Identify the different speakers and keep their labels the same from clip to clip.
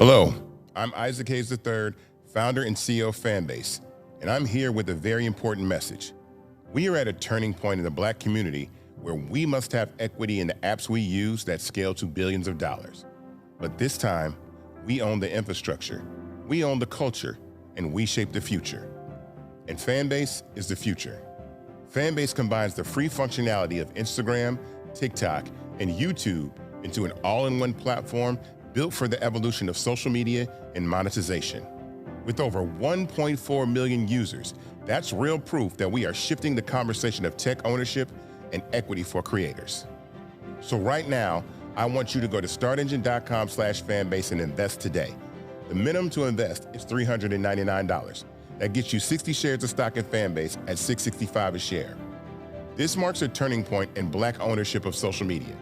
Speaker 1: Hello, I'm Isaac Hayes III, founder and CEO of Fanbase, and I'm here with a very important message. We are at a turning point in the Black community where we must have equity in the apps we use that scale to billions of dollars. But this time, we own the infrastructure, we own the culture, and we shape the future. And Fanbase is the future. Fanbase combines the free functionality of Instagram, TikTok, and YouTube into an all-in-one platform built for the evolution of social media and monetization. With over 1.4 million users, that's real proof that we are shifting the conversation of tech ownership and equity for creators. So right now, I want you to go to startengine.com/fanbase and invest today. The minimum to invest is $399. That gets you 60 shares of stock in Fanbase at $665 a share. This marks a turning point in Black ownership of social media.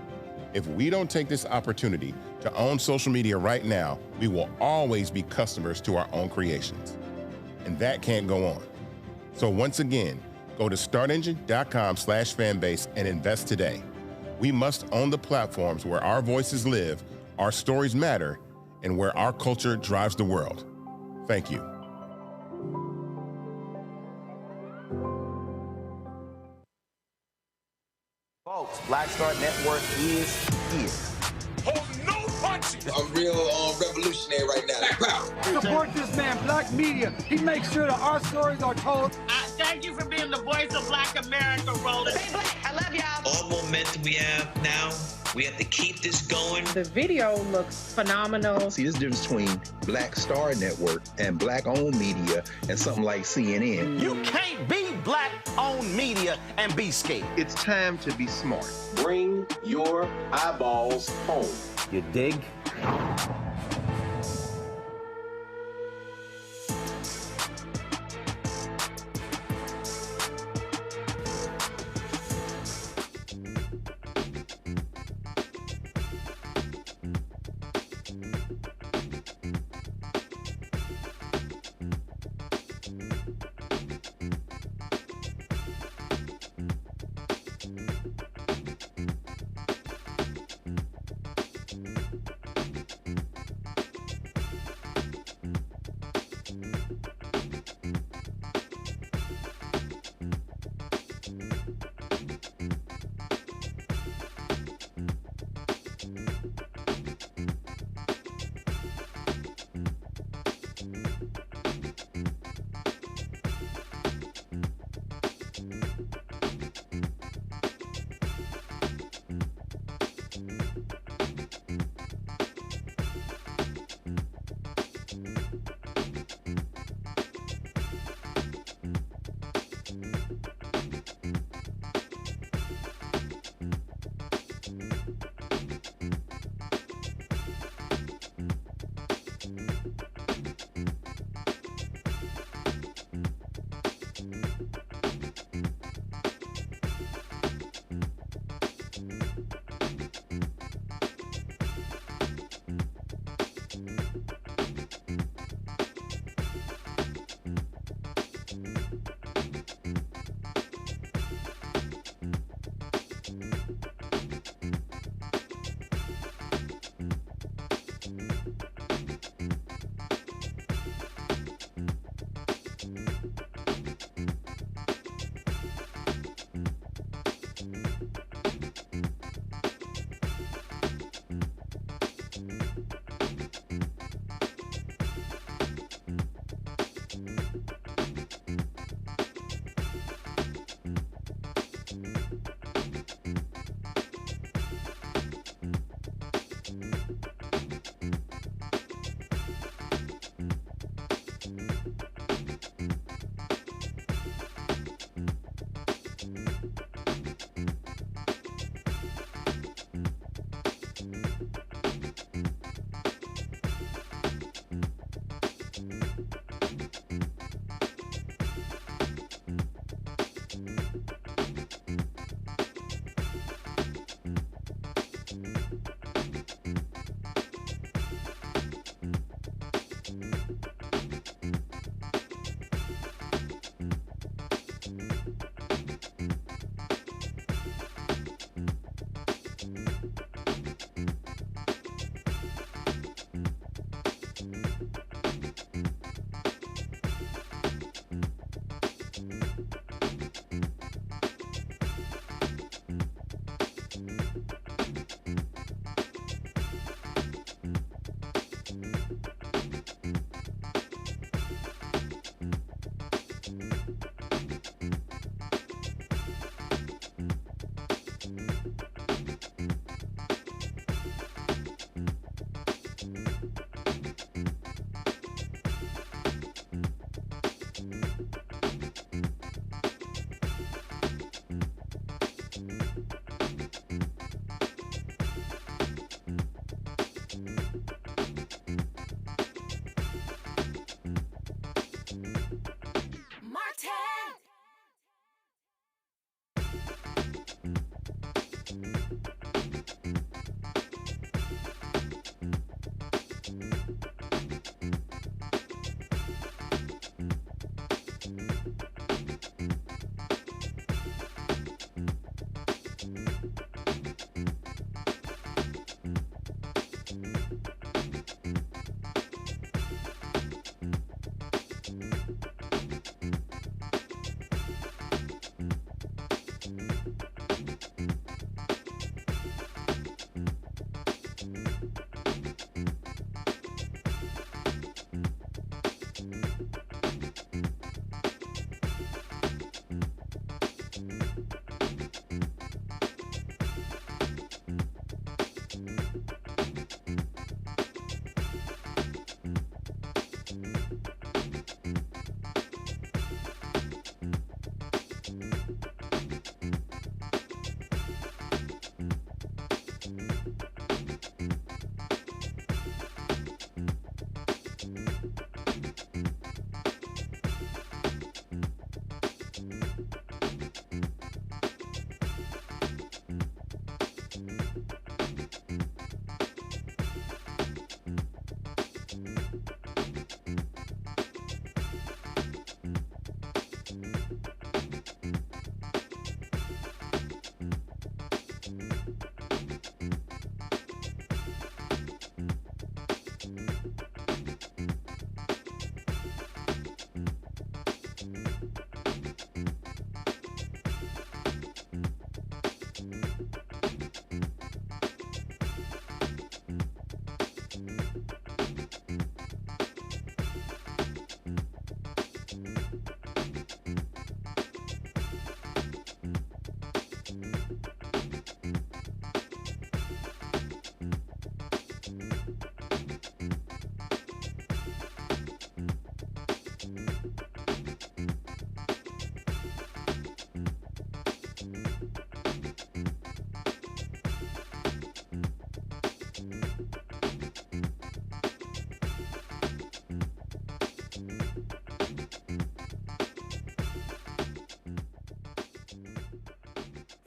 Speaker 1: If we don't take this opportunity to own social media right now, we will always be customers to our own creations. And that can't go on. So once again, go to startengine.com/fanbase and invest today. We must own the platforms where our voices live, our stories matter, and where our culture drives the world. Thank you.
Speaker 2: Folks, Black Star Network is here.
Speaker 3: Hold no punches.
Speaker 4: I'm real revolutionary right now. Black power.
Speaker 5: Support this man, Black media. He makes sure that our stories are told.
Speaker 6: Thank you for being the voice of Black America, Roland.
Speaker 7: Stay black. I love y'all.
Speaker 8: All momentum we have now, we have to keep this going.
Speaker 9: The video looks phenomenal.
Speaker 10: See, this difference between Black Star Network and Black-owned media and something like CNN.
Speaker 2: You can't be Black-owned media and be scared.
Speaker 11: It's time to be smart.
Speaker 12: Bring your eyeballs home.
Speaker 2: You dig?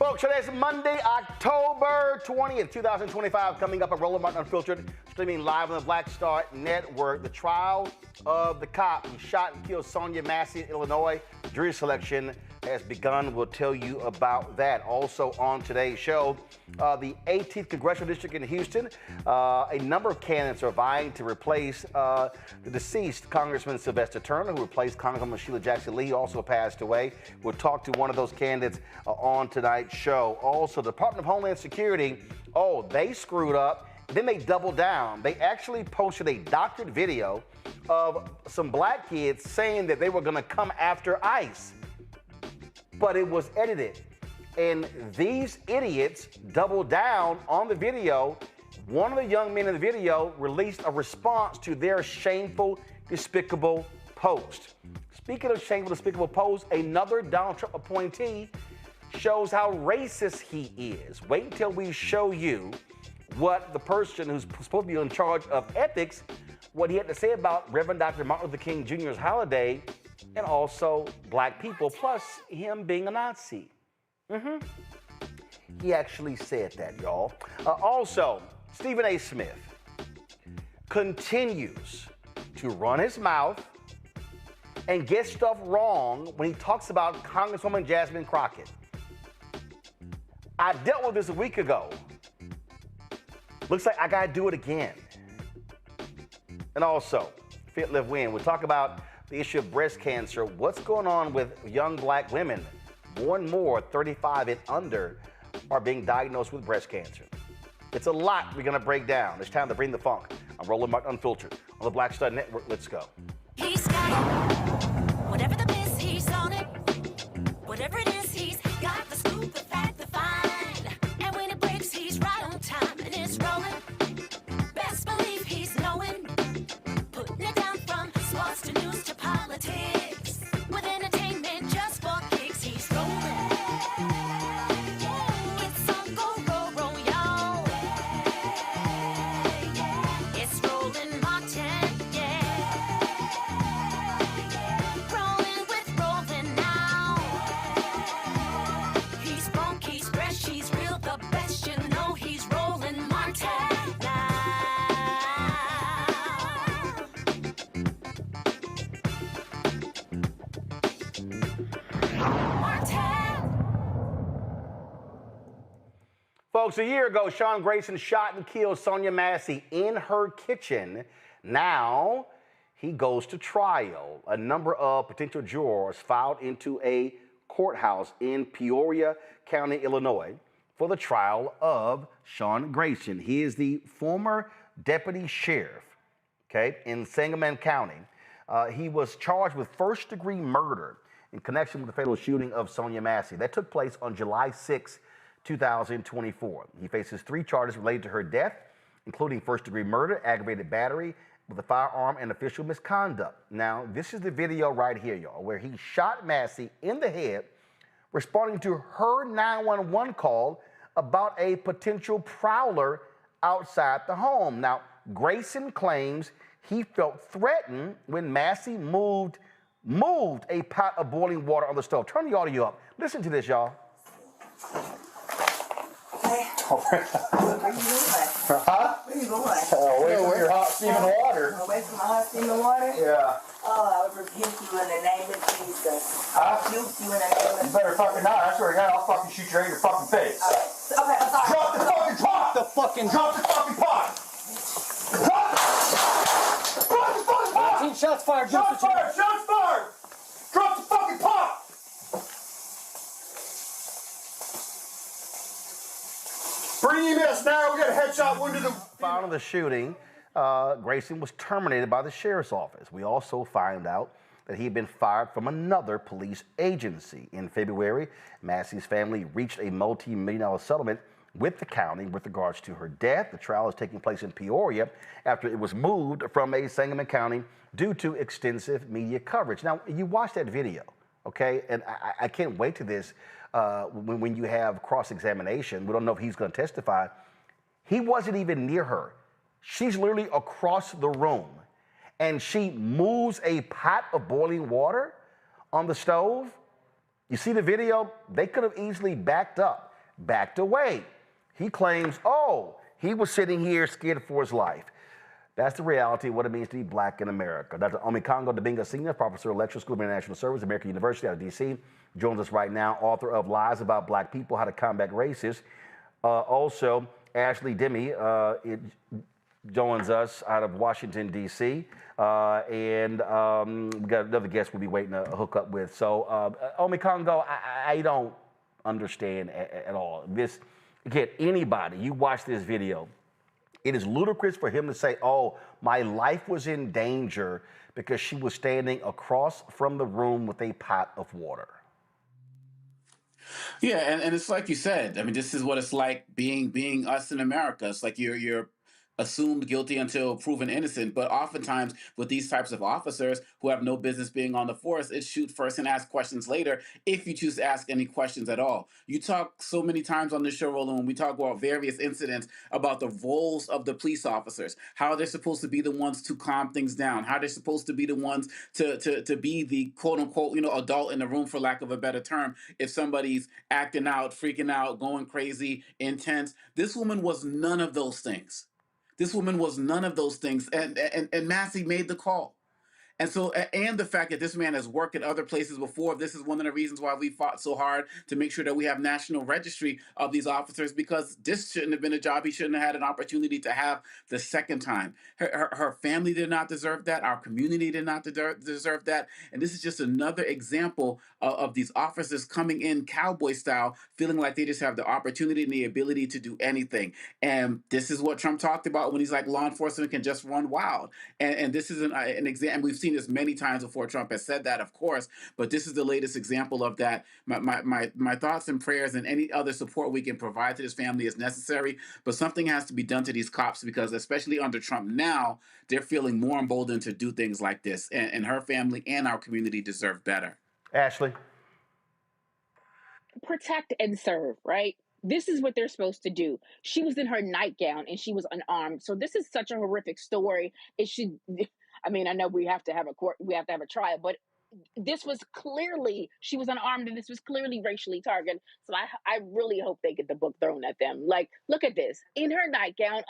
Speaker 2: Folks, today's Monday, October 20th, 2025. Coming up at Roland Martin Unfiltered, streaming live on the Black Star Network. The trial of the cop who shot and killed Sonya Massey in Illinois. Jury selection has begun. We'll tell you about that. Also on today's show, the 18th Congressional District in Houston. A number of candidates are vying to replace the deceased Congressman Sylvester Turner, who replaced Congresswoman Sheila Jackson Lee, who also passed away. We'll talk to one of those candidates on tonight's show. Also, the Department of Homeland Security, they screwed up. Then they doubled down. They actually posted a doctored video of some black kids saying that they were going to come after ICE. But it was edited. And these idiots doubled down on the video. One of the young men in the video released a response to their shameful, despicable post. Speaking of shameful, despicable post, another Donald Trump appointee shows how racist he is. Wait until we show you what the person who's supposed to be in charge of ethics, what he had to say about Reverend Dr. Martin Luther King Jr.'s holiday, and also black people, plus him being a Nazi. He actually said that, y'all. Also, Stephen A. Smith continues to run his mouth and get stuff wrong when he talks about Congresswoman Jasmine Crockett. I dealt with this a week ago. Looks like I gotta do it again. And also, Fit, Live, Win. We'll talk about the issue of breast cancer. What's going on with young black women? More and more 35 and under are being diagnosed with breast cancer. It's a lot we're gonna break down. It's time to bring the funk. I'm Roland Martin Unfiltered on the Black Star Network. Let's go.
Speaker 7: He's got it. Whatever the biz, he's on it. Whatever it is, he's got the scoop, the fact, the find. And when it breaks, he's right on time and it's rolling. Best believe he's knowing. Putting it down from sports to news to politics. With entertainment just for kicks, he's rolling. It's on go, roll, y'all. It's Roland Martin, rolling with Roland now. He's funk, he's fresh, he's real, the best, you know he's Roland Martin now.
Speaker 2: Folks, a year ago, Sean Grayson shot and killed Sonya Massey in her kitchen. Now, he goes to trial. A number of potential jurors filed into a courthouse in Peoria County, Illinois, for the trial of Sean Grayson. He is the former deputy sheriff, in Sangamon County. He was charged with first-degree murder in connection with the fatal shooting of Sonya Massey. That took place on July 6, 2024. He faces 3 charges related to her death, including first-degree murder, aggravated battery with a firearm, and official misconduct. Now, this is the video right here, y'all, where he shot Massey in the head, responding to her 911 call about a potential prowler outside the home. Now, Grayson claims he felt threatened when Massey moved a pot of boiling water on the stove. Turn the audio up. Listen to this, y'all.
Speaker 11: What are you doing? Huh? Where are you going? Away from your hot steaming water. Away from my hot steaming water? Yeah. Oh, I would rebuke you in the name of Jesus. I rebuke you in the name of Jesus. You better fucking not. I swear to God, I'll fucking shoot you right in your fucking face. Okay, I'm sorry. Drop the fucking pot! Drop the fucking pot! Drop the fucking pot! 19 shots fired. Shots fired! Shots fired! Drop the fucking pot! Bring EMS now. We got a headshot wound to the...
Speaker 2: Following the shooting, Grayson was terminated by the sheriff's office. We also found out that he had been fired from another police agency. In February, Massey's family reached a multi-million-dollar settlement with the county with regards to her death. The trial is taking place in Peoria after it was moved from Sangamon County due to extensive media coverage. Now, you watch that video, and I can't wait to this. When you have cross-examination, we don't know if he's going to testify. He wasn't even near her. She's literally across the room, and she moves a pot of boiling water on the stove. You see the video? They could have easily backed up. backed away. He claims, oh, he was sitting here scared for his life. That's the reality of what it means to be black in America. Dr. Omikongo Dabinga Sr., Professor of Lecturer, School of International Service, American University out of D.C., joins us right now, author of Lies About Black People, How to Combat Racism. Also, Ashley Demi joins us out of Washington, D.C., and we got another guest we'll be waiting to hook up with. So, Omikongo, I don't understand at all. This, again, anybody, you watch this video, it is ludicrous for him to say, oh, my life was in danger because she was standing across from the room with a pot of water.
Speaker 13: Yeah, and it's like you said. I mean, this is what it's like being us in America. It's like you're assumed guilty until proven innocent. But oftentimes with these types of officers who have no business being on the force, it's shoot first and ask questions later if you choose to ask any questions at all. You talk so many times on this show, Roland, when we talk about various incidents about the roles of the police officers, how they're supposed to be the ones to calm things down, how they're supposed to be the ones to be the quote unquote, adult in the room, for lack of a better term, if somebody's acting out, freaking out, going crazy, intense. This woman was none of those things. This woman was none of those things, and Massey made the call. And so, and the fact that this man has worked at other places before, this is one of the reasons why we fought so hard to make sure that we have national registry of these officers, because this shouldn't have been a job he shouldn't have had an opportunity to have the second time. Her family did not deserve that. Our community did not deserve that. And this is just another example of these officers coming in cowboy style, feeling like they just have the opportunity and the ability to do anything. And this is what Trump talked about when he's like, law enforcement can just run wild. And this is an example. We've seen this many times before. Trump has said that, of course, but this is the latest example of that. My thoughts and prayers and any other support we can provide to this family is necessary, but something has to be done to these cops, because especially under Trump now, they're feeling more emboldened to do things like this, and her family and our community deserve better.
Speaker 2: Ashley?
Speaker 14: Protect and serve, right? This is what they're supposed to do. She was in her nightgown and she was unarmed. So this is such a horrific story. It should, I mean, I know we have to have a trial, but this was clearly, she was unarmed and this was clearly racially targeted. So I really hope they get the book thrown at them. Like, look at this, in her nightgown,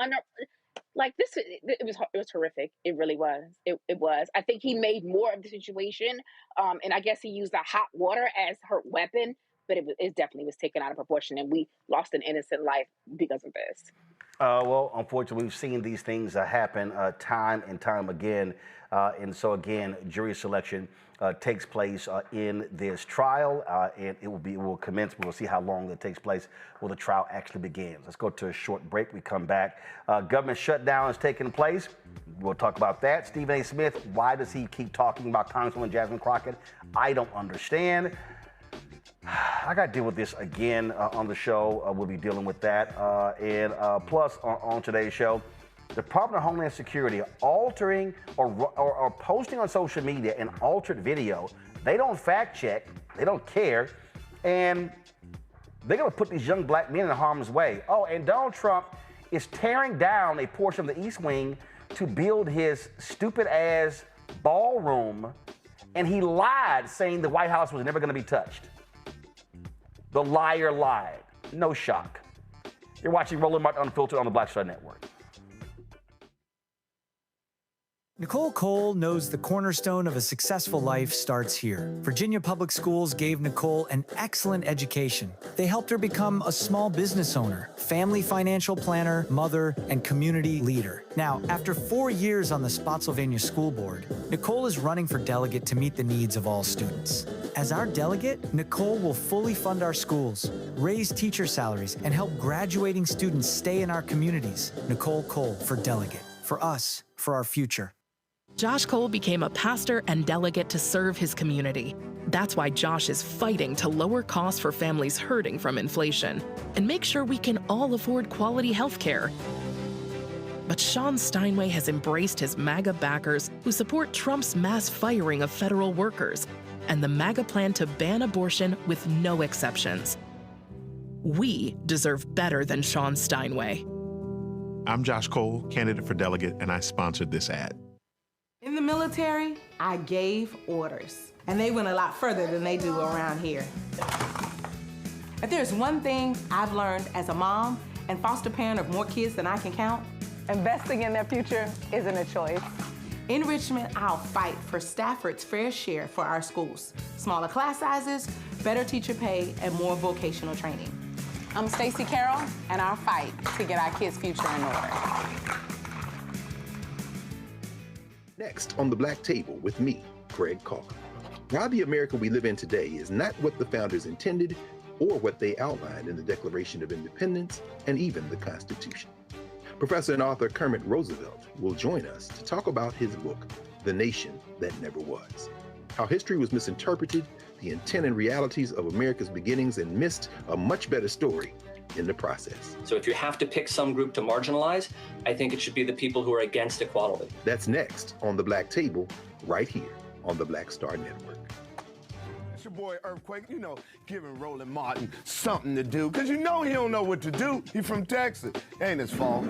Speaker 14: like this, it was horrific. It really was. It was. I think he made more of the situation. And I guess he used the hot water as her weapon, but it definitely was taken out of proportion, and we lost an innocent life because of this.
Speaker 2: Well, unfortunately, we've seen these things happen time and time again. And so, again, jury selection takes place in this trial, and it will commence. We'll see how long it takes place when the trial actually begins. Let's go to a short break. We come back. Government shutdown is taking place. We'll talk about that. Stephen A. Smith, why does he keep talking about Congresswoman Jasmine Crockett? I don't understand. I got to deal with this again on the show. We'll be dealing with that. And plus, on today's show, Department of Homeland Security altering or posting on social media an altered video. They don't fact check. They don't care. And they're going to put these young black men in harm's way. Oh, and Donald Trump is tearing down a portion of the East Wing to build his stupid-ass ballroom. And he lied, saying the White House was never going to be touched. The liar lied. No shock. You're watching Roland Martin Unfiltered on the Black Star Network.
Speaker 15: Nicole Cole knows the cornerstone of a successful life starts here. Virginia Public Schools gave Nicole an excellent education. They helped her become a small business owner, family financial planner, mother, and community leader. Now, after 4 years on the Spotsylvania School Board, Nicole is running for delegate to meet the needs of all students. As our delegate, Nicole will fully fund our schools, raise teacher salaries, and help graduating students stay in our communities. Nicole Cole for delegate. For us, for our future.
Speaker 16: Josh Cole became a pastor and delegate to serve his community. That's why Josh is fighting to lower costs for families hurting from inflation and make sure we can all afford quality health care. But Sean Steinway has embraced his MAGA backers who support Trump's mass firing of federal workers and the MAGA plan to ban abortion with no exceptions. We deserve better than Sean Steinway.
Speaker 17: I'm Josh Cole, candidate for delegate, and I sponsored this ad.
Speaker 18: In the military, I gave orders, and they went a lot further than they do around here. If there's one thing I've learned as a mom and foster parent of more kids than I can count,
Speaker 9: Investing in their future isn't a choice.
Speaker 18: in Richmond, I'll fight for Stafford's fair share for our schools. Smaller class sizes, better teacher pay, and more vocational training.
Speaker 9: I'm Stacey Carroll, and I'll fight to get our kids' future in order.
Speaker 10: Next on The Black Table with me, Greg Calker. Why the America we live in today is not what the founders intended or what they outlined in the Declaration of Independence and even the Constitution. Professor and author Kermit Roosevelt will join us to talk about his book, The Nation That Never Was. How history was misinterpreted, the intent and realities of America's beginnings, and missed a much better story in the process.
Speaker 19: So if you have to pick some group to marginalize, I think it should be the people who are against equality.
Speaker 10: That's next on The Black Table, right here on the Black Star Network.
Speaker 20: It's your boy Earthquake, giving Roland Martin something to do, because he don't know what to do. He from Texas. Ain't his fault.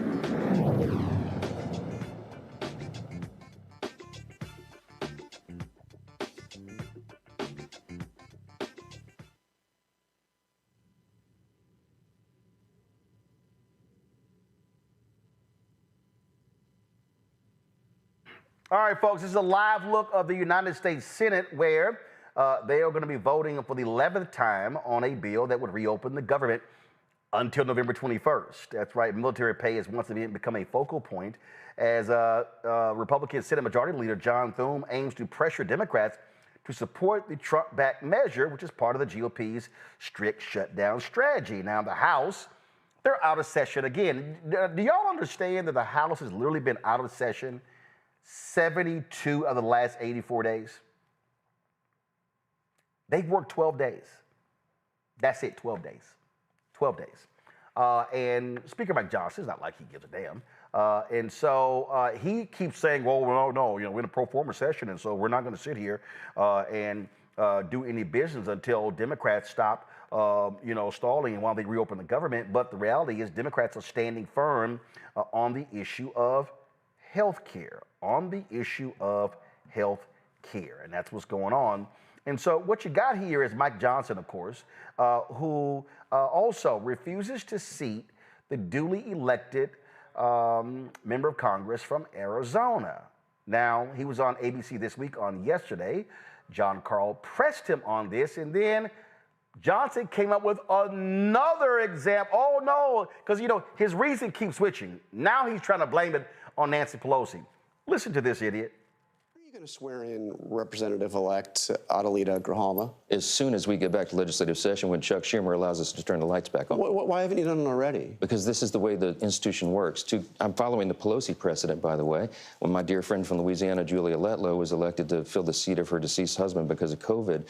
Speaker 2: All right, folks, this is a live look of the United States Senate where they are going to be voting for the 11th time on a bill that would reopen the government until November 21st. That's right, military pay has once again become a focal point as Republican Senate Majority Leader John Thune aims to pressure Democrats to support the Trump-backed measure, which is part of the GOP's strict shutdown strategy. Now, the House, they're out of session again. Do y'all understand that the House has literally been out of session 72 of the last 84 days? They've worked 12 days. That's it, 12 days. 12 days. And Speaker Mike Johnson, it's not like he gives a damn. And so he keeps saying, well, no, we're in a pro forma session, and so we're not going to sit here and do any business until Democrats stop, stalling while they reopen the government. But the reality is Democrats are standing firm on the issue of health care, and that's what's going on. And so what you got here is Mike Johnson, of course, who also refuses to seat the duly elected member of Congress from Arizona. Now, he was on ABC This Week on yesterday. John Carl pressed him on this, and then Johnson came up with another example. Oh, no, because, his reason keeps switching. Now he's trying to blame it on Nancy Pelosi. Listen to this idiot.
Speaker 21: Are you going to swear in Representative-elect Adelita Grijalva?
Speaker 22: As soon as we get back to legislative session, when Chuck Schumer allows us to turn the lights back on.
Speaker 21: Why haven't you done it already?
Speaker 22: Because this is the way the institution works. I'm following the Pelosi precedent, by the way, when my dear friend from Louisiana, Julia Letlow, was elected to fill the seat of her deceased husband because of COVID.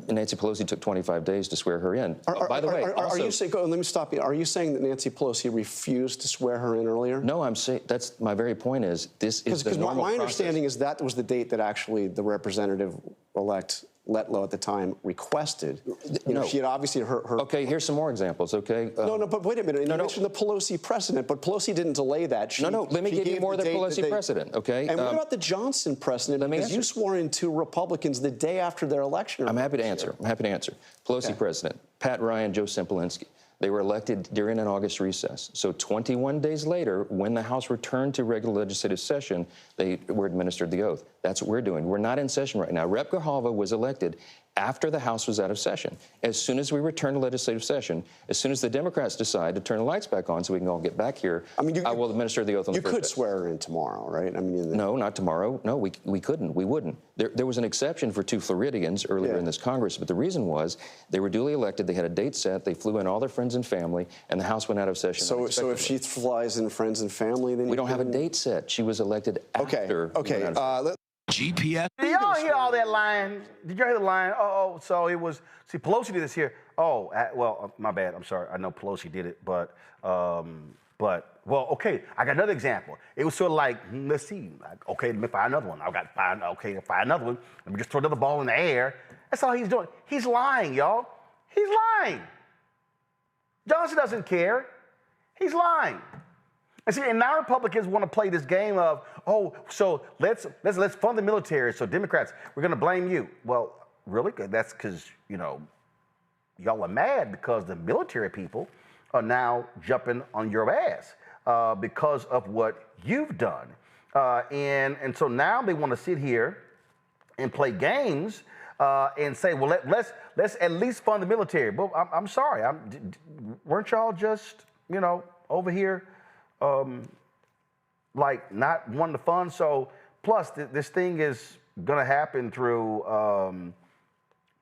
Speaker 22: Nancy Pelosi took 25 days to swear her in. By the way,
Speaker 21: are you saying? Let me stop you. Are you saying that Nancy Pelosi refused to swear her in earlier?
Speaker 22: No, I'm saying that's my very point. Is this is the normal
Speaker 21: my
Speaker 22: process.
Speaker 21: Understanding is that was the date that actually the representative-elect Letlow at the time requested. She had obviously her.
Speaker 22: Okay, here's some more examples. Okay.
Speaker 21: No, but wait a minute. You mentioned the Pelosi precedent, but Pelosi didn't delay that.
Speaker 22: Let me give you more of the Pelosi precedent. Okay.
Speaker 21: And what about the Johnson precedent? Because you swore in two Republicans the day after their election.
Speaker 22: I'm happy to answer. Pelosi precedent. Pat Ryan, Joe Simpolinski. They were elected during an August recess. So 21 days later, when the House returned to regular legislative session, they were administered the oath. That's what we're doing. We're not in session right now. Rep. Grijalva was elected after the House was out of session. As soon as we return to legislative session, as soon as the Democrats decide to turn the lights back on so we can all get back here, I will administer the oath on the first day.
Speaker 21: You could swear her in tomorrow, right?
Speaker 22: No, not tomorrow. No, we couldn't. We wouldn't. There was an exception for 2 Floridians earlier in this Congress, but the reason was they were duly elected, they had a date set, they flew in all their friends and family, and the House went out of session.
Speaker 21: So if she flies in friends and family, then
Speaker 22: we don't have a date set. She was elected after.
Speaker 21: Okay.
Speaker 2: GPS. Did y'all hear all that line? Did y'all hear the line? So it was, Pelosi did this here. My bad. I'm sorry. I know Pelosi did it, but, okay, I got another example. It was sort of like, let's see. Okay, let me find another one. Find another one. Let me just throw another ball in the air. That's all he's doing. He's lying, y'all. He's lying. Johnson doesn't care. He's lying. And see, and now Republicans want to play this game of, so let's fund the military. So Democrats, we're going to blame you. Well, really? That's because, y'all are mad because the military people are now jumping on your ass because of what you've done. And so now they want to sit here and play games and say, well, let's at least fund the military. But I'm sorry, weren't y'all just, you know, over here like not wanting to fund? So plus this thing is gonna happen through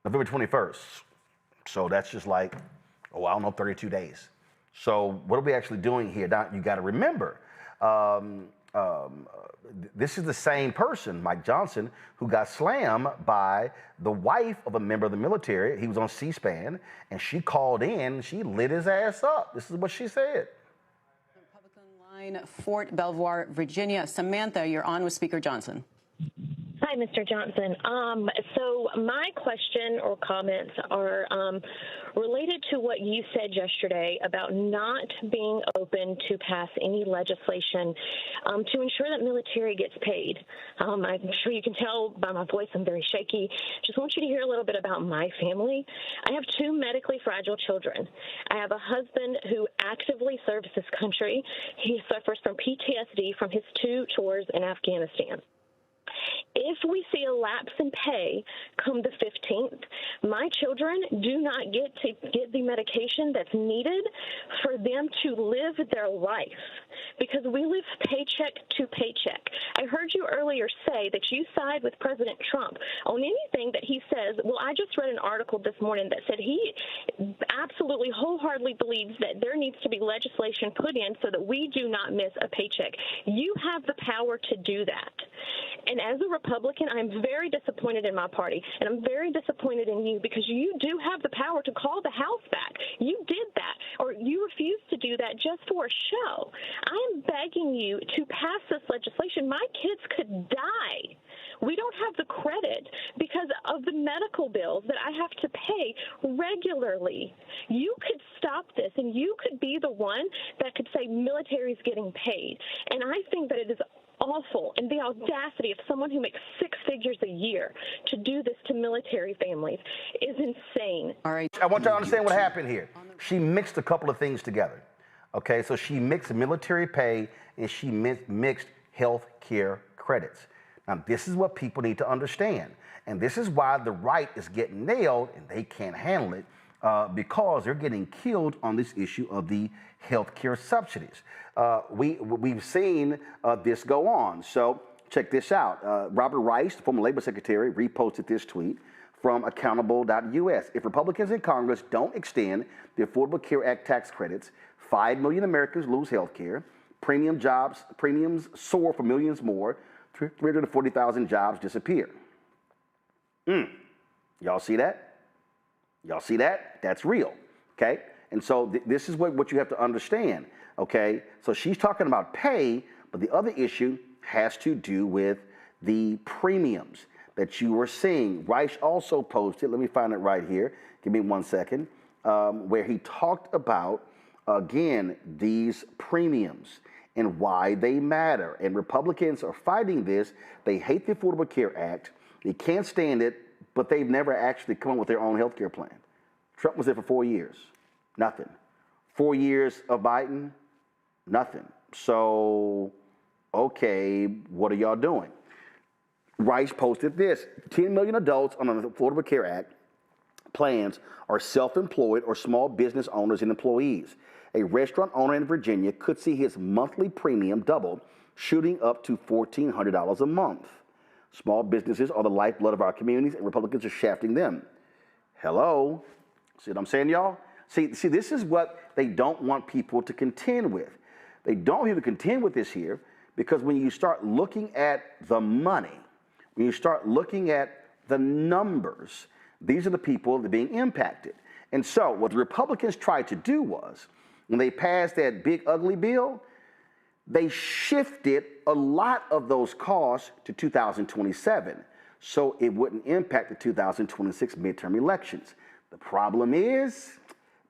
Speaker 2: November 21st. So that's just like, oh, I don't know, 32 days. So what are we actually doing here? Now, you got to remember, this is the same person, Mike Johnson, who got slammed by the wife of a member of the military. He was on C-SPAN, and she called in, she lit his ass up. This is what she said.
Speaker 1: Republican line, Fort Belvoir, Virginia. Samantha, you're on with Speaker Johnson.
Speaker 3: Hi, Mr. Johnson. So my question or comments are related to what you said yesterday about not being open to pass any legislation to ensure that military gets paid. I'm sure you can tell by my voice I'm very shaky. Just want you to hear a little bit about my family. I have 2 medically fragile children. I have a husband who actively serves this country. He suffers from PTSD from his 2 tours in Afghanistan. If we see a lapse in pay come the 15th, my children do not get to get the medication that's needed for them to live their life because we live paycheck to paycheck. I heard you earlier say that you side with President Trump on anything that he says. Well, I just read an article this morning that said he absolutely wholeheartedly believes that there needs to be legislation put in so that we do not miss a paycheck. You have the power to do that. And as a Republican, I'm very disappointed in my party, and I'm very disappointed in you because you do have the power to call the House back. You did that, or you refused to do that just for a show. I am begging you to pass this legislation. My kids could die. We don't have the credit because of the medical bills that I have to pay regularly. You could stop this, and you could be the one that could say military is getting paid. And I think that it is awful, and the audacity of someone who makes 6 figures a year to do this to military families is insane.
Speaker 1: All right.
Speaker 2: I want you to understand what happened here. She mixed a couple of things together. Okay, so she mixed military pay and she mixed health care credits. Now, this is what people need to understand. And this is why the right is getting nailed and they can't handle it because they're getting killed on this issue of the health care subsidies. We've seen this go on. So check this out. Robert Rice, the former labor secretary, reposted this tweet from accountable.us. If Republicans in Congress don't extend the Affordable Care Act tax credits, 5 million Americans lose health care, premiums soar for millions more, 340,000 jobs disappear. Y'all see that? Y'all see that? That's real, okay? And so this is what you have to understand, okay? So she's talking about pay, but the other issue has to do with the premiums that you are seeing. Rice also posted, let me find it right here, give me 1 second, where he talked about, again, these premiums and why they matter. And Republicans are fighting this. They hate the Affordable Care Act. They can't stand it, but they've never actually come up with their own health care plan. Trump was there for 4 years. Nothing. 4 years of Biden, nothing. So, okay, what are y'all doing? Rice posted this. 10 million adults on the Affordable Care Act plans are self-employed or small business owners and employees. A restaurant owner in Virginia could see his monthly premium double, shooting up to $1,400 a month. Small businesses are the lifeblood of our communities, and Republicans are shafting them. Hello? See what I'm saying, y'all? See, this is what they don't want people to contend with. They don't want you to contend with this here because when you start looking at the money, when you start looking at the numbers, these are the people that are being impacted. And so what the Republicans tried to do was, when they passed that big ugly bill, they shifted a lot of those costs to 2027 so it wouldn't impact the 2026 midterm elections. The problem is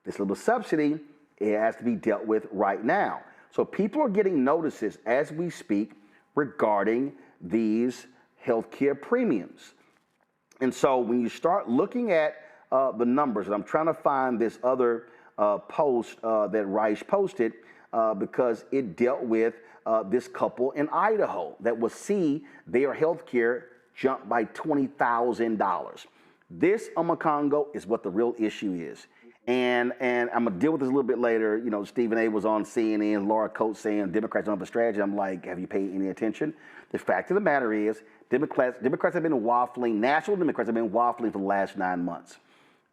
Speaker 2: this little subsidy, it has to be dealt with right now. So people are getting notices as we speak regarding these healthcare premiums. And so when you start looking at the numbers, and I'm trying to find this other post that Rice posted because it dealt with this couple in Idaho that will see their health care jump by $20,000. This, Congo, is what the real issue is. And I'm going to deal with this a little bit later. You know, Stephen A. was on CNN, Laura Coates saying Democrats don't have a strategy. I'm like, have you paid any attention? The fact of the matter is, Democrats have been waffling, national Democrats have been waffling for the last 9 months.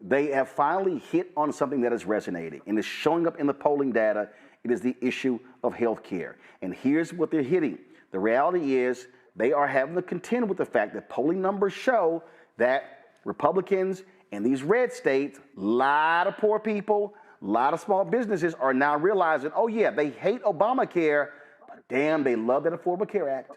Speaker 2: They have finally hit on something that is resonating and is showing up in the polling data. It is the issue of health care. And here's what they're hitting. The reality is they are having to contend with the fact that polling numbers show that Republicans in these red states, a lot of poor people, a lot of small businesses are now realizing, oh yeah, they hate Obamacare, but damn, they love that Affordable Care Act.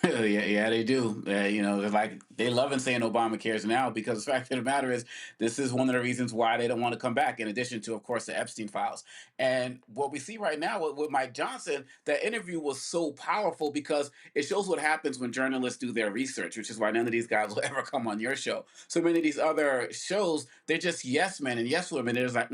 Speaker 13: Yeah, they do. You know, they're like they loving saying Obamacare's now because the fact of the matter is this is one of the reasons why they don't want to come back. In addition to, of course, the Epstein files. And what we see right now with Mike Johnson, that interview was so powerful because it shows what happens when journalists do their research, which is why none of these guys will ever come on your show. So many of these other shows, they're just yes men and yes women. They're just like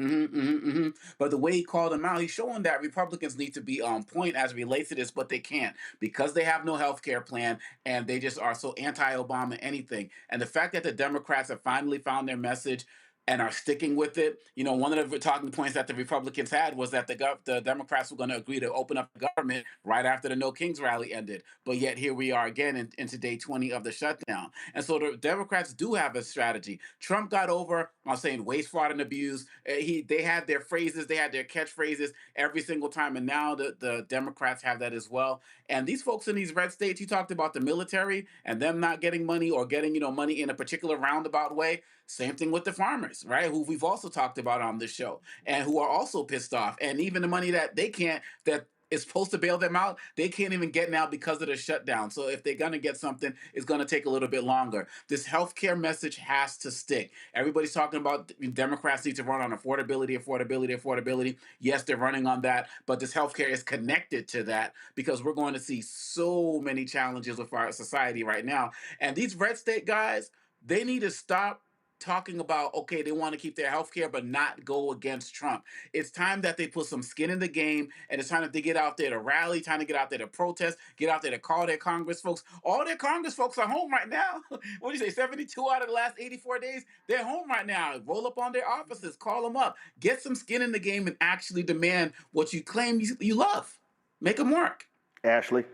Speaker 13: But the way he called them out, he's showing that Republicans need to be on point as it relates to this, but they can't because they have no health care plan. And they just are so anti-Obama anything. And the fact that the Democrats have finally found their message and are sticking with it. You know, one of the talking points that the Republicans had was that the Democrats were going to agree to open up the government right after the No Kings rally ended. But yet here we are again into day 20 of the shutdown. And so the Democrats do have a strategy. Trump got over on saying waste, fraud, and abuse. They had their phrases, they had their catchphrases every single time. And now the Democrats have that as well. And these folks in these red states, you talked about the military and them not getting money or getting, money in a particular roundabout way. Same thing with the farmers, right? Who we've also talked about on this show and who are also pissed off. And even the money that that is supposed to bail them out, they can't even get now because of the shutdown. So if they're going to get something, it's going to take a little bit longer. This healthcare message has to stick. Everybody's talking about Democrats need to run on affordability. Yes, they're running on that, but this healthcare is connected to that because we're going to see so many challenges with our society right now. And these red state guys, they need to stop talking about, okay, they want to keep their health care, but not go against Trump. It's time that they put some skin in the game, and it's time that they get out there to rally, time to get out there to protest, get out there to call their Congress folks. All their Congress folks are home right now. What do you say, 72 out of the last 84 days? They're home right now. Roll up on their offices, call them up, get some skin in the game, and actually demand what you claim you love. Make them work.
Speaker 2: Ashley?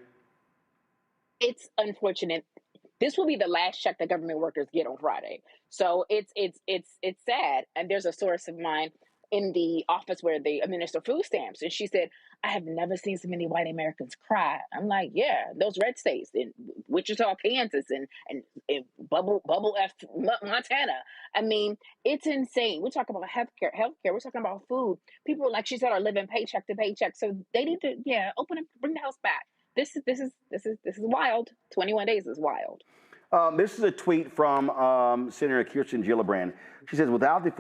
Speaker 14: It's unfortunate. This will be the last check that government workers get on Friday. So it's sad. And there's a source of mine in the office where they administer food stamps. And she said, I have never seen so many white Americans cry. I'm like, yeah, those red states in Wichita, Kansas, and Bubble F, Montana. I mean, it's insane. We're talking about healthcare. We're talking about food. People, like she said, are living paycheck to paycheck. So they need to, open up, bring the house back. This is wild. 21 days is wild.
Speaker 2: This is a tweet from Senator Kirsten Gillibrand. She says, without key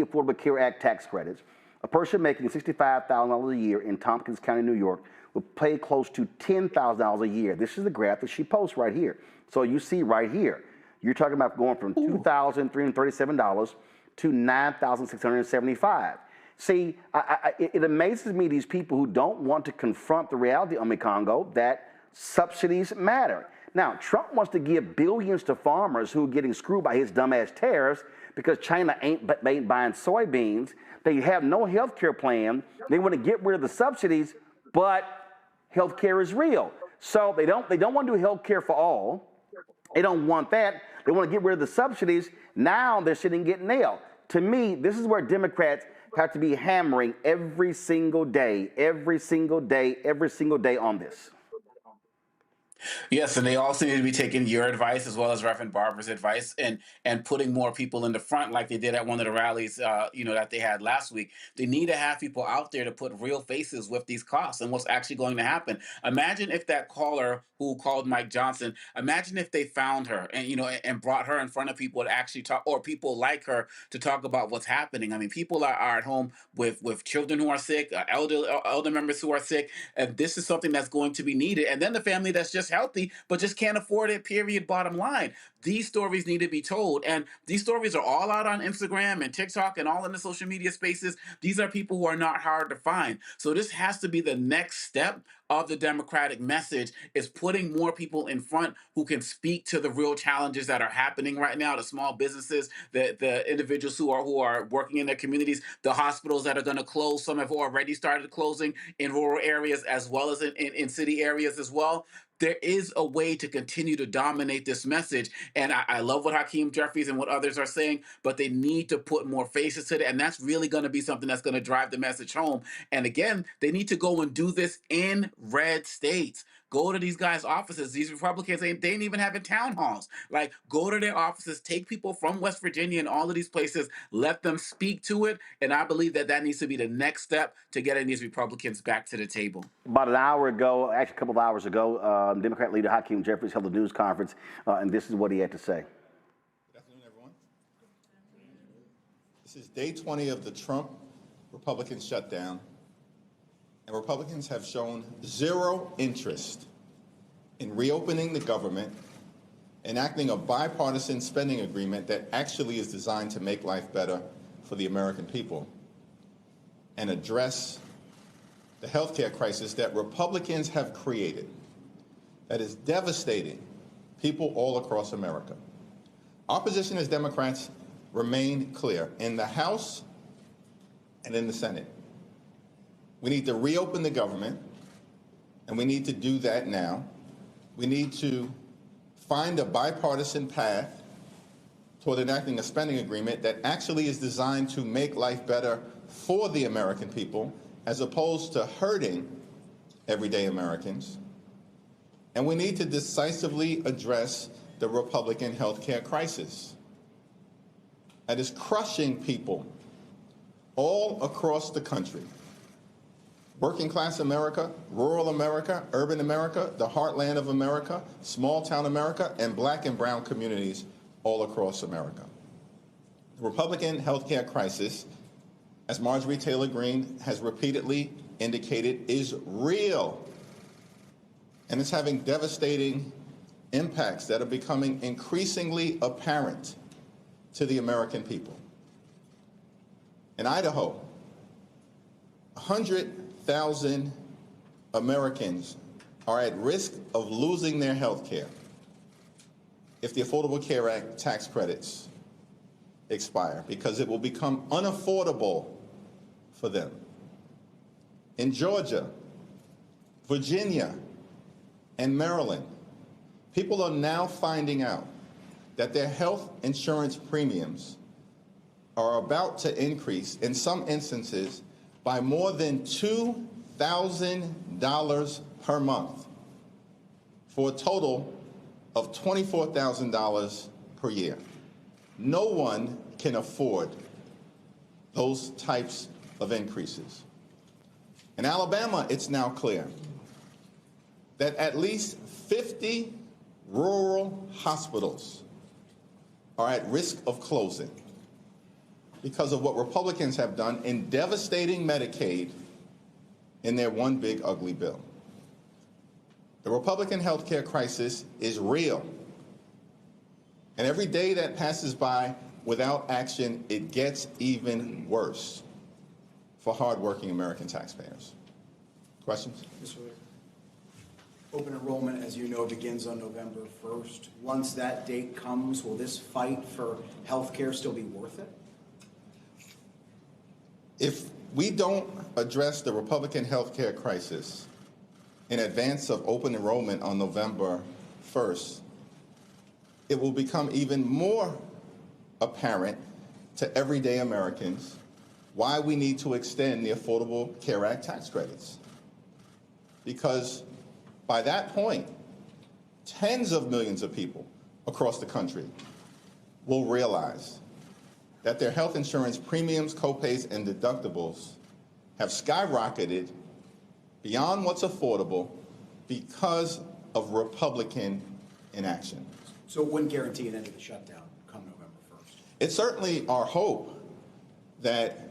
Speaker 2: Affordable Care Act tax credits, a person making $65,000 a year in Tompkins County, New York, would pay close to $10,000 a year. This is the graph that she posts right here. So you see right here, you're talking about going from $2,337 to $9,675. See, it amazes me, these people who don't want to confront the reality, Congo, that subsidies matter. Now, Trump wants to give billions to farmers who are getting screwed by his dumbass tariffs because China ain't buying soybeans. They have no health care plan. They want to get rid of the subsidies, but health care is real. So they don't want to do health care for all. They don't want that. They want to get rid of the subsidies. Now they're sitting getting nailed. To me, this is where Democrats have to be hammering every single day on this.
Speaker 13: Yes, and they also need to be taking your advice as well as Reverend Barbara's advice and putting more people in the front like they did at one of the rallies, that they had last week. They need to have people out there to put real faces with these costs and what's actually going to happen. Imagine if that caller who called Mike Johnson, imagine if they found her and brought her in front of people to actually talk, or people like her to talk about what's happening. I mean, people are at home with children who are sick, elder members who are sick, and this is something that's going to be needed. And then the family that's just healthy, but just can't afford it, period, bottom line. These stories need to be told. And these stories are all out on Instagram and TikTok and all in the social media spaces. These are people who are not hard to find. So this has to be the next step of the Democratic message, is putting more people in front who can speak to the real challenges that are happening right now, the small businesses, the individuals who are working in their communities, the hospitals that are going to close. Some have already started closing in rural areas as well as in city areas as well. There is a way to continue to dominate this message. And I love what Hakeem Jeffries and what others are saying, but they need to put more faces to it. And that's really going to be something that's going to drive the message home. And again, they need to go and do this in red states. Go to these guys' offices. These Republicans, they ain't even having town halls. Like, go to their offices, take people from West Virginia and all of these places, let them speak to it. And I believe that needs to be the next step to getting these Republicans back to the table.
Speaker 2: About an hour ago, actually a couple of hours ago, Democrat leader Hakeem Jeffries held a news conference, and this is what he had to say.
Speaker 4: Good afternoon, everyone. This is day 20 of the Trump Republican shutdown, and Republicans have shown zero interest in reopening the government, enacting a bipartisan spending agreement that actually is designed to make life better for the American people, and address the healthcare crisis that Republicans have created that is devastating people all across America. Our position as Democrats remain clear in the House and in the Senate. We need to reopen the government, and we need to do that now. We need to find a bipartisan path toward enacting a spending agreement that actually is designed to make life better for the American people, as opposed to hurting everyday Americans. And we need to decisively address the Republican health care crisis that is crushing people all across the country. Working class America, rural America, urban America, the heartland of America, small town America, and black and brown communities all across America. The Republican health care crisis, as Marjorie Taylor Greene has repeatedly indicated, is real. And it's having devastating impacts that are becoming increasingly apparent to the American people. In Idaho, 100,000 Americans are at risk of losing their health care if the Affordable Care Act tax credits expire, because it will become unaffordable for them. In Georgia, Virginia, and Maryland, people are now finding out that their health insurance premiums are about to increase, in some instances, by more than $2,000 per month, for a total of $24,000 per year. No one can afford those types of increases. In Alabama, it's now clear that at least 50 rural hospitals are at risk of closing because of what Republicans have done in devastating Medicaid in their one big ugly bill. The Republican health care crisis is real. And every day that passes by without action, it gets even worse for hardworking American taxpayers. Questions?
Speaker 5: Mr. Leader. Open enrollment, as you know, begins on November 1st. Once that date comes, will this fight for health care still be worth it?
Speaker 4: If we don't address the Republican health care crisis in advance of open enrollment on November 1st, it will become even more apparent to everyday Americans why we need to extend the Affordable Care Act tax credits. Because by that point, tens of millions of people across the country will realize that their health insurance premiums, copays, and deductibles have skyrocketed beyond what's affordable because of Republican inaction.
Speaker 5: So it wouldn't guarantee an end of the shutdown come November 1st?
Speaker 4: It's certainly our hope that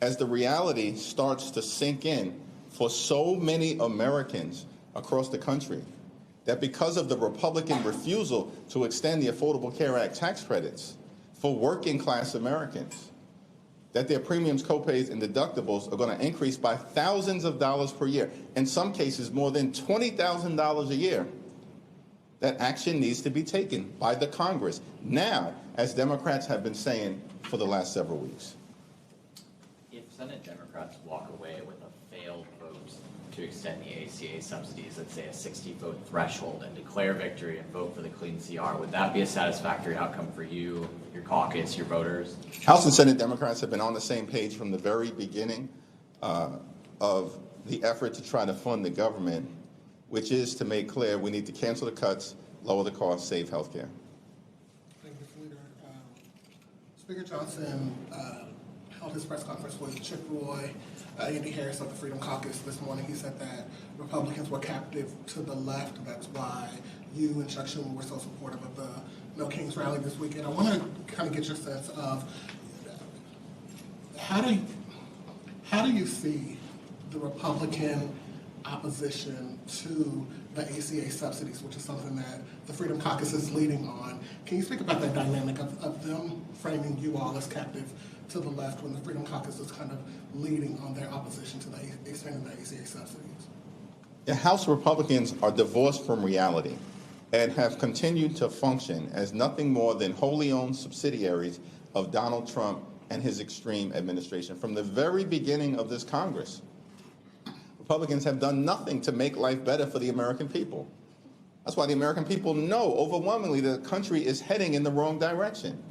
Speaker 4: as the reality starts to sink in for so many Americans across the country, that because of the Republican refusal to extend the Affordable Care Act tax credits for working class Americans, that their premiums, copays, and deductibles are going to increase by thousands of dollars per year, in some cases more than $20,000 a year, that action needs to be taken by the Congress now, as Democrats have been saying for the last several weeks.
Speaker 6: If Senate Democrats walk away with a failed vote to extend the ACA subsidies, let's say a 60-vote threshold, and declare victory and vote for the clean CR, would that be a satisfactory outcome for you, your caucus, your voters?
Speaker 4: House and Senate Democrats have been on the same page from the very beginning of the effort to try to fund the government, which is to make clear we need to cancel the cuts, lower the costs, save health care.
Speaker 8: Thank you, Leader. Speaker Johnson held his press conference with Chip Roy, Andy Harris of the Freedom Caucus this morning. He said that Republicans were captive to the left. That's why you and Chuck Schumer were so supportive of the No Kings rally this weekend. I want to kind of get your sense of how do you see the Republican opposition to the ACA subsidies, which is something that the Freedom Caucus is leading on. Can you speak about that dynamic of them framing you all as captive to the left when the Freedom Caucus is kind of leading on their opposition to the extending the ACA subsidies?
Speaker 4: The House Republicans are divorced from reality and have continued to function as nothing more than wholly owned subsidiaries of Donald Trump and his extreme administration. From the very beginning of this Congress, Republicans have done nothing to make life better for the American people. That's why the American people know overwhelmingly the country is heading in the wrong direction,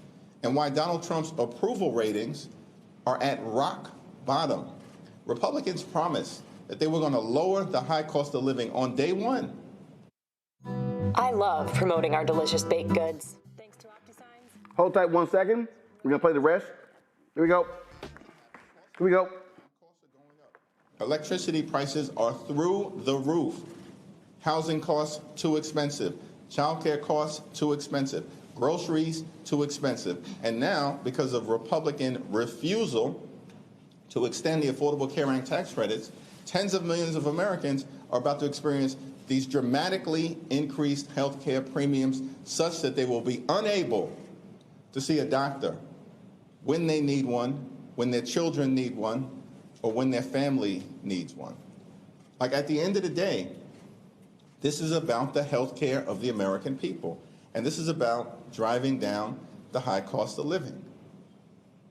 Speaker 4: and why Donald Trump's approval ratings are at rock bottom. Republicans promised that they were going to lower the high cost of living on day one.
Speaker 23: I love promoting our delicious baked goods. Thanks to OptiSigns.
Speaker 2: Hold tight 1 second. We're going to play the rest. Here we go. Here we go.
Speaker 4: Electricity prices are through the roof. Housing costs too expensive. Childcare costs too expensive. Groceries too expensive. And now, because of Republican refusal to extend the Affordable Care Act tax credits, tens of millions of Americans are about to experience these dramatically increased health care premiums such that they will be unable to see a doctor when they need one, when their children need one, or when their family needs one. Like, at the end of the day, this is about the health care of the American people. And this is about driving down the high cost of living.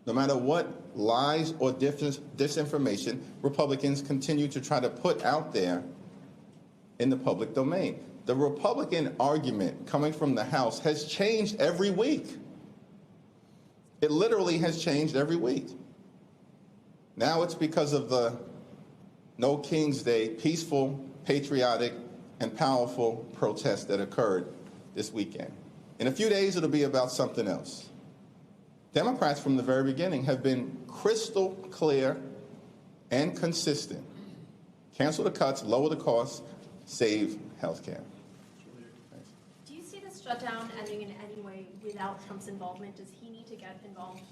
Speaker 4: No matter what lies or disinformation Republicans continue to try to put out there in the public domain. The Republican argument coming from the House has changed every week. It literally has changed every week. Now it's because of the No King's Day peaceful, patriotic, and powerful protest that occurred this weekend. In a few days, it'll be about something else. Democrats from the very beginning have been crystal clear and consistent. Cancel the cuts, lower the costs, save health care.
Speaker 24: Do you see this shutdown ending in any way without Trump's involvement? Does he need to get involved?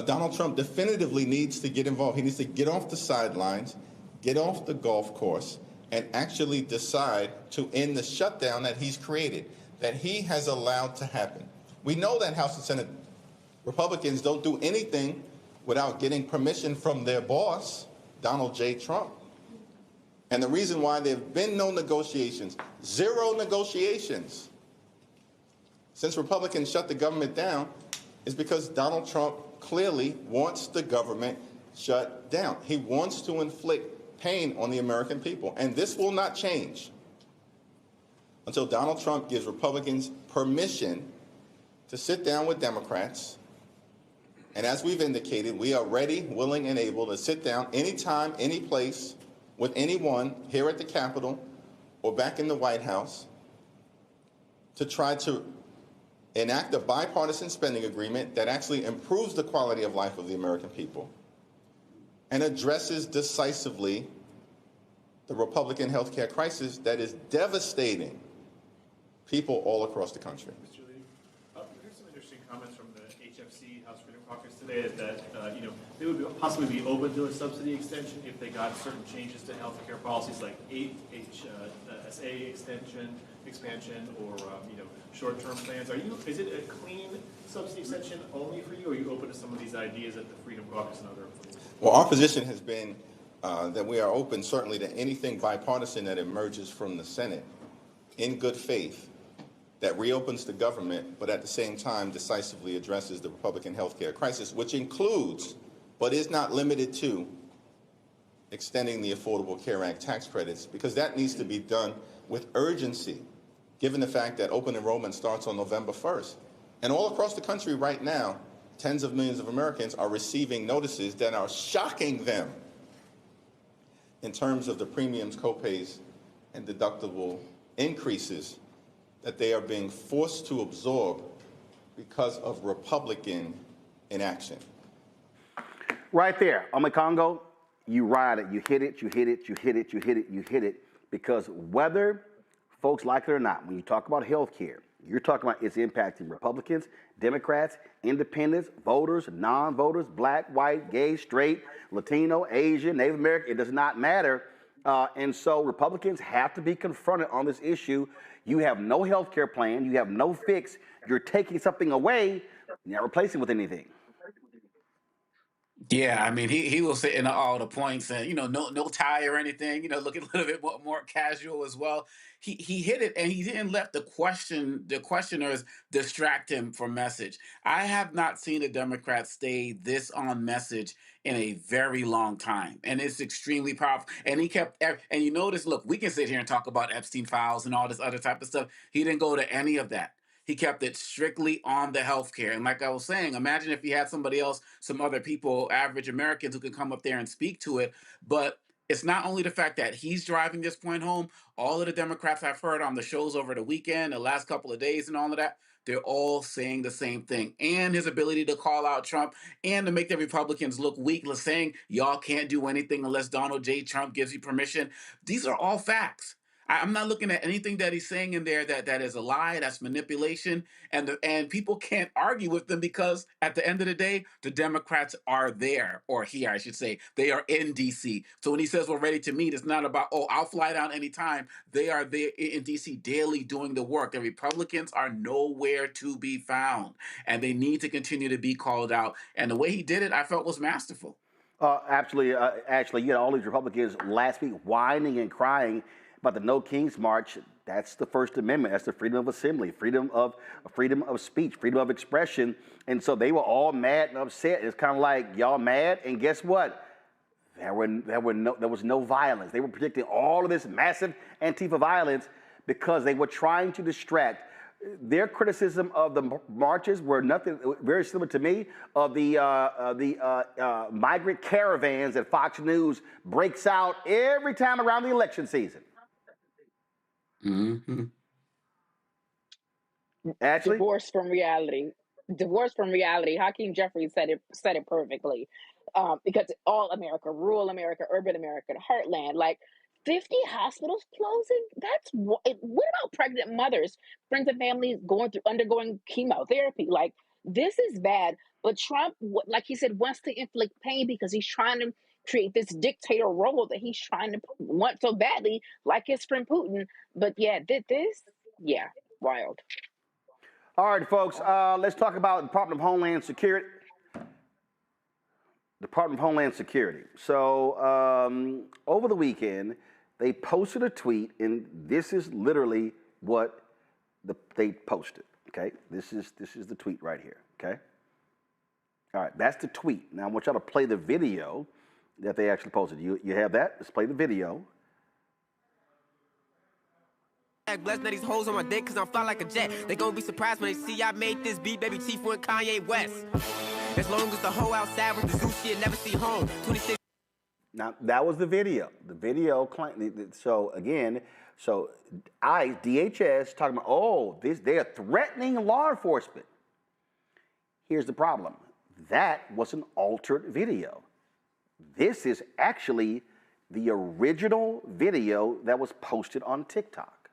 Speaker 4: Donald Trump definitively needs to get involved. He needs to get off the sidelines, get off the golf course, and actually decide to end the shutdown that he's created, that he has allowed to happen. We know that House and Senate Republicans don't do anything without getting permission from their boss, Donald J. Trump. And the reason why there have been no negotiations, zero negotiations, since Republicans shut the government down, is because Donald Trump clearly wants the government shut down. He wants to inflict pain on the American people. And this will not change until Donald Trump gives Republicans permission to sit down with Democrats. And as we've indicated, we are ready, willing, and able to sit down anytime, any place, with anyone here at the Capitol or back in the White House to try to enact a bipartisan spending agreement that actually improves the quality of life of the American people and addresses decisively the Republican health care crisis that is devastating people all across the country.
Speaker 25: Mr. Lee, here's some interesting comments from the HFC, House Freedom Caucus today, is that they would possibly be open to a subsidy extension if they got certain changes to health care policies like HSA extension, expansion or short-term plans. Is it a clean subsidy extension only for you, or are you open to some of these ideas at the Freedom Caucus and other places?
Speaker 4: Well, our position has been that we are open certainly to anything bipartisan that emerges from the Senate in good faith that reopens the government, but at the same time decisively addresses the Republican health care crisis, which includes, but is not limited to, extending the Affordable Care Act tax credits, because that needs to be done with urgency, given the fact that open enrollment starts on November 1st. And all across the country right now, tens of millions of Americans are receiving notices that are shocking them in terms of the premiums, copays, and deductible increases that they are being forced to absorb because of Republican inaction.
Speaker 2: Right there, Congo, you ride it, you hit it, you hit it, you hit it, you hit it, you hit it, because whether folks like it or not, when you talk about health care, you're talking about it's impacting Republicans, Democrats, independents, voters, non-voters, black, white, gay, straight, Latino, Asian, Native American, it does not matter. And so Republicans have to be confronted on this issue. You have no health care plan, you have no fix, you're taking something away, you're not replacing with anything.
Speaker 13: Yeah, I mean, he was hitting all the points, and no tie or anything. Looking a little bit more casual as well. He hit it, and he didn't let the questioners distract him from message. I have not seen a Democrat stay this on message in a very long time, and it's extremely powerful. And he kept, and you notice, look, we can sit here and talk about Epstein files and all this other type of stuff. He didn't go to any of that. He kept it strictly on the healthcare. And like I was saying, imagine if he had somebody else, some other people, average Americans who could come up there and speak to it. But it's not only the fact that he's driving this point home. All of the Democrats I've heard on the shows over the weekend, the last couple of days and all of that, they're all saying the same thing. And his ability to call out Trump and to make the Republicans look weak, saying y'all can't do anything unless Donald J. Trump gives you permission. These are all facts. I'm not looking at anything that he's saying in there that is a lie, that's manipulation, and people can't argue with them because at the end of the day, the Democrats are there, or here, I should say, they are in D.C. So when he says we're ready to meet, it's not about, I'll fly down anytime. They are there in D.C. daily doing the work. The Republicans are nowhere to be found, and they need to continue to be called out. And the way he did it, I felt was masterful.
Speaker 2: Absolutely. Actually, you had all these Republicans last week whining and crying about the No Kings March. That's the First Amendment. That's the freedom of assembly, freedom of speech, freedom of expression. And so they were all mad and upset. It's kind of like, y'all mad? And guess what? There was no violence. They were predicting all of this massive Antifa violence because they were trying to distract. Their criticism of the marches were nothing very similar to me of the migrant caravans that Fox News breaks out every time around the election season.
Speaker 13: Mm-hmm.
Speaker 2: Actually,
Speaker 14: divorce from reality. Hakeem Jeffries said it perfectly. Because all America, rural America, urban America, the heartland, like 50 hospitals closing. That's what about pregnant mothers, friends and families undergoing chemotherapy? Like, this is bad. But Trump, like he said, wants to inflict pain because he's trying to create this dictator role that he's trying to want so badly, like his friend Putin. But yeah, wild.
Speaker 2: All right, folks, let's talk about Department of Homeland Security. Department of Homeland Security. So over the weekend, they posted a tweet, and this is literally what they posted. Okay, this is the tweet right here. Okay. All right, that's the tweet. Now I want y'all to play the video that they actually posted. You have that? Let's play the video.
Speaker 7: Blessed that these hoes on my dick cause I'm fly like a jet. They gon' be surprised when they see I made this beat, baby Chief and Kanye West. As long as the hoe outside with the zoo shit never see home. 26.
Speaker 2: Now that was the video. The video claimed. So again, DHS talking about they are threatening law enforcement. Here's the problem. That was an altered video. This is actually the original video that was posted on TikTok.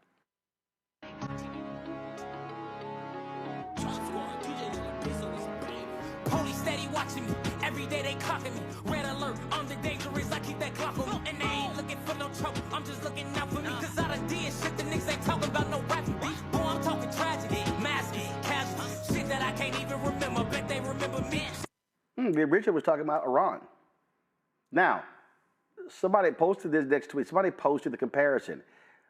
Speaker 7: Police steady watching me. Every day they clocking me. Red alert, I'm the dangerous. I keep that Glock on me. And they ain't looking for no trouble. I'm just looking out for me. Cause I done did shit the niggas ain't talking about no rap.
Speaker 2: The original was talking about Iran. Now, somebody posted this next tweet. Somebody posted the comparison.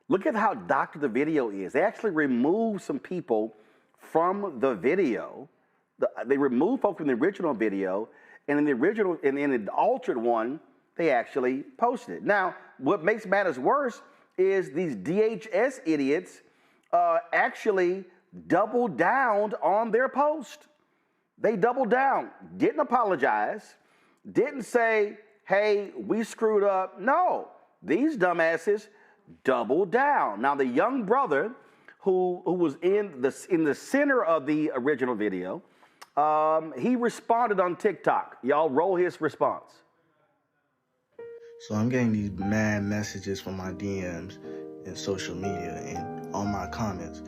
Speaker 2: Look at how doctored the video is. They actually removed some people from the video. They removed folks from the original video, and in the original, in the altered one, they actually posted it. Now, what makes matters worse is these DHS idiots actually doubled down on their post. They doubled down, didn't apologize, didn't say, hey, we screwed up. No, these dumbasses doubled down. Now, the young brother who was in the center of the original video, he responded on TikTok. Y'all roll his response.
Speaker 11: So I'm getting these mad messages from my DMs and social media and on my comments.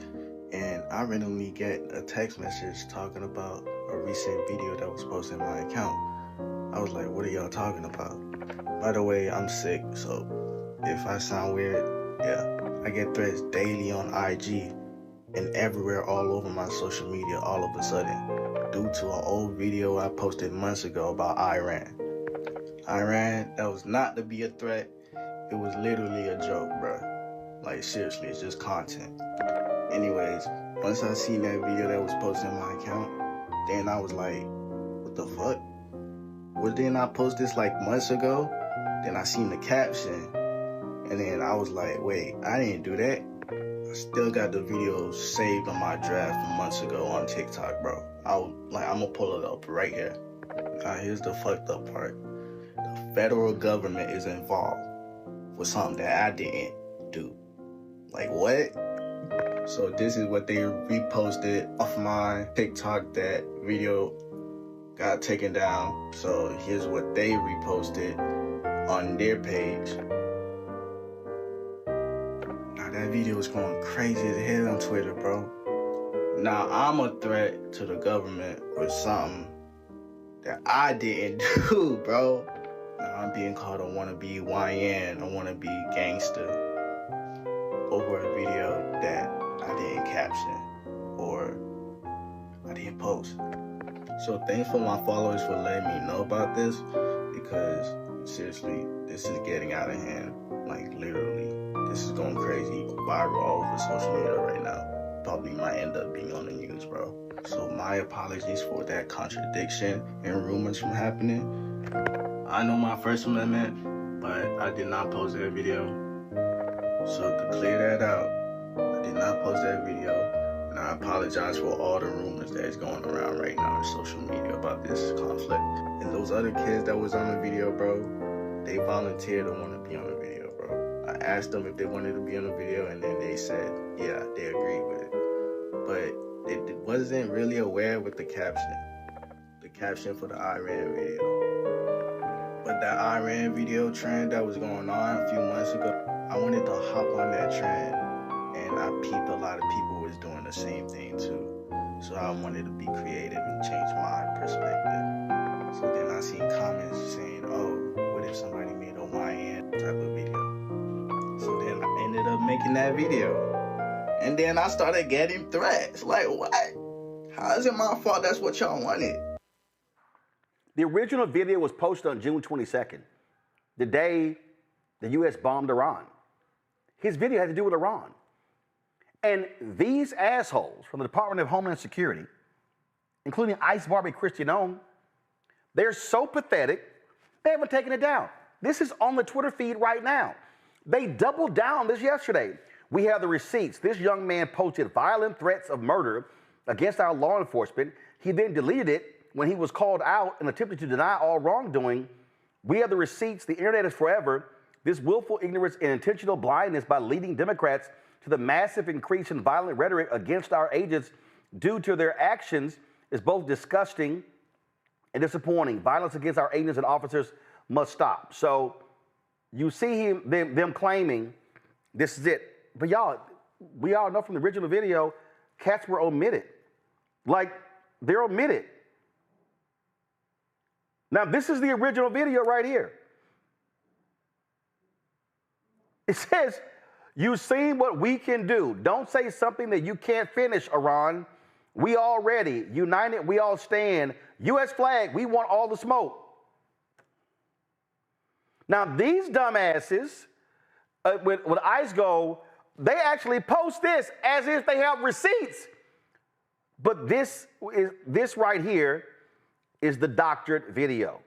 Speaker 11: And I randomly get a text message talking about a recent video that was posted in my account. I was like, what are y'all talking about? By the way, I'm sick, so if I sound weird, yeah. I get threats daily on IG and everywhere all over my social media all of a sudden due to an old video I posted months ago about Iran. Iran, that was not to be a threat. It was literally a joke, bro. Like, seriously, it's just content. Anyways, once I seen that video that was posted in my account, then I was like, what the fuck? Well, didn't I post this like months ago? Then I seen the caption, and then I was like, wait, I didn't do that. I still got the video saved on my draft from months ago on TikTok, bro. I'm gonna pull it up right here. Now, here's the fucked up part. The federal government is involved with something that I didn't do. Like, what? So this is what they reposted off my TikTok. That video got taken down. So here's what they reposted on their page. Now that video is going crazy as hell on Twitter, bro. Now I'm a threat to the government for something that I didn't do, bro. Now I'm being called a wannabe YN, a wannabe gangster over a video that I didn't caption or I didn't post. So thanks for my followers for letting me know about this, because seriously, this is getting out of hand. Like, literally, this is going crazy, viral all over social media right now. Probably might end up being on the news, bro. So my apologies for that contradiction and rumors from happening. I know my First Amendment, but I did not post that video. So to clear that out, I did not post that video, and I apologize for all the rumors that is going around right now on social media about this conflict. And those other kids that was on the video, bro, they volunteered to want to be on the video, bro. I asked them if they wanted to be on the video, and then they said, yeah, they agreed with it. But it wasn't really aware with the caption for the Iran video. But that Iran video trend that was going on a few months ago, I wanted to hop on that trend, and I peeped a lot of people was doing the same thing too. So I wanted to be creative and change my perspective. So then I seen comments saying, oh, what if somebody made a YN type of video? So then I ended up making that video. And then I started getting threats. Like, what? How is it my fault that's what y'all wanted?
Speaker 2: The original video was posted on June 22nd, the day the U.S. bombed Iran. His video had to do with Iran. And these assholes from the Department of Homeland Security, including Ice Barbie Christiane, they're so pathetic, they haven't taken it down. This is on the Twitter feed right now. They doubled down on this yesterday. We have the receipts. This young man posted violent threats of murder against our law enforcement. He then deleted it when he was called out and attempted to deny all wrongdoing. We have the receipts. The internet is forever. This willful ignorance and intentional blindness by leading Democrats to the massive increase in violent rhetoric against our agents due to their actions is both disgusting and disappointing. Violence against our agents and officers must stop. So you see them claiming this is it. But y'all, we all know from the original video, cats were omitted. Like, they're omitted. Now, this is the original video right here. It says, you've seen what we can do. Don't say something that you can't finish, Iran. We all ready. United, we all stand. U.S. flag, we want all the smoke. Now, these dumbasses, with ICE go, they actually post this as if they have receipts. But this right here is the doctored video.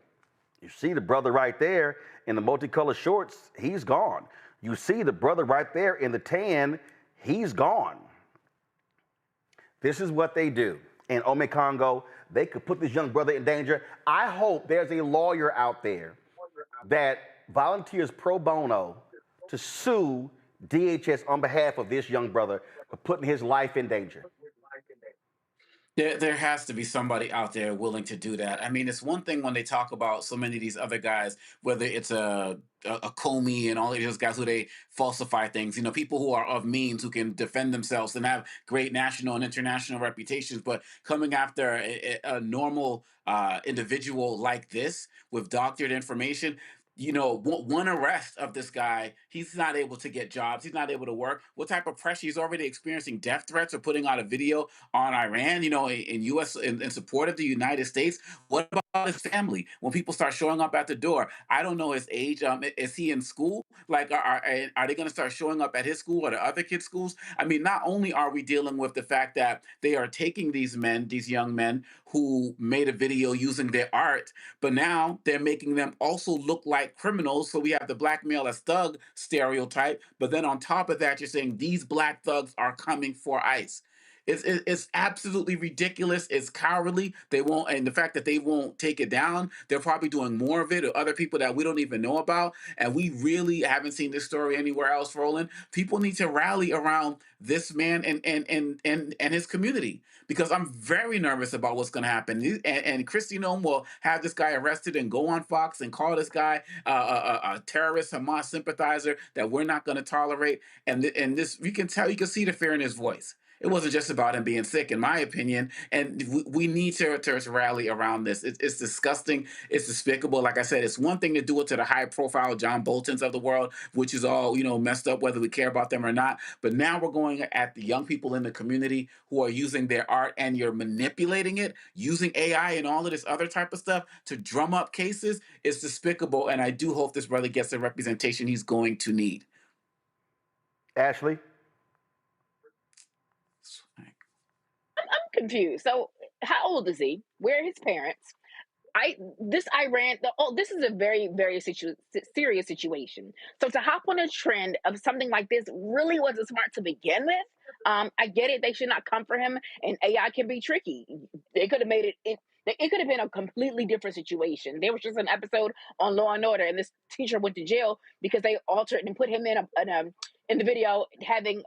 Speaker 2: You see the brother right there in the multicolored shorts, he's gone. You see the brother right there in the tan, he's gone. This is what they do. In Ome Congo, they could put this young brother in danger. I hope there's a lawyer out there that volunteers pro bono to sue DHS on behalf of this young brother for putting his life in danger.
Speaker 13: There has to be somebody out there willing to do that. I mean, it's one thing when they talk about so many of these other guys, whether it's a Comey and all of those guys who they falsify things, you know, people who are of means, who can defend themselves and have great national and international reputations, but coming after a normal individual like this with doctored information, you know, one arrest of this guy, he's not able to get jobs. He's not able to work. What type of pressure? He's already experiencing death threats or putting out a video on Iran, you know, in support of the United States. What about his family? When people start showing up at the door, I don't know his age. Is he in school? Like, are they going to start showing up at his school or the other kids' schools? I mean, not only are we dealing with the fact that they are taking these men, these young men who made a video using their art, but now they're making them also look like criminals. So we have the blackmail as thug stereotype, but then on top of that, you're saying these black thugs are coming for ICE. It's absolutely ridiculous. It's cowardly. They won't, and the fact that they won't take it down, they're probably doing more of it, or other people that we don't even know about. And we really haven't seen this story anywhere else, Roland. People need to rally around this man and his community, because I'm very nervous about what's going to happen. And Kristi Noem will have this guy arrested and go on Fox and call this guy a terrorist, Hamas sympathizer that we're not going to tolerate. And this, you can see the fear in his voice. It wasn't just about him being sick, in my opinion, and we need to rally around this. It's disgusting. It's despicable. Like I said, it's one thing to do it to the high-profile John Boltons of the world, which is all, you know, messed up, whether we care about them or not. But now we're going at the young people in the community who are using their art, and you're manipulating it, using AI and all of this other type of stuff to drum up cases. It's despicable, and I do hope this brother gets the representation he's going to need.
Speaker 2: Ashley?
Speaker 14: I'm confused. So, how old is he? Where are his parents? This is a very, very serious situation. So to hop on a trend of something like this really wasn't smart to begin with. I get it; they should not come for him, and AI can be tricky. They could have made it. It could have been a completely different situation. There was just an episode on Law and Order, and this teacher went to jail because they altered and put him in the video having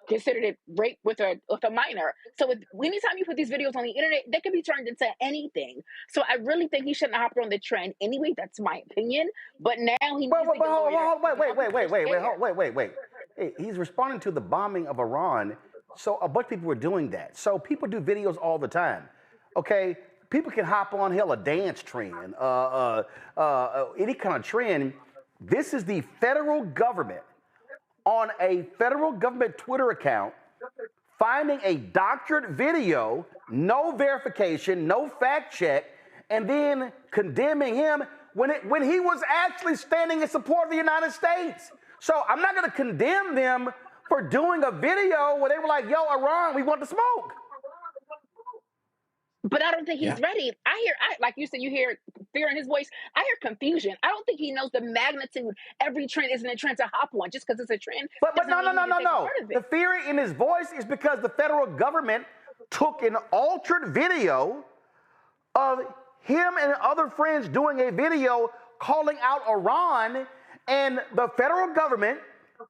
Speaker 14: considered it rape with a minor. So anytime you put these videos on the internet, they can be turned into anything. So I really think he shouldn't have hopped on the trend anyway. That's my opinion. But now he needs to get a lawyer.
Speaker 2: Wait. Hey, he's responding to the bombing of Iran. So a bunch of people were doing that. So people do videos all the time. Okay, people can hop on a dance trend, any kind of trend. This is the federal government on a federal government Twitter account finding a doctored video, no verification, no fact check, and then condemning him when he was actually standing in support of the United States. So I'm not going to condemn them for doing a video where they were like, yo, Iran, we want to smoke.
Speaker 14: But I don't think he's ready. Like you said, you hear fear in his voice. I hear confusion. I don't think he knows the magnitude. Every trend isn't a trend to hop on just because it's a trend.
Speaker 2: But no. The fear in his voice is because the federal government took an altered video of him and other friends doing a video calling out Iran, and the federal government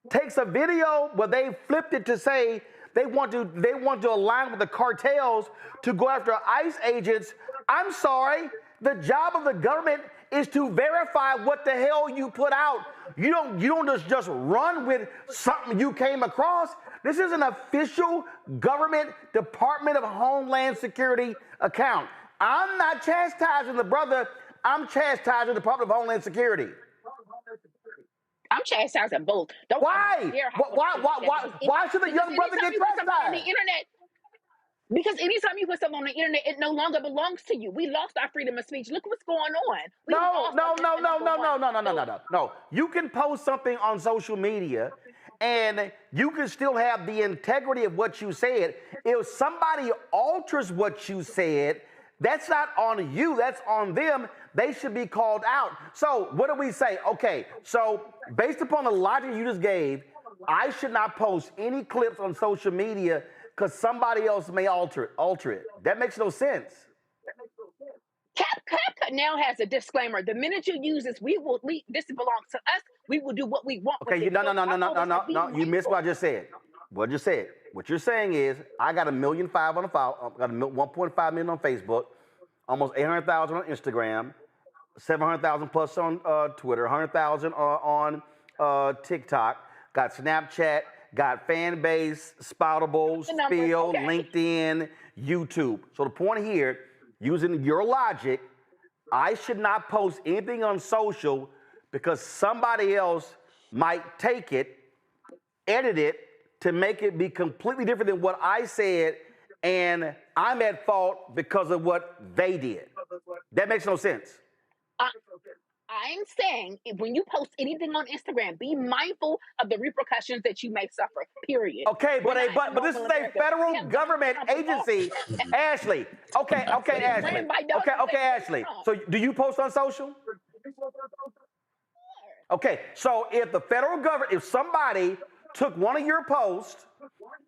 Speaker 2: takes a video where they flipped it to say they want to align with the cartels to go after ICE agents. I'm sorry, the job of the government is to verify what the hell you put out. You don't just run with something you came across. This is an official government Department of Homeland Security account. I'm not chastising the brother. I'm chastising the Department of Homeland Security.
Speaker 14: I'm chastising both.
Speaker 2: Why? Why should the young brother get chastised?
Speaker 14: On the internet. Because anytime you put something on the internet, it no longer belongs to you. We lost our freedom of speech. Look what's going on.
Speaker 2: No. You can post something on social media and you can still have the integrity of what you said. If somebody alters what you said, that's not on you, that's on them. They should be called out. So what do we say? Okay, so based upon the logic you just gave, I should not post any clips on social media because somebody else may alter it. That makes no sense.
Speaker 14: CapCut now has a disclaimer. The minute you use this, this belongs to us. We will do what we want.
Speaker 2: Okay, no. You missed what I just said. What you're saying is, I got 1.5 million on the file. I got 1.5 million on Facebook, almost 800,000 on Instagram, 700,000 plus on Twitter, 100,000 on TikTok. Got Snapchat. Got Fanbase, Spoutable, Spill, LinkedIn, YouTube. So the point here, using your logic, I should not post anything on social because somebody else might take it, edit it to make it be completely different than what I said, and I'm at fault because of what they did. That makes no sense.
Speaker 14: I'm saying when you post anything on Instagram, be mindful of the repercussions that you may suffer, period.
Speaker 2: Okay, but this is a federal government agency. Ashley. Okay, Ashley. Okay, Ashley. So do you post on social? Okay, so if the federal government, if somebody took one of your posts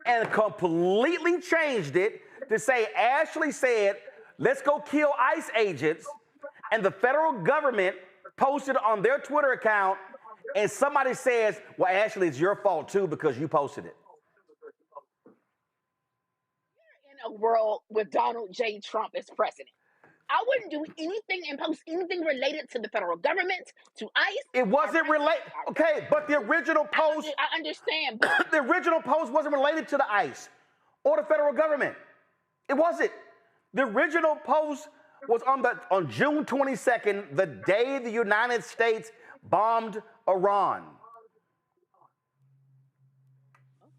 Speaker 2: and completely changed it to say, Ashley said, let's go kill ICE agents, and the federal government posted on their Twitter account, and somebody says, well, Ashley, it's your fault too because you posted it.
Speaker 14: We're in a world with Donald J. Trump as president. I wouldn't do anything and post anything related to the federal government, to ICE.
Speaker 2: It wasn't related. Okay, but the original post.
Speaker 14: I understand. But
Speaker 2: the original post wasn't related to the ICE or the federal government. It wasn't. The original post was on June 22nd, the day the United States bombed Iran.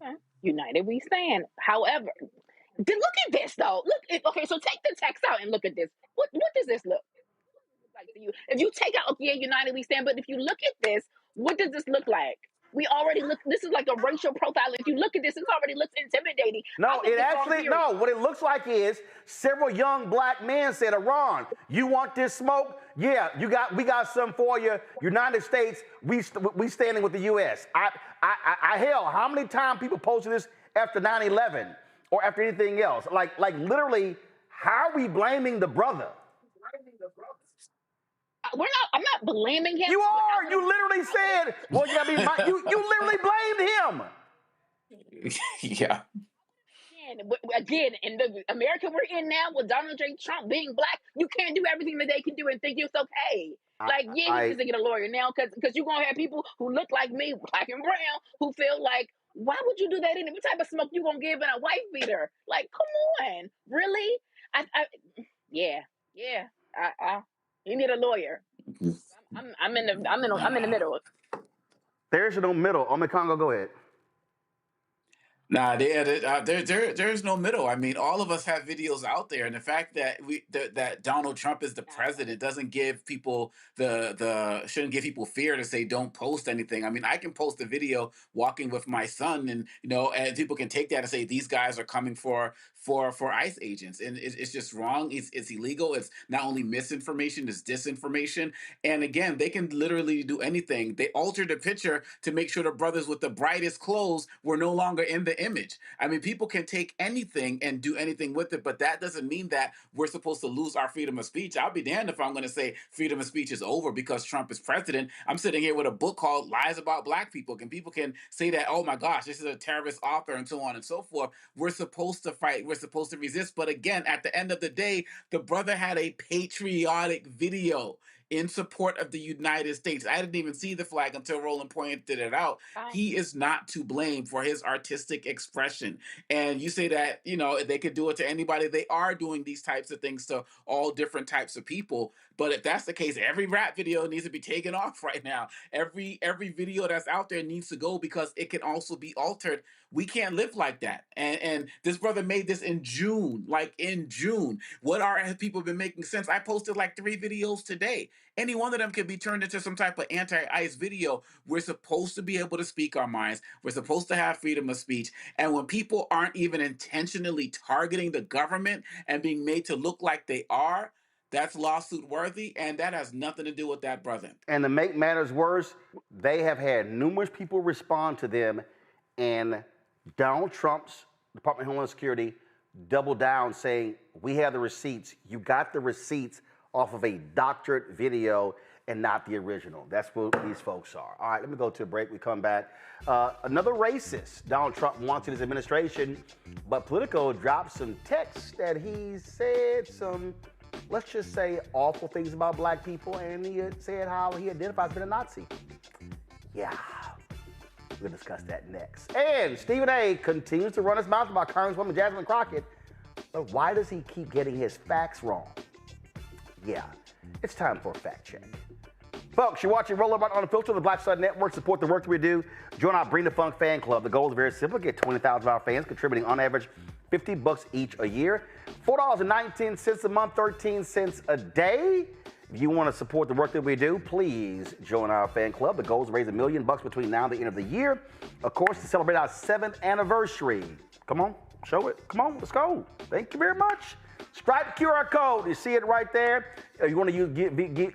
Speaker 14: Okay, united we stand. However, look at this though. Okay, so take the text out and look at this. What does this look like to you? If you take out, okay, united we stand, but if you look at this, what does this look like? We already look, this is like a racial profile. If you look at this, it already looks intimidating.
Speaker 2: No, what it looks like is several young black men said, Iran, you want this smoke? Yeah, we got some for you. United States, we standing with the U.S. Hell, how many times people posted this after 9/11 or after anything else? Like literally, how are we blaming the brother?
Speaker 14: I'm not blaming him.
Speaker 2: You are. You literally said, well, you literally blamed him.
Speaker 13: Yeah.
Speaker 14: Again, in the America we're in now with Donald J. Trump being black, you can't do everything that they can do and think it's okay. He needs to get a lawyer now because you're going to have people who look like me, black and brown, who feel like, why would you do that? What type of smoke you going to give in a wife beater? Like, come on. Really? You need a lawyer. I'm in the middle.
Speaker 2: There's no middle. Congo, go ahead.
Speaker 13: Nah, there's no middle. I mean, all of us have videos out there, and the fact that that Donald Trump is the president doesn't give people shouldn't give people fear to say don't post anything. I mean, I can post a video walking with my son, and and people can take that and say these guys are coming for ICE agents, and it's just wrong. It's illegal. It's not only misinformation, it's disinformation. And again, they can literally do anything. They altered the picture to make sure the brothers with the brightest clothes were no longer in the image. I mean, people can take anything and do anything with it, but that doesn't mean that we're supposed to lose our freedom of speech. I'll be damned if I'm going to say freedom of speech is over because Trump is president. I'm sitting here with a book called Lies About Black People, and people can say that, oh my gosh, this is a terrorist author and so on and so forth. We're supposed to fight. We're supposed to resist. But again, at the end of the day, the brother had a patriotic video. in support of the United States. I didn't even see the flag until Roland pointed it out. He is not to blame for his artistic expression. And you say that, you know, they could do it to anybody. They are doing these types of things to all different types of people. But if that's the case, every rap video needs to be taken off right now. Every video that's out there needs to go because it can also be altered. We can't live like that. And this brother made this in June, like in June. What have people been making since? I posted like 3 videos today. Any one of them could be turned into some type of anti-ICE video. We're supposed to be able to speak our minds. We're supposed to have freedom of speech. And when people aren't even intentionally targeting the government and being made to look like they are, that's lawsuit worthy, and that has nothing to do with that brother.
Speaker 2: And to make matters worse, they have had numerous people respond to them, and Donald Trump's Department of Homeland Security doubled down saying, we have the receipts. You got the receipts off of a doctored video and not the original. That's what these folks are. All right, let me go to a break. We come back. Another racist Donald Trump wants in his administration, but Politico dropped some text that he said some, let's just say, awful things about black people, and he said how he identifies as a Nazi. Yeah, we'll discuss that next. And Stephen A. continues to run his mouth about Congresswoman Jasmine Crockett, but why does he keep getting his facts wrong? Yeah, it's time for a fact check. Folks, you're watching Roll Up Unfiltered on the Black Star Network. Support the work that we do. Join our Bring the Funk fan club. The goal is very simple. Get 20,000 of our fans contributing on average $50 each a year. $4.19 a month, 13 cents a day. If you want to support the work that we do, please join our fan club. The goal is to raise $1 million between now and the end of the year. Of course, to celebrate our 7th anniversary. Come on, show it. Come on, let's go. Thank you very much. Stripe QR code. You see it right there. If you want to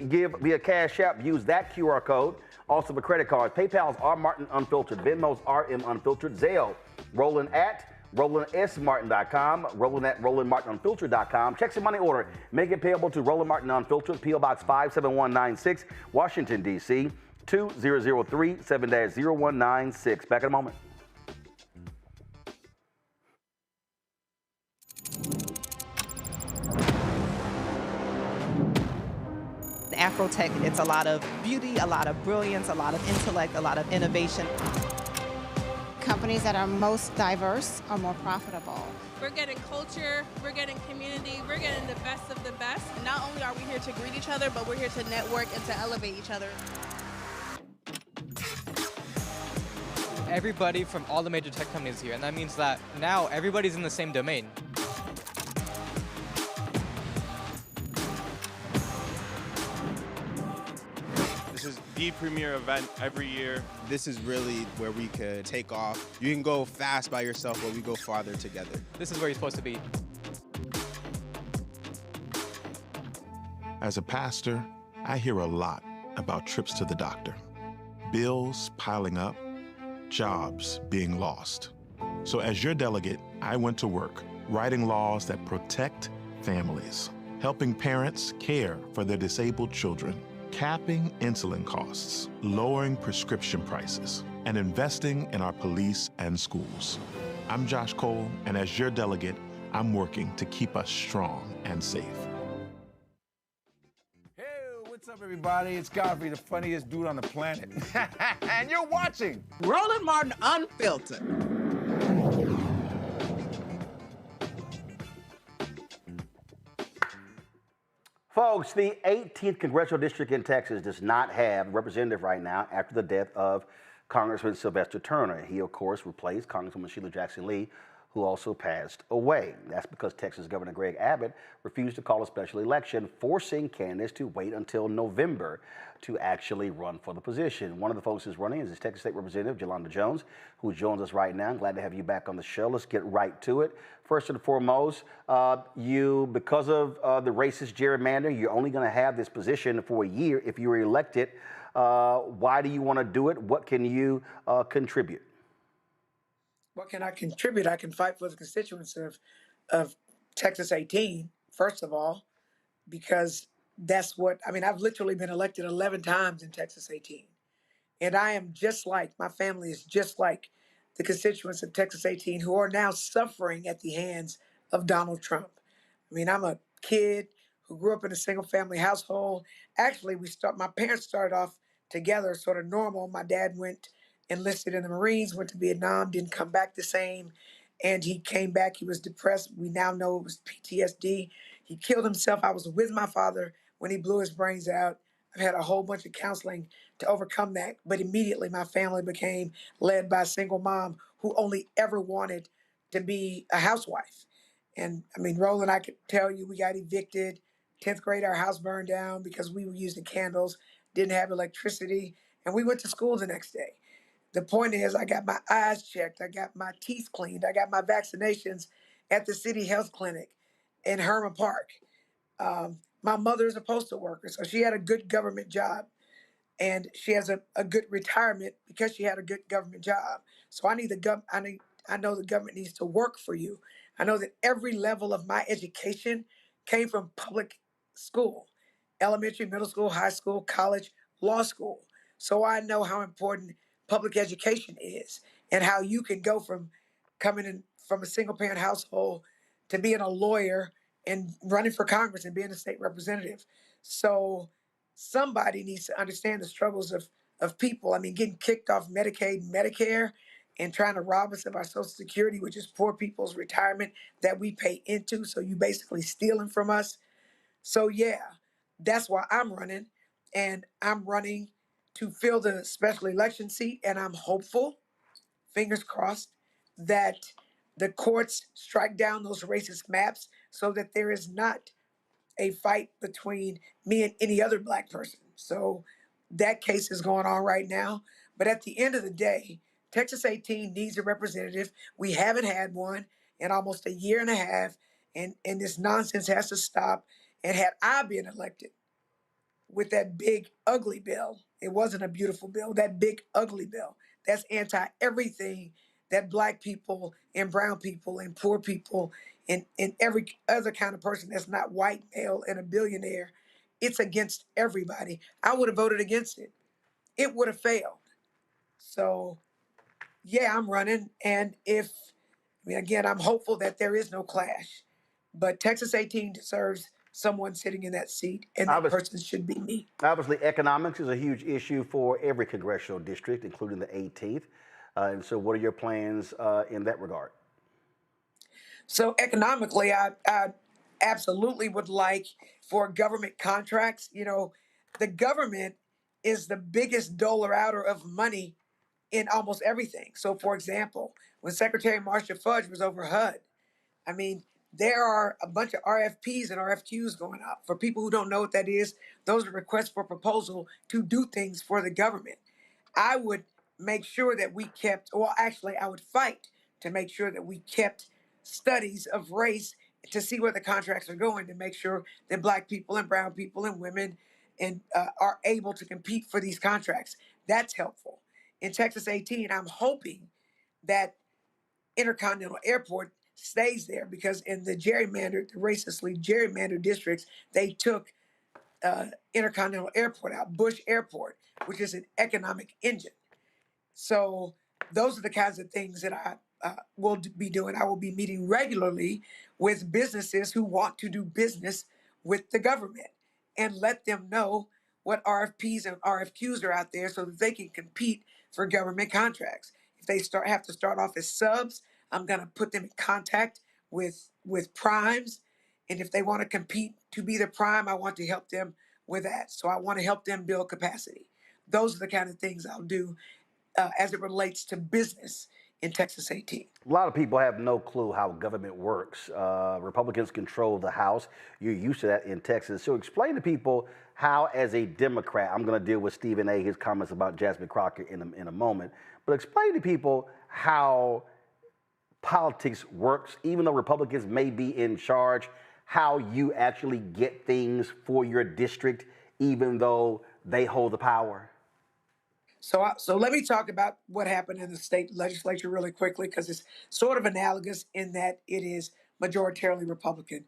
Speaker 2: give via Cash App, use that QR code. Also for credit cards, PayPal's R Martin Unfiltered, Venmo's RM Unfiltered, Zelle, Roland at RolandSMartin.com, Roland at RolandMartinUnfiltered.com. Checks and money order. Make it payable to Roland Martin Unfiltered, P.O. Box 57196, Washington, D.C. 2003 7-0196. Back in a moment.
Speaker 12: Afrotech, it's a lot of beauty, a lot of brilliance, a lot of intellect, a lot of innovation.
Speaker 15: Companies that are most diverse are more profitable.
Speaker 16: We're getting culture, we're getting community, we're getting the best of the best. And not only are we here to greet each other, but we're here to network and to elevate each other.
Speaker 17: Everybody from all the major tech companies here, and that means that now everybody's in the same domain.
Speaker 18: This is the premier event every year.
Speaker 26: This is really where we could take off. You can go fast by yourself, but we go farther together.
Speaker 17: This is where you're supposed to be.
Speaker 27: As a pastor, I hear a lot about trips to the doctor, bills piling up, jobs being lost. So as your delegate, I went to work writing laws that protect families, helping parents care for their disabled children, capping insulin costs, lowering prescription prices, and investing in our police and schools. I'm Josh Cole, and as your delegate, I'm working to keep us strong and safe.
Speaker 28: Hey, what's up, everybody? It's Godfrey, the funniest dude on the planet. And you're watching
Speaker 29: Roland Martin Unfiltered.
Speaker 2: Folks, the 18th Congressional District in Texas does not have a representative right now after the death of Congressman Sylvester Turner. He, of course, replaced Congresswoman Sheila Jackson Lee, who also passed away. That's because Texas Governor Greg Abbott refused to call a special election, forcing candidates to wait until November to actually run for the position. One of the folks who's running is his Texas State Representative, Jolanda Jones, who joins us right now. I'm glad to have you back on the show. Let's get right to it. First and foremost, because of the racist gerrymander, you're only going to have this position for a year if you're elected. Why do you want to do it? What can you contribute?
Speaker 30: What can I contribute? I can fight for the constituents of Texas 18, first of all, because that's what, I mean, I've literally been elected 11 times in Texas 18. And I am just like, my family is just like the constituents of Texas 18 who are now suffering at the hands of Donald Trump. I mean, I'm a kid who grew up in a single family household. Actually, my parents started off together, sort of normal. My dad enlisted in the Marines, went to Vietnam, didn't come back the same. And he came back, he was depressed. We now know it was PTSD. He killed himself. I was with my father when he blew his brains out. I've had a whole bunch of counseling to overcome that. But immediately my family became led by a single mom who only ever wanted to be a housewife. And I mean, Roland, I could tell you we got evicted. 10th grade, our house burned down because we were using candles, didn't have electricity, and we went to school the next day. The point is, I got my eyes checked, I got my teeth cleaned, I got my vaccinations at the city health clinic in Herman Park. My mother is a postal worker, so she had a good government job, and she has a good retirement because she had a good government job. So I know the government needs to work for you. I know that every level of my education came from public school, elementary, middle school, high school, college, law school. So I know how important public education is and how you can go from coming in from a single parent household to being a lawyer and running for Congress and being a state representative. So somebody needs to understand the struggles of people. I mean, getting kicked off Medicaid, Medicare, and trying to rob us of our Social Security, which is poor people's retirement that we pay into. So you basically stealing from us. So yeah, that's why I'm running. And I'm running to fill the special election seat. And I'm hopeful, fingers crossed, that the courts strike down those racist maps so that there is not a fight between me and any other Black person. So that case is going on right now. But at the end of the day, Texas 18 needs a representative. We haven't had one in almost a year and a half, and this nonsense has to stop. And had I been elected with that big, ugly bill, it wasn't a beautiful bill, that big, ugly bill, that's anti everything that Black people and brown people and poor people and every other kind of person that's not white, male, and a billionaire, it's against everybody. I would have voted against it. It would have failed. So, yeah, I'm running. And again, I'm hopeful that there is no clash. But Texas 18 deserves someone sitting in that seat, and that person should be me.
Speaker 2: Obviously, economics is a huge issue for every congressional district, including the 18th. And so what are your plans in that regard?
Speaker 30: So economically, I absolutely would like for government contracts. You know, the government is the biggest doler outer of money in almost everything. So, for example, when Secretary Marcia Fudge was over HUD, I mean, there are a bunch of RFPs and RFQs going out. For people who don't know what that is, those are requests for proposal to do things for the government. I would make sure that we kept, well, actually, I would fight to make sure that we kept studies of race to see where the contracts are going, to make sure that Black people and brown people and women are able to compete for these contracts. That's helpful. In Texas 18, I'm hoping that Intercontinental Airport stays there, because in the racistly gerrymandered districts, they took Intercontinental Airport out, Bush Airport, which is an economic engine. So those are the kinds of things that I will be doing. I will be meeting regularly with businesses who want to do business with the government and let them know what RFPs and RFQs are out there so that they can compete for government contracts. If they have to start off as subs, I'm going to put them in contact with primes. And if they want to compete to be the prime, I want to help them with that. So I want to help them build capacity. Those are the kind of things I'll do as it relates to business in Texas 18.
Speaker 2: A lot of people have no clue how government works. Republicans control the House. You're used to that in Texas. So explain to people how, as a Democrat, I'm going to deal with Stephen A., his comments about Jasmine Crockett in a moment, but explain to people how politics works, even though Republicans may be in charge, how you actually get things for your district, even though they hold the power.
Speaker 30: So let me talk about what happened in the state legislature really quickly, because it's sort of analogous in that it is majoritarily Republican.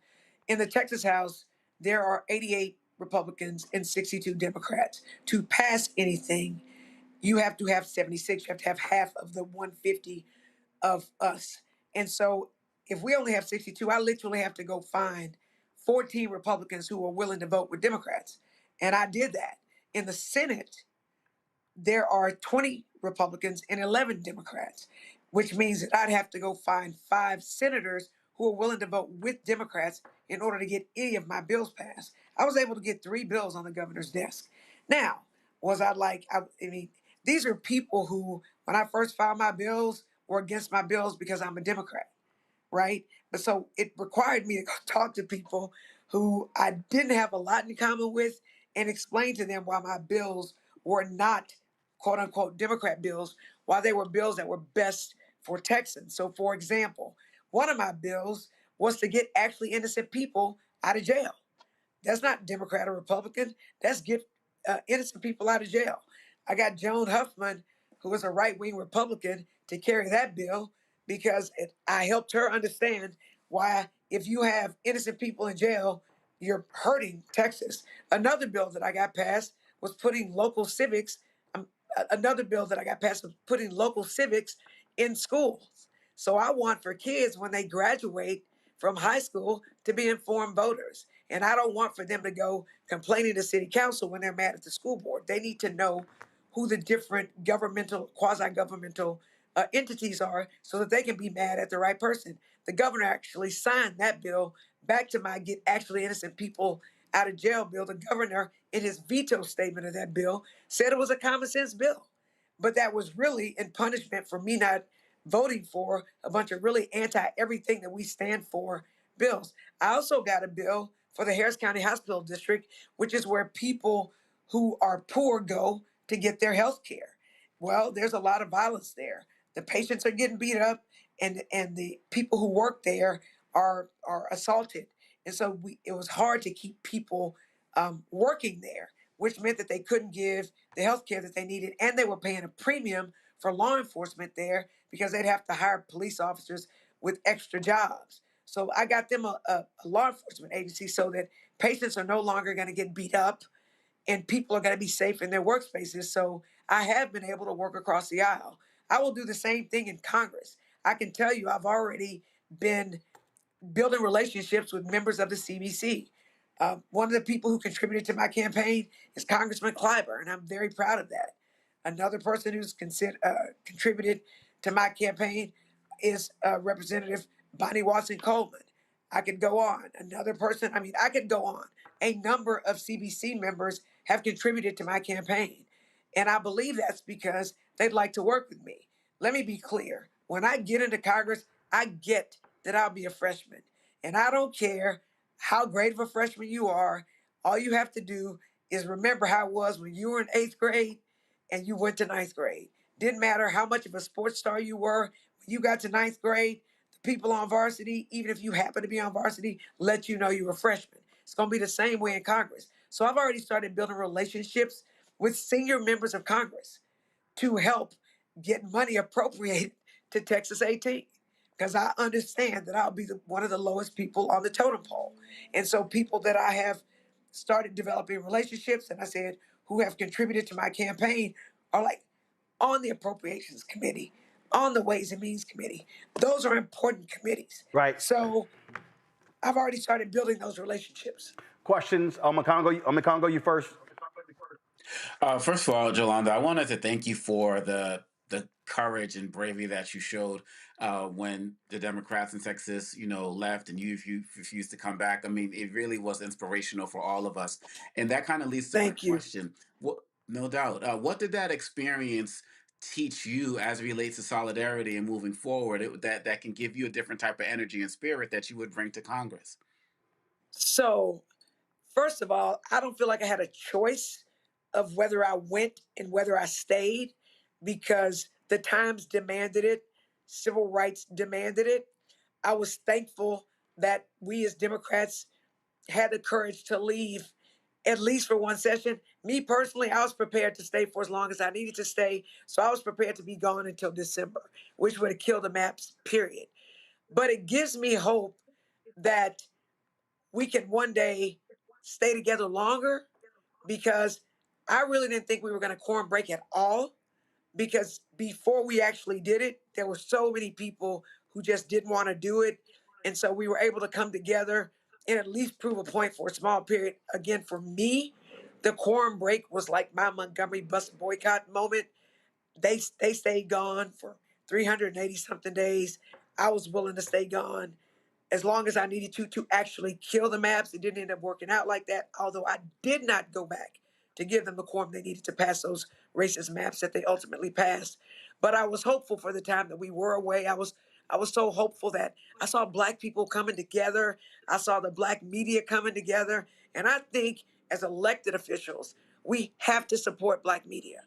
Speaker 30: In the Texas House, there are 88 Republicans and 62 Democrats. To pass anything, you have to have 76. You have to have half of the 150 of us. And so if we only have 62, I literally have to go find 14 Republicans who were willing to vote with Democrats. And I did that. In the Senate, there are 20 Republicans and 11 Democrats, which means that I'd have to go find 5 senators who are willing to vote with Democrats in order to get any of my bills passed. I was able to get 3 bills on the governor's desk. Now, was I like, I mean, these are people who, when I first filed my bills, were against my bills because I'm a Democrat, right? But so it required me to go talk to people who I didn't have a lot in common with and explain to them why my bills were not quote unquote Democrat bills, why they were bills that were best for Texans. So, for example, one of my bills was to get actually innocent people out of jail. That's not Democrat or Republican. That's get innocent people out of jail. I got Joan Huffman, who was a right-wing Republican, to carry that bill because I helped her understand why if you have innocent people in jail, you're hurting Texas. Another bill that I got passed was putting local civics. Another bill that I got passed was putting local civics in schools. So I want for kids when they graduate from high school to be informed voters. And I don't want for them to go complaining to city council when they're mad at the school board. They need to know who the different governmental, quasi-governmental entities are so that they can be mad at the right person. The governor actually signed that bill back to my get actually innocent people out of jail bill. The governor, in his veto statement of that bill, said it was a common sense bill. But that was really in punishment for me not voting for a bunch of really anti-everything that we stand for bills. I also got a bill for the Harris County Hospital District, which is where people who are poor go to get their health care. Well, there's a lot of violence there. The patients are getting beat up, and the people who work there are assaulted. And so it was hard to keep people working there, which meant that they couldn't give the health care that they needed, and they were paying a premium for law enforcement there because they'd have to hire police officers with extra jobs. So I got them a law enforcement agency so that patients are no longer going to get beat up and people are going to be safe in their workspaces. So I have been able to work across the aisle. I will do the same thing in Congress. I can tell you I've already been building relationships with members of the CBC. One of the people who contributed to my campaign is Congressman Clyburn, and I'm very proud of that. Another person who's contributed to my campaign is Representative Bonnie Watson Coleman. I could go on. Another person, I mean, I could go on. A number of CBC members have contributed to my campaign. And I believe that's because they'd like to work with me. Let me be clear. When I get into Congress, I get that I'll be a freshman. And I don't care how great of a freshman you are. All you have to do is remember how it was when you were in 8th grade and you went to 9th grade. Didn't matter how much of a sports star you were. When you got to 9th grade, the people on varsity, even if you happen to be on varsity, let you know you were a freshman. It's going to be the same way in Congress. So I've already started building relationships with senior members of Congress to help get money appropriated to Texas 18. Because I understand that I'll be one of the lowest people on the totem pole. And so people that I have started developing relationships, and I said, who have contributed to my campaign are like on the Appropriations Committee, on the Ways and Means Committee. Those are important committees.
Speaker 2: Right.
Speaker 30: So I've already started building those relationships.
Speaker 2: Questions? Omekongo, you first.
Speaker 13: First of all, Jolanda, I wanted to thank you for the courage and bravery that you showed when the Democrats in Texas, left and you refused to come back. I mean, it really was inspirational for all of us. And that kind of leads to my question. No doubt. What did that experience teach you as it relates to solidarity and moving forward that can give you a different type of energy and spirit that you would bring to Congress?
Speaker 30: So, first of all, I don't feel like I had a choice of whether I went and whether I stayed because the times demanded it, civil rights demanded it. I was thankful that we as Democrats had the courage to leave at least for one session. Me personally, I was prepared to stay for as long as I needed to stay. So I was prepared to be gone until December, which would have killed the maps, period. But it gives me hope that we can one day stay together longer because I really didn't think we were going to quorum break at all because before we actually did it, there were so many people who just didn't want to do it. And so we were able to come together and at least prove a point for a small period. Again, for me, the quorum break was like my Montgomery bus boycott moment. They stayed gone for 380 something days. I was willing to stay gone as long as I needed to actually kill the maps. It didn't end up working out like that, although I did not go back to give them the quorum they needed to pass those racist maps that they ultimately passed. But I was hopeful for the time that we were away. I was so hopeful that I saw Black people coming together. I saw the Black media coming together. And I think as elected officials, we have to support Black media.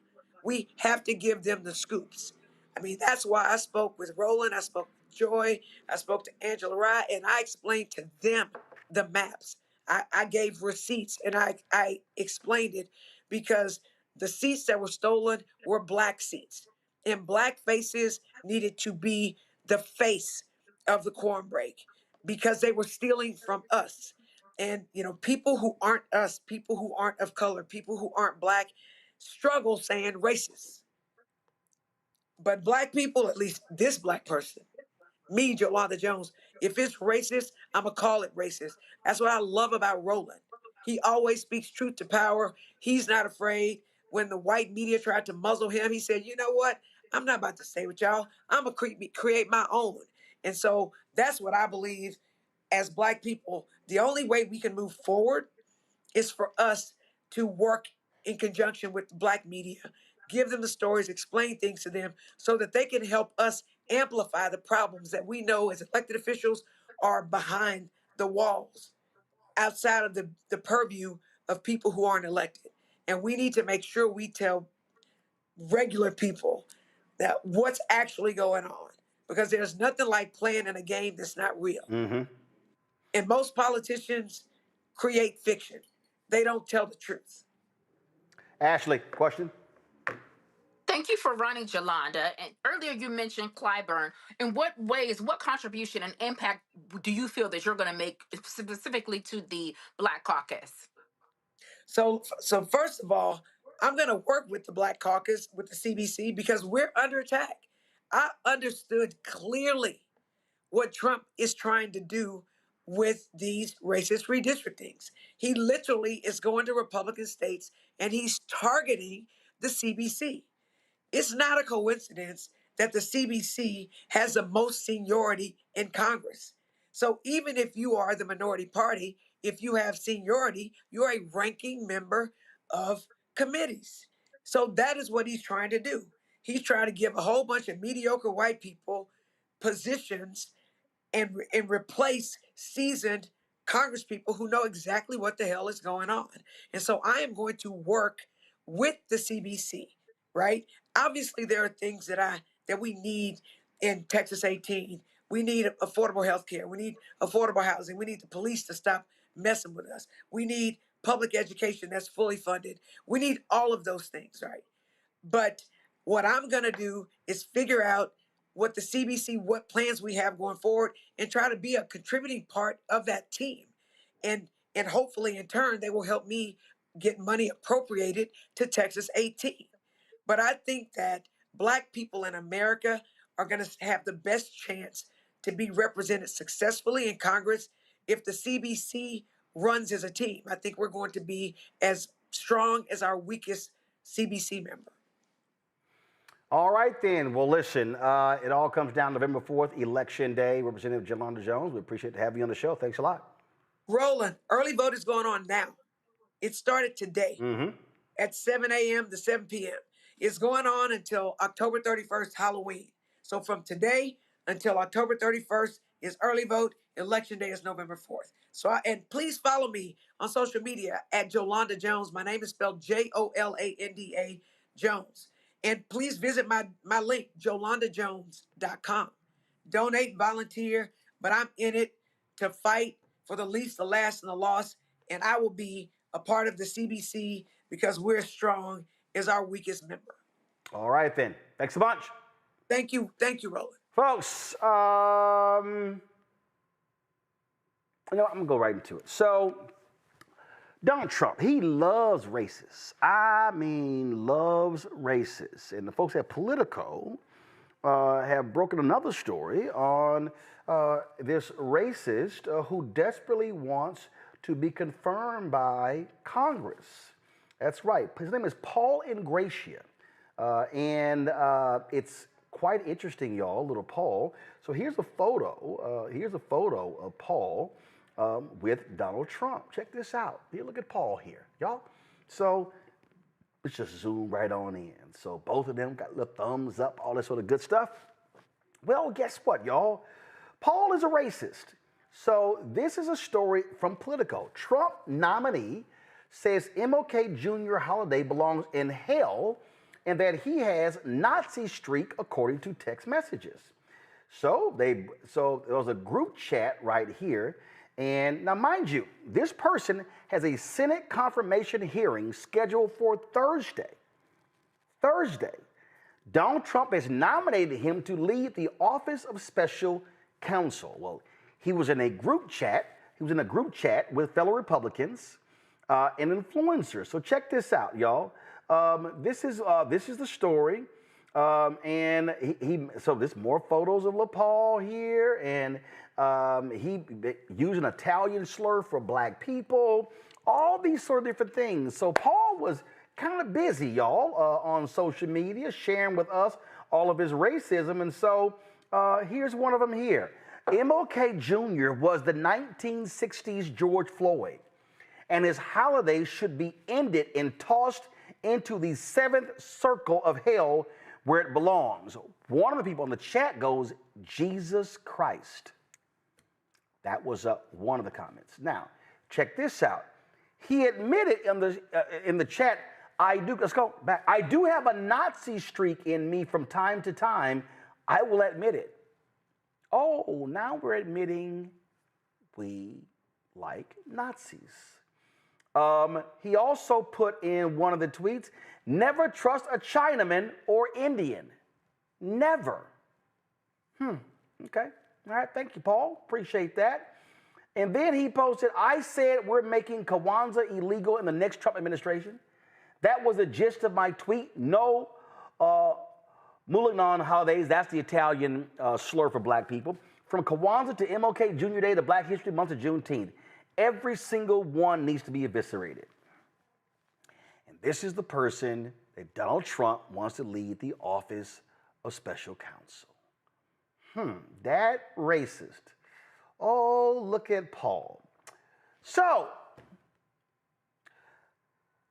Speaker 30: We have to give them the scoops. I mean, that's why I spoke with Roland, I spoke with Joy, I spoke to Angela Rye, and I explained to them the maps. I gave receipts and I explained it because the seats that were stolen were Black seats. And Black faces needed to be the face of the quorum break because they were stealing from us. And, you know, people who aren't us, people who aren't of color, people who aren't Black struggle saying racist. But Black people, at least this Black person, me, Jolanda Jones, if it's racist, I'm going to call it racist. That's what I love about Roland. He always speaks truth to power. He's not afraid. When the white media tried to muzzle him, he said, you know what? I'm not about to stay with y'all. I'm going to create my own. And so that's what I believe as Black people. The only way we can move forward is for us to work in conjunction with the Black media, give them the stories, explain things to them so that they can help us amplify the problems that we know as elected officials are behind the walls, outside of the purview of people who aren't elected. And we need to make sure we tell regular people that what's actually going on, because there's nothing like playing in a game that's not real. And most politicians create fiction. They don't tell the truth.
Speaker 2: Ashley, question?
Speaker 1: Thank you for running, Jolanda. And earlier you mentioned Clyburn. In what ways, what contribution and impact do you feel that you're going to make specifically to the Black Caucus?
Speaker 30: So first of all, I'm going to work with the Black Caucus, with the CBC, because we're under attack. I understood clearly what Trump is trying to do with these racist redistrictings. He literally is going to Republican states and he's targeting the CBC. It's not a coincidence that the CBC has the most seniority in Congress. So even if you are the minority party, if you have seniority, you're a ranking member of committees. So that is what he's trying to do. He's trying to give a whole bunch of mediocre white people positions and replace seasoned Congress people who know exactly what the hell is going on. And so I am going to work with the CBC, right? Obviously, there are things that we need in Texas 18. We need affordable health care. We need affordable housing. We need the police to stop messing with us. We need public education that's fully funded. We need all of those things, right? But what I'm going to do is figure out what the CBC, what plans we have going forward, and try to be a contributing part of that team. And hopefully in turn, they will help me get money appropriated to Texas 18. But I think that Black people in America are going to have the best chance to be represented successfully in Congress if the CBC runs as a team. I think we're going to be as strong as our weakest CBC member.
Speaker 2: All right, then. Well, listen, it all comes down November 4th, Election Day. Representative Jolanda Jones, we appreciate to have you on the show. Thanks a lot.
Speaker 30: Roland, early vote is going on now. It started today at 7 a.m. to 7 p.m. It's going on until October 31st, Halloween. So from today until October 31st is early vote. Election Day is November 4th. And please follow me on social media at Jolanda Jones. My name is spelled Jolanda Jones. And please visit my link, jolandajones.com. Donate, volunteer, but I'm in it to fight for the least, the last, and the lost. And I will be a part of the CBC because we're strong as our weakest member.
Speaker 2: All right, then. Thanks a bunch.
Speaker 30: Thank you. Thank you, Roland.
Speaker 2: Folks, I'm going to go right into it. So, Donald Trump, he loves racists. I mean, loves racists. And the folks at Politico have broken another story on this racist who desperately wants to be confirmed by Congress. That's right. His name is Paul Ingracia. And it's quite interesting, y'all, little Paul. So here's a photo. Here's a photo of Paul with Donald Trump. Check this out. Here, look at Paul here, y'all. So let's just zoom right on in. So both of them got little thumbs up, all this sort of good stuff. Well, guess what, y'all? Paul is a racist. So this is a story from Politico. Trump nominee says MLK Jr. holiday belongs in hell and that he has Nazi streak according to text messages. So there was a group chat right here. And now, mind you, this person has a Senate confirmation hearing scheduled for Thursday. Donald Trump has nominated him to lead the Office of Special Counsel. Well, he was in a group chat. He was in a group chat with fellow Republicans and influencers. So check this out, y'all. This is the story. And so there's more photos of LaPaul here, and he used an Italian slur for black people, all these sort of different things. So Paul was kind of busy, y'all, on social media, sharing with us all of his racism. And so here's one of them here. MLK Jr. was the 1960s George Floyd, and his holiday should be ended and tossed into the seventh circle of hell where it belongs. One of the people in the chat goes, Jesus Christ. That was one of the comments. Now, check this out. He admitted in the chat, let's go back. I do have a Nazi streak in me from time to time. I will admit it. Oh, now we're admitting we like Nazis. He also put in one of the tweets, never trust a Chinaman or Indian. Never. Okay. All right. Thank you, Paul. Appreciate that. And then he posted, I said we're making Kwanzaa illegal in the next Trump administration. That was the gist of my tweet. No Mulignan holidays. That's the Italian slur for black people. From Kwanzaa to MLK Jr. Day to Black History Month to Juneteenth. Every single one needs to be eviscerated. And this is the person that Donald Trump wants to lead the Office of Special Counsel. That racist. Oh, look at Paul. So,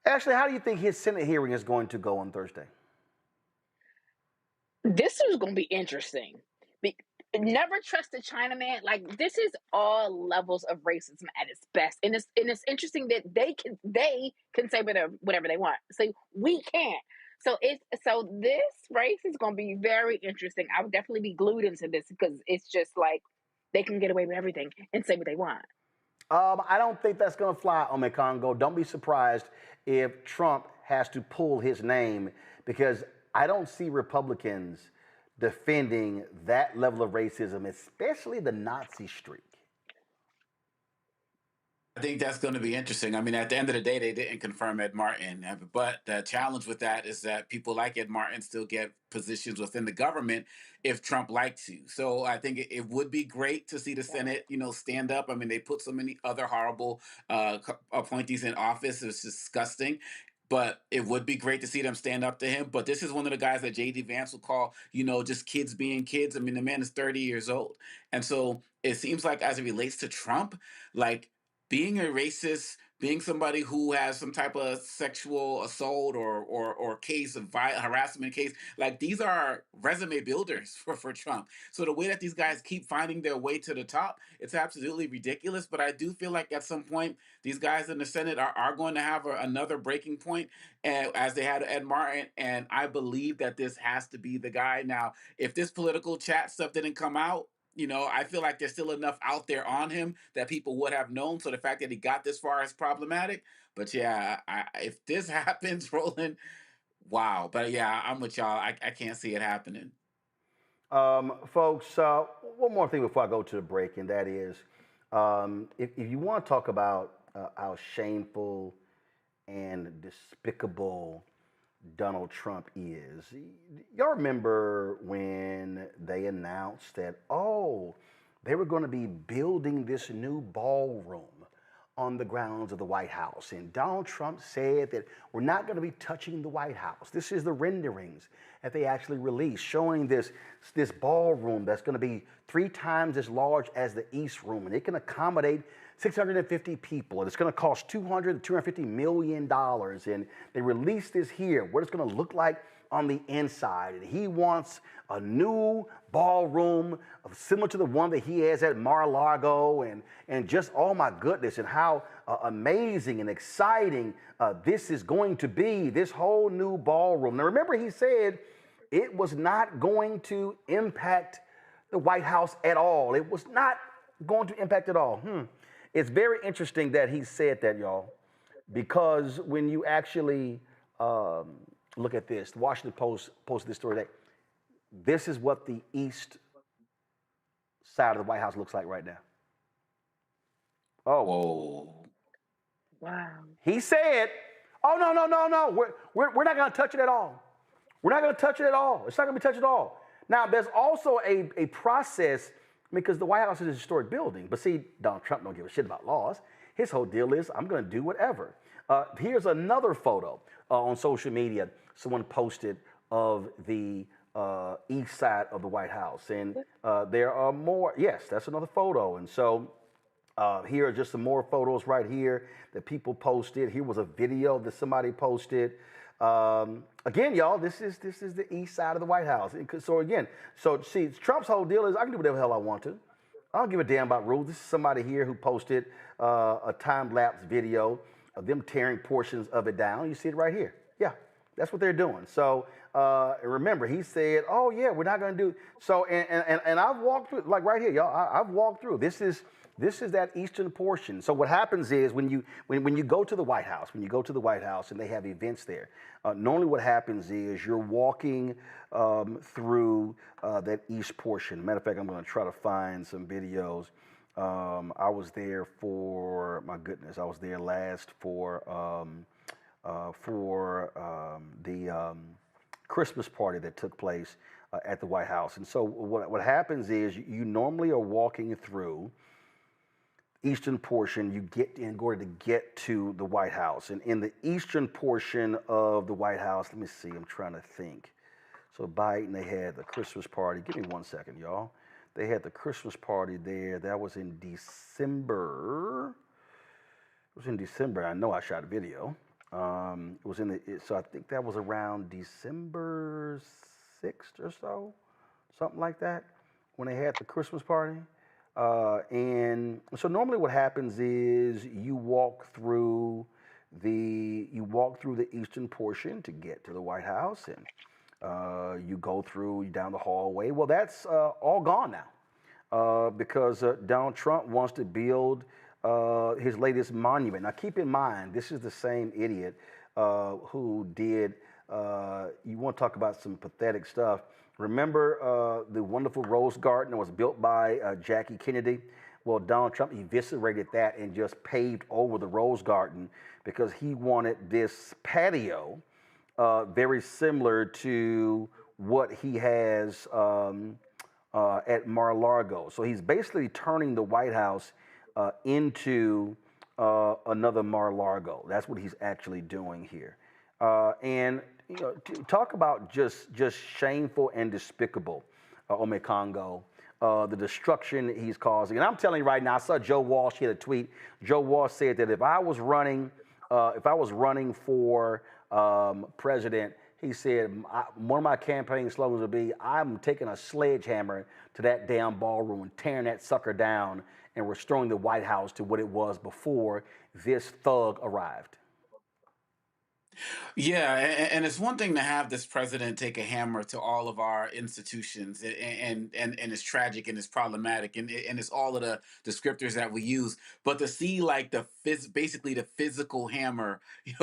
Speaker 2: Ashley, how do you think his Senate hearing is going to go on Thursday?
Speaker 14: This is going to be interesting. Never trust a Chinaman. Like, this is all levels of racism at its best, and it's interesting that they can say whatever they want. So we can't. So this race is going to be very interesting. I would definitely be glued into this because it's just like they can get away with everything and say what they want.
Speaker 2: I don't think that's going to fly, Ome Congo. Don't be surprised if Trump has to pull his name, because I don't see Republicans defending that level of racism, especially the Nazi streak.
Speaker 13: I think that's going to be interesting. I mean, at the end of the day, they didn't confirm Ed Martin. But the challenge with that is that people like Ed Martin still get positions within the government if Trump likes you. So I think it would be great to see the Senate, stand up. I mean, they put so many other horrible appointees in office. It's disgusting. But it would be great to see them stand up to him. But this is one of the guys that J.D. Vance will call, just kids being kids. I mean, the man is 30 years old. And so it seems like as it relates to Trump, like, being a racist, being somebody who has some type of sexual assault or case of harassment case, like, these are resume builders for Trump. So the way that these guys keep finding their way to the top, it's absolutely ridiculous. But I do feel like at some point, these guys in the Senate are going to have another breaking point, as they had Ed Martin. And I believe that this has to be the guy. Now, if this political chat stuff didn't come out, I feel like there's still enough out there on him that people would have known. So the fact that he got this far is problematic. But yeah, if this happens, Roland, wow. But yeah, I'm with y'all. I can't see it happening.
Speaker 2: Folks, one more thing before I go to the break, and that is, if you want to talk about how shameful and despicable Donald Trump is. Y'all remember when they announced that, they were going to be building this new ballroom on the grounds of the White House. And Donald Trump said that we're not going to be touching the White House. This is the renderings that they actually released, showing this ballroom that's going to be 3 times as large as the East Room, and it can accommodate 650 people, and it's going to cost $200 to $250 million. And they released this here, what it's going to look like on the inside. And he wants a new ballroom similar to the one that he has at Mar-a-Lago, and just, oh my goodness, and how amazing and exciting this is going to be, this whole new ballroom. Now remember, he said it was not going to impact the White House at all. It was not going to impact at all. It's very interesting that he said that, y'all, because when you actually look at this, the Washington Post posted this story that this is what the east side of the White House looks like right now. Oh,
Speaker 13: whoa!
Speaker 14: Wow.
Speaker 2: He said, "Oh no, we're not going to touch it at all. We're not going to touch it at all. It's not going to be touched at all." Now, there's also a process because the White House is a historic building. But see, Donald Trump don't give a shit about laws. His whole deal is, I'm going to do whatever. Here's another photo on social media someone posted of the east side of the White House. And there are more. Yes, that's another photo. And so here are just some more photos right here that people posted. Here was a video that somebody posted. Again, y'all, this is the east side of the White House. So again, see, Trump's whole deal is I can do whatever the hell I want to. I don't give a damn about rules. This is somebody here who posted a time-lapse video of them tearing portions of it down. You see it right here. Yeah, that's what they're doing. So remember, he said, "Oh yeah, we're not going to do." So and I've walked through, like right here, y'all. I've walked through. This is that eastern portion. So what happens is when you go to the White House, and they have events there, normally what happens is you're walking through that east portion. Matter of fact, I'm going to try to find some videos. I was there for, my goodness, I was there last for the Christmas party that took place at the White House. And so what happens is you normally are walking through eastern portion, you get in order to get to the White House. And in the eastern portion of the White House, let me see, I'm trying to think. So Biden, they had the Christmas party. Give me 1 second, y'all. They had the Christmas party there. That was in December. It was in December. I know I shot a video. It was so I think that was around December 6th or so, something like that, when they had the Christmas party. And so normally what happens is you walk through the eastern portion to get to the White House, and you go through down the hallway. Well, that's all gone now because Donald Trump wants to build his latest monument. Now, keep in mind, this is the same idiot who did. You want to talk about some pathetic stuff? Remember the wonderful Rose Garden that was built by Jackie Kennedy? Well, Donald Trump eviscerated that and just paved over the Rose Garden because he wanted this patio very similar to what he has at Mar-a-Lago. So he's basically turning the White House into another Mar-a-Lago. That's what he's actually doing here. And you know, talk about just shameful and despicable, Omekongo, the destruction he's causing. And I'm telling you right now, I saw Joe Walsh hit a tweet. Joe Walsh said that if I was running for president, he said one of my campaign slogans would be, "I'm taking a sledgehammer to that damn ballroom and tearing that sucker down and restoring the White House to what it was before this thug arrived."
Speaker 13: Yeah, and it's one thing to have this president take a hammer to all of our institutions, and it's tragic and it's problematic, and it's all of the descriptors that we use. But to see like basically the physical hammer,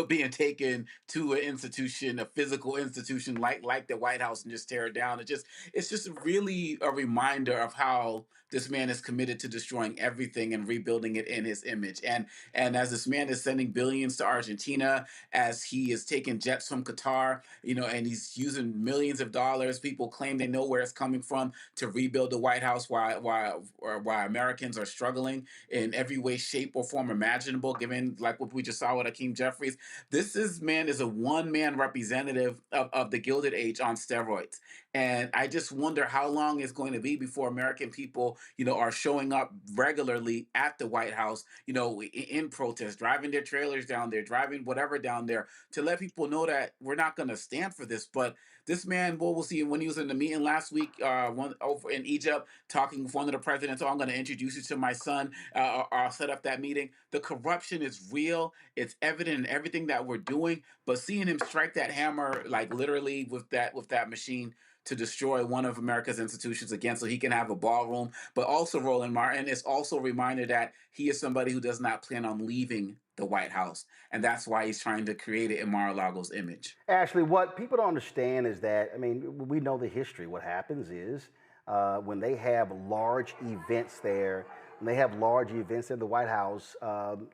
Speaker 13: being taken to an institution, a physical institution like the White House, and just tear it down, it's just really a reminder of how this man is committed to destroying everything and rebuilding it in his image. And as this man is sending billions to Argentina, as he is taking jets from Qatar, and he's using millions of dollars, people claim they know where it's coming from to rebuild the White House while Americans are struggling in every way, shape, or form imaginable, given like what we just saw with Hakeem Jeffries. Man is a one-man representative of the Gilded Age on steroids. And I just wonder how long it's going to be before American people, are showing up regularly at the White House, in protest, driving their trailers down there, driving whatever down there, to let people know that we're not going to stand for this. But this man, we'll see when he was in the meeting last week, over in Egypt, talking with one of the presidents. I'm going to introduce you to my son. I'll set up that meeting. The corruption is real. It's evident in everything that we're doing. But seeing him strike that hammer, like literally with that machine, to destroy one of America's institutions again so he can have a ballroom. But also, Roland Martin is also a reminder that he is somebody who does not plan on leaving the White House. And that's why he's trying to create it in Mar-a-Lago's image.
Speaker 2: Ashley, what people don't understand is that, we know the history. What happens is when they have large events there, when they have large events in the White House,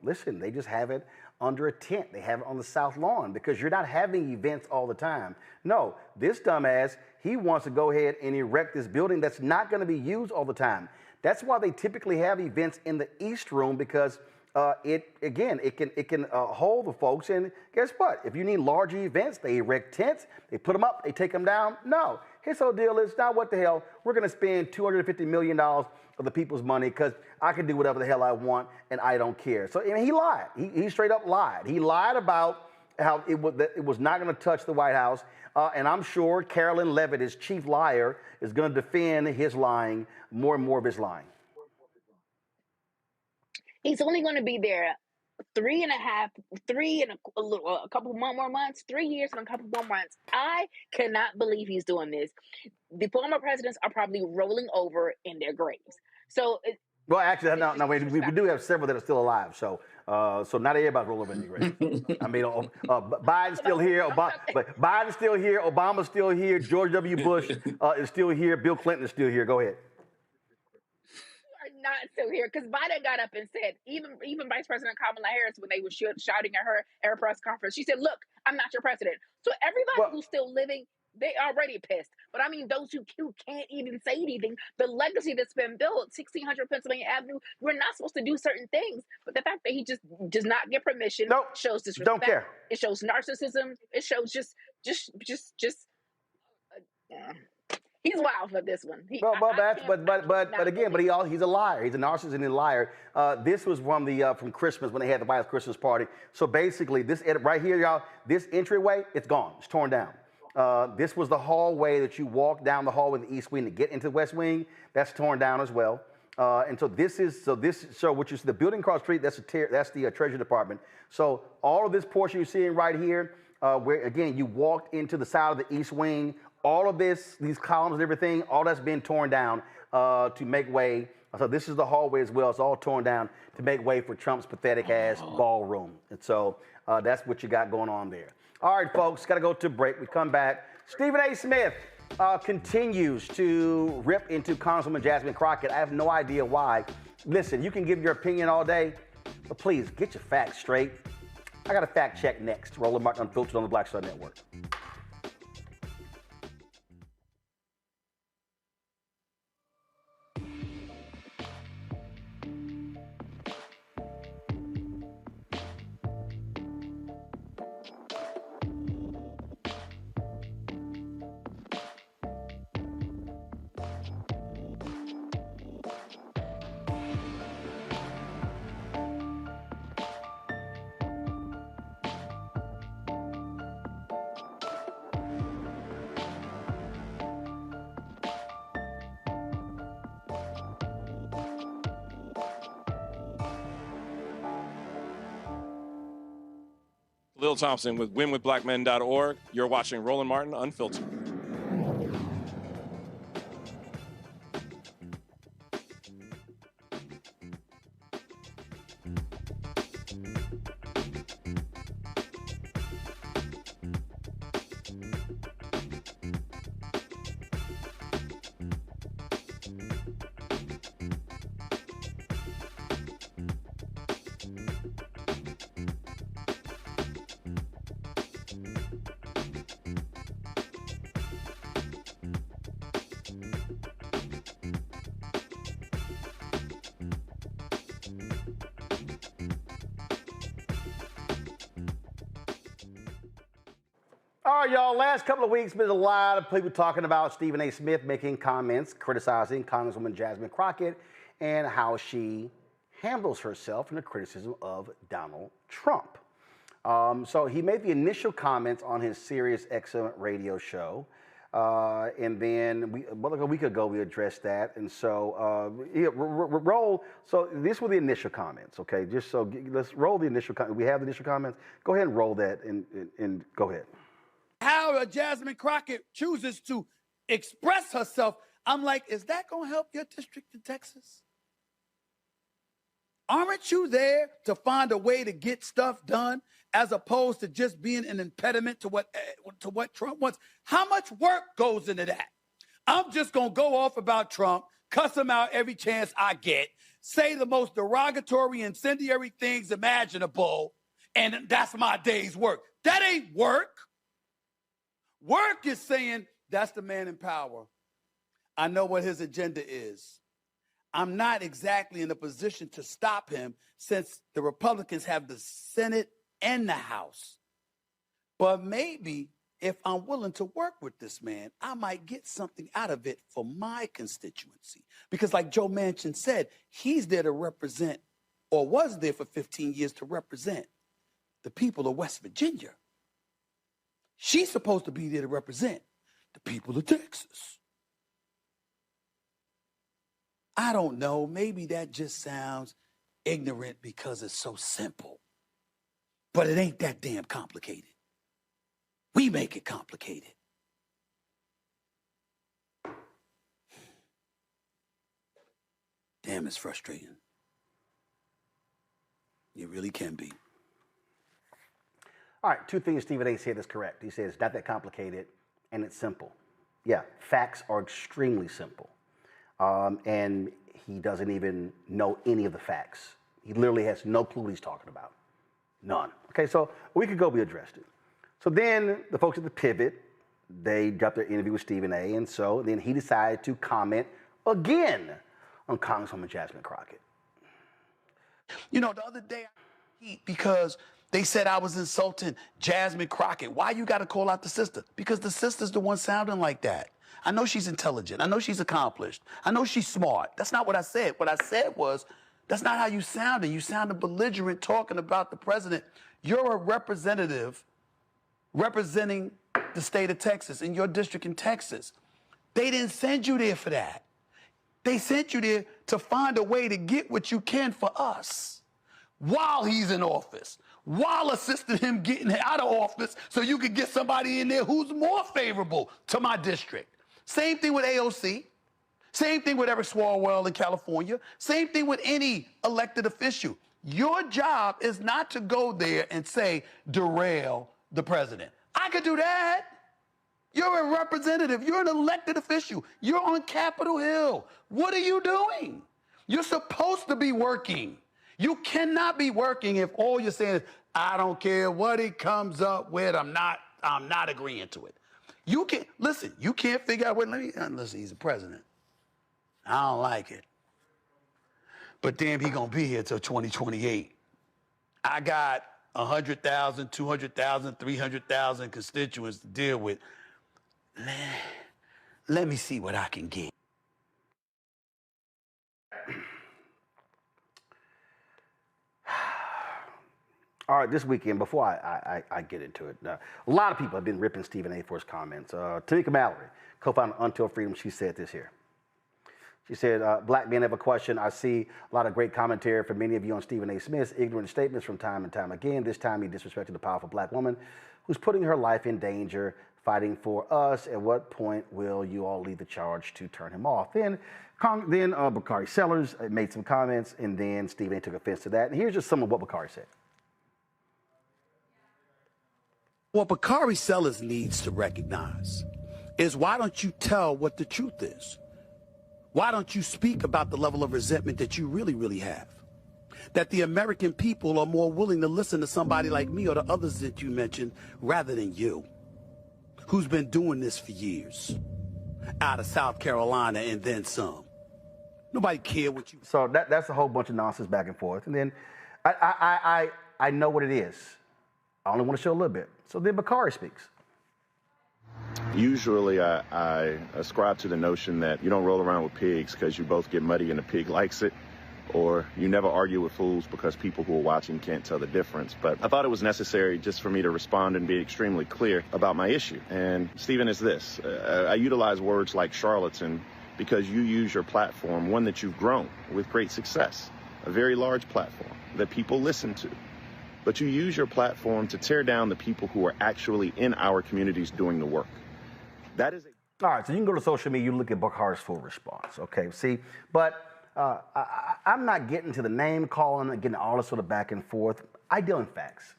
Speaker 2: listen, they just have it under a tent. They have it on the South Lawn because you're not having events all the time. No, this dumbass, he wants to go ahead and erect this building that's not going to be used all the time. That's why they typically have events in the East Room, because it can hold the folks. And guess what? If you need larger events, they erect tents, they put them up, they take them down. No, his whole deal is, now what the hell? We're going to spend $250 million of the people's money because I can do whatever the hell I want and I don't care. So he lied. He straight up lied. He lied about how it was not going to touch the White House. And I'm sure Carolyn Levitt, his chief liar, is going to defend his lying, more and more of his lying.
Speaker 14: He's only going to be there 3 and a couple more months, 3 years and a couple more months. I cannot believe he's doing this. The former presidents are probably rolling over in their graves. So,
Speaker 2: well, actually, no, wait, we do have several that are still alive. So not everybody's rolling over in their graves. Biden's still here. Biden's still here. Obama's still here. George W. Bush is still here. Bill Clinton is still here. Go ahead.
Speaker 14: Not still here, because Biden got up and said, even Vice President Kamala Harris, when they were shouting at her at her press conference, she said, "Look, I'm not your president." So everybody who's still living, they already pissed. But those who can't even say anything, the legacy that's been built, 1600 Pennsylvania Avenue, we're not supposed to do certain things. But the fact that he just does not get permission shows disrespect.
Speaker 2: Don't care.
Speaker 14: It shows narcissism. It shows just. He's wild for this one. He's
Speaker 2: a liar. He's a narcissist and a liar. This was from Christmas, when they had the White House Christmas party. So basically, this right here, y'all, this entryway, it's gone. It's torn down. This was the hallway that you walk down the hallway in the East Wing to get into the West Wing. That's torn down as well. And so what you see, the building across the street, that's the Treasury Department. So all of this portion you're seeing right here, where again you walked into the side of the East Wing. All of these columns and everything, all that's been torn down to make way. So this is the hallway as well. It's all torn down to make way for Trump's pathetic ass ballroom. And so that's what you got going on there. All right, folks, got to go to break. We come back. Stephen A. Smith continues to rip into Congresswoman Jasmine Crockett. I have no idea why. Listen, you can give your opinion all day, but please get your facts straight. I got a fact check next. Roland Martin Unfiltered on the Black Star Network.
Speaker 18: Lil Thompson with winwithblackmen.org. You're watching Roland Martin Unfiltered.
Speaker 2: All right, y'all. Last couple of weeks, been a lot of people talking about Stephen A. Smith making comments criticizing Congresswoman Jasmine Crockett and how she handles herself in the criticism of Donald Trump. So he made the initial comments on his Sirius XM radio show. And then like a week ago, we addressed that. And so, roll. So these were the initial comments, okay? Just so let's roll the initial comments. We have the initial comments. Go ahead and roll that and go ahead.
Speaker 3: How Jasmine Crockett chooses to express herself, I'm like, is that going to help your district in Texas? Aren't you there to find a way to get stuff done as opposed to just being an impediment to what Trump wants? How much work goes into that? I'm just going to go off about Trump, cuss him out every chance I get, say the most derogatory, incendiary things imaginable, and that's my day's work. That ain't work. Work is saying, that's the man in power. I know what his agenda is. I'm not exactly in a position to stop him since the Republicans have the Senate and the House. But maybe if I'm willing to work with this man, I might get something out of it for my constituency. Because like Joe Manchin said, he's there to represent, or was there for 15 years to represent, the people of West Virginia. She's supposed to be there to represent the people of Texas. I don't know. Maybe that just sounds ignorant because it's so simple. But it ain't that damn complicated. We make it complicated. Damn, it's frustrating. It really can be.
Speaker 2: All right, two things Stephen A. said is correct. He says it's not that complicated and it's simple. Yeah, facts are extremely simple. And he doesn't even know any of the facts. He literally has no clue what he's talking about. None. Okay, so a week ago we addressed it. So then the folks at the Pivot, they got their interview with Stephen A. And so then he decided to comment again on Congresswoman Jasmine Crockett.
Speaker 3: You know, the other day, because they said I was insulting Jasmine Crockett. Why you got to call out the sister? Because the sister's the one sounding like that. I know she's intelligent. I know she's accomplished. I know she's smart. That's not what I said. What I said was, that's not how you sounded. You sounded belligerent talking about the president. You're a representative representing the state of Texas in your district in Texas. They didn't send you there for that. They sent you there to find a way to get what you can for us while he's in office, while assisting him getting out of office so you could get somebody in there who's more favorable to my district. Same thing with AOC. Same thing with Eric Swalwell in California. Same thing with any elected official. Your job is not to go there and say, derail the president. I could do that. You're a representative. You're an elected official. You're on Capitol Hill. What are you doing? You're supposed to be working. You cannot be working if all you're saying is, I don't care what he comes up with. I'm not agreeing to it. You can't, listen, you can't figure out what, listen, he's the president. I don't like it. But damn, he gonna be here till 2028. I got 100,000, 200,000, 300,000 constituents to deal with. Let me see what I can get.
Speaker 2: All right, this weekend, before I get into it, a lot of people have been ripping Stephen A. for his comments. Tamika Mallory, co-founder of Until Freedom, she said this here. She said, black men have a question. I see a lot of great commentary from many of you on Stephen A. Smith's ignorant statements from time and time again. This time he disrespected a powerful black woman who's putting her life in danger, fighting for us. At what point will you all lead the charge to turn him off? Then Bakari Sellers made some comments, and then Stephen A. took offense to that. And here's just some of what Bakari said.
Speaker 3: What Bakari Sellers needs to recognize is, why don't you tell what the truth is? Why don't you speak about the level of resentment that you really, really have? That the American people are more willing to listen to somebody like me or the others that you mentioned rather than you, who's been doing this for years, out of South Carolina and then some. Nobody care what you...
Speaker 2: So that's a whole bunch of nonsense back and forth. And then I know what it is. I only want to show a little bit. So then Bakari speaks.
Speaker 27: Usually I ascribe to the notion that you don't roll around with pigs because you both get muddy and the pig likes it, or you never argue with fools because people who are watching can't tell the difference. But I thought it was necessary just for me to respond and be extremely clear about my issue. And Stephen, is this. I utilize words like charlatan because you use your platform, one that you've grown with great success, a very large platform that people listen to. But you use your platform to tear down the people who are actually in our communities doing the work. That is
Speaker 2: all right, so you can go to social media, you look at Bakhar's full response, okay? See, but I'm not getting to the name calling and getting all this sort of back and forth. I deal in facts.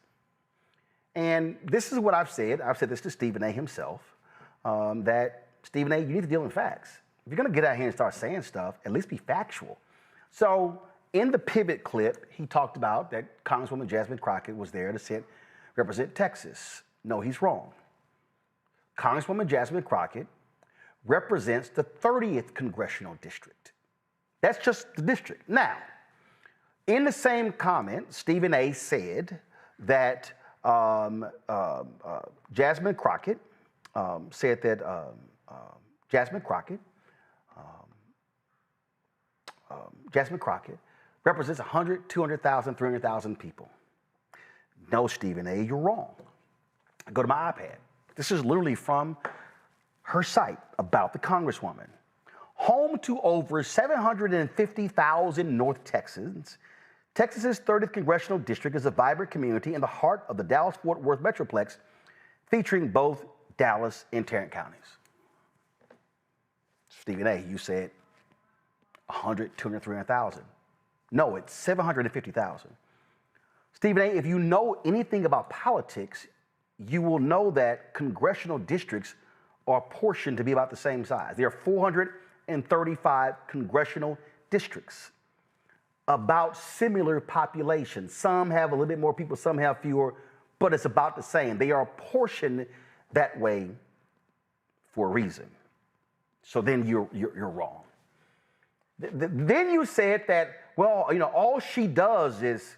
Speaker 2: And this is what I've said. I've said this to Stephen A. himself, that Stephen A., you need to deal in facts. If you're going to get out here and start saying stuff, at least be factual. So in the pivot clip, he talked about that Congresswoman Jasmine Crockett was there to represent Texas. No, he's wrong. Congresswoman Jasmine Crockett represents the 30th Congressional District. That's just the district. Now, in the same comment, Stephen A. said that Jasmine Crockett said that Jasmine Crockett represents 100, 200,000, 300,000 people. No, Stephen A., you're wrong. Go to my iPad. This is literally from her site about the Congresswoman. Home to over 750,000 North Texans, Texas's 30th Congressional District is a vibrant community in the heart of the Dallas-Fort Worth Metroplex, featuring both Dallas and Tarrant counties. Stephen A., you said 100, 200, 300,000. No, it's 750,000. Stephen A., if you know anything about politics, you will know that congressional districts are apportioned to be about the same size. There are 435 congressional districts, about similar populations. Some have a little bit more people, some have fewer, but it's about the same. They are apportioned that way for a reason. So then you're wrong. Then you said that, well, you know, all she does is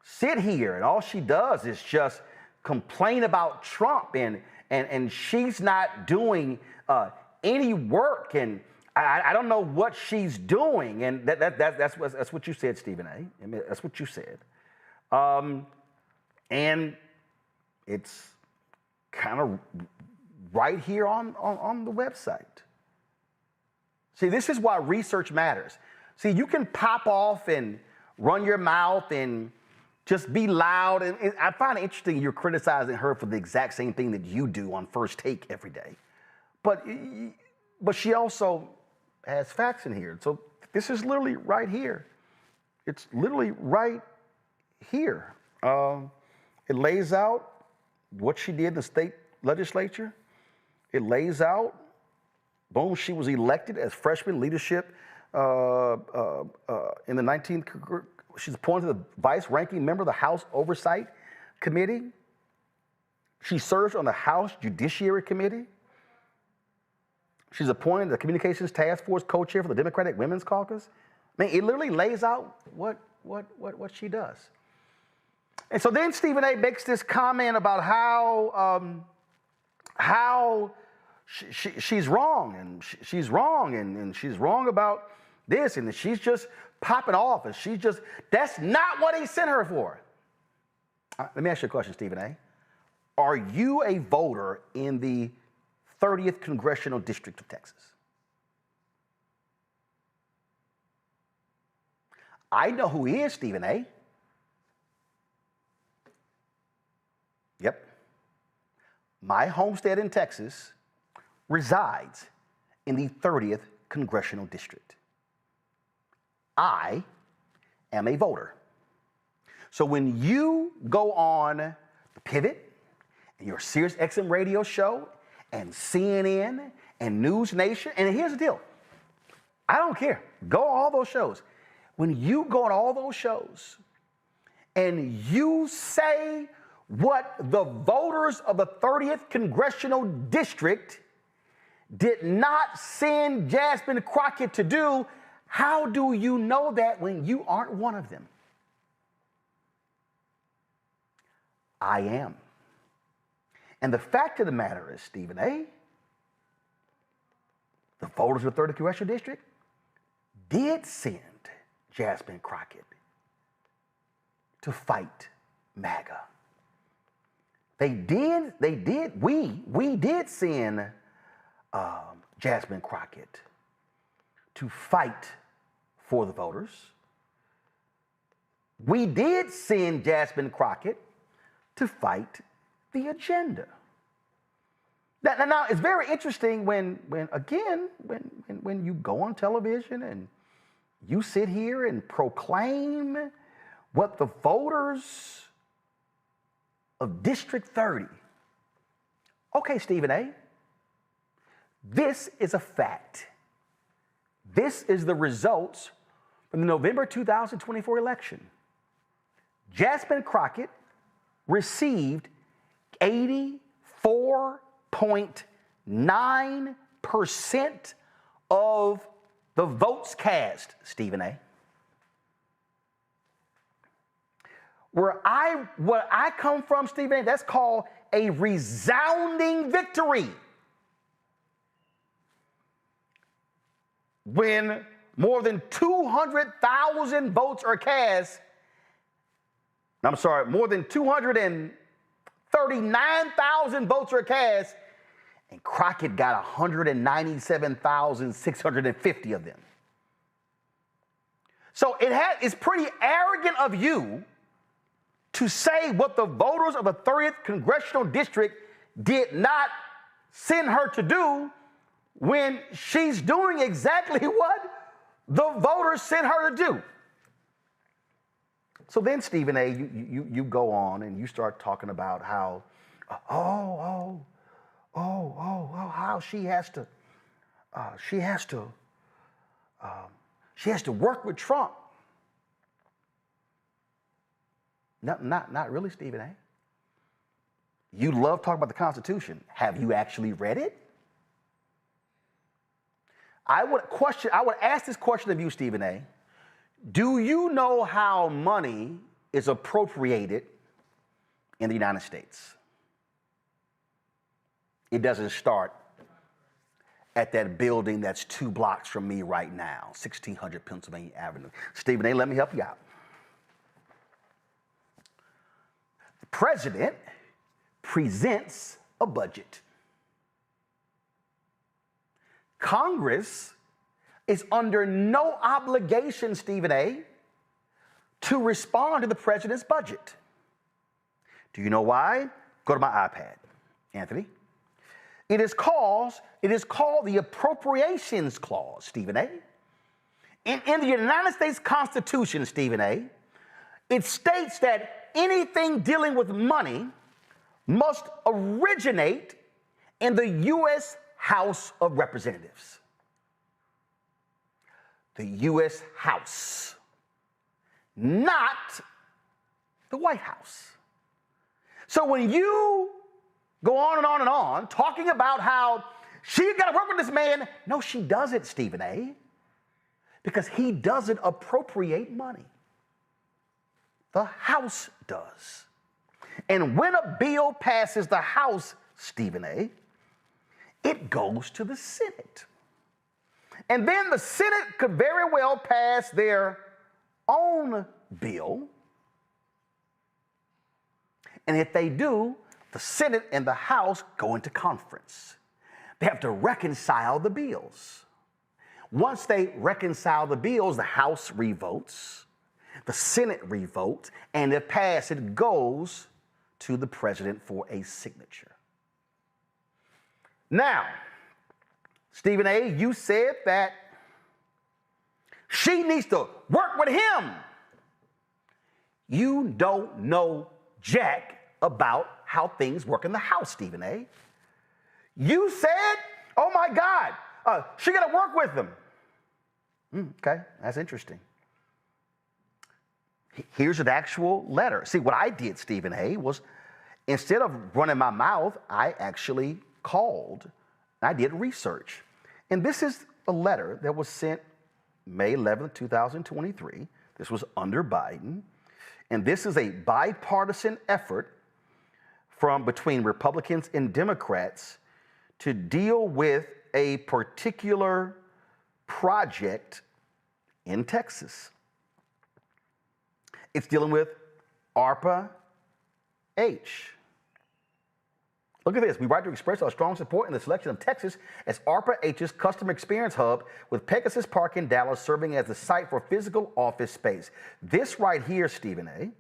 Speaker 2: sit here and all she does is just complain about Trump and she's not doing any work, and I don't know what she's doing, and that's what you said, Stephen A. I mean, that's what you said, and it's kind of right here on the website. See, this is why research matters. See, you can pop off and run your mouth and just be loud. And I find it interesting you're criticizing her for the exact same thing that you do on First Take every day. But she also has facts in here. So this is literally right here. It's literally right here. It lays out what she did in the state legislature. It lays out, boom, she was elected as freshman leadership in the 19th. She's appointed the vice-ranking member of the House Oversight Committee. She serves on the House Judiciary Committee. She's appointed the Communications Task Force co-chair for the Democratic Women's Caucus. I mean, it literally lays out what she does. And so then Stephen A. makes this comment about how she's wrong, and she's wrong, and she's wrong about this, and she's just popping off, and that's not what he sent her for. Let me ask you a question, Stephen A. Are you a voter in the 30th Congressional District of Texas? I know who he is, Stephen A. Yep. My homestead in Texas resides in the 30th Congressional District. I am a voter. So when you go on the Pivot and your Sirius XM radio show and CNN and News Nation, and here's the deal, I don't care. Go on all those shows. When you go on all those shows and you say what the voters of the 30th Congressional District did not send Jasmine Crockett to do, how do you know that when you aren't one of them? I am. And the fact of the matter is, Stephen A., the voters of the 3rd Congressional District did send Jasmine Crockett to fight MAGA. We did send Jasmine Crockett to fight for the voters. We did send Jasmine Crockett to fight the agenda. Now it's very interesting when you go on television and you sit here and proclaim what the voters of District 30. Okay, Stephen A., this is a fact. This is the results from the November 2024 election. Jasmine Crockett received 84.9% of the votes cast, Stephen A. Where I come from, Stephen A., that's called a resounding victory. When more than 200,000 votes are cast, more than 239,000 votes are cast, and Crockett got 197,650 of them. So it's pretty arrogant of you to say what the voters of the 30th Congressional District did not send her to do when she's doing exactly what the voters sent her to do. So then, Stephen A., you go on and you start talking about how, how she has to work with Trump. Not really, Stephen A. You love talking about the Constitution. Have you actually read it? I would ask this question of you, Stephen A. Do you know how money is appropriated in the United States? It doesn't start at that building that's 2 blocks from me right now, 1600 Pennsylvania Avenue. Stephen A., let me help you out. The president presents a budget. Congress is under no obligation, Stephen A., to respond to the president's budget. Do you know why? Go to my iPad, Anthony. It is called the Appropriations Clause, Stephen A. In the United States Constitution, Stephen A., it states that anything dealing with money must originate in the U.S. House of Representatives. The U.S. House, not the White House. So when you go on and on and on, talking about how she's got to work with this man, no, she doesn't, Stephen A., because he doesn't appropriate money. The House does. And when a bill passes the House, Stephen A., it goes to the Senate. And then the Senate could very well pass their own bill. And if they do, the Senate and the House go into conference. They have to reconcile the bills. Once they reconcile the bills, the House revotes, the Senate revotes, and if passed, it goes to the president for a signature. Now, Stephen A., you said that she needs to work with him. You don't know jack about how things work in the House, Stephen A. You said, oh my God, she got to work with him. Okay, that's interesting. Here's an actual letter. See, what I did, Stephen A., was instead of running my mouth, I actually called. I did research. And this is a letter that was sent May 11th, 2023. This was under Biden. And this is a bipartisan effort from between Republicans and Democrats to deal with a particular project in Texas. It's dealing with ARPA H. Look at this. We write to express our strong support in the selection of Texas as ARPA H's customer experience hub, with Pegasus Park in Dallas serving as the site for physical office space. This right here, Stephen A.,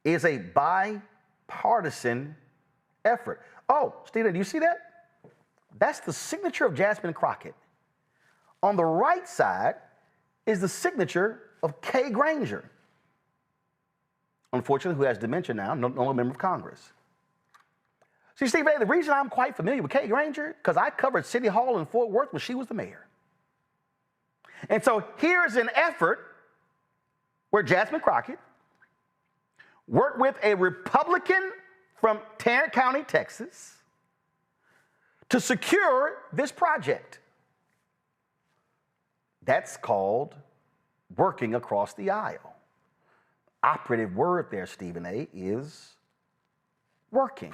Speaker 2: is a bipartisan effort. Oh, Stephen, do you see that? That's the signature of Jasmine Crockett. On the right side is the signature of Kay Granger, unfortunately, who has dementia now, no longer a member of Congress. See, Stephen A., the reason I'm quite familiar with Kay Granger, because I covered City Hall in Fort Worth when she was the mayor. And so here's an effort where Jasmine Crockett worked with a Republican from Tarrant County, Texas, to secure this project. That's called working across the aisle. Operative word there, Stephen A., is working.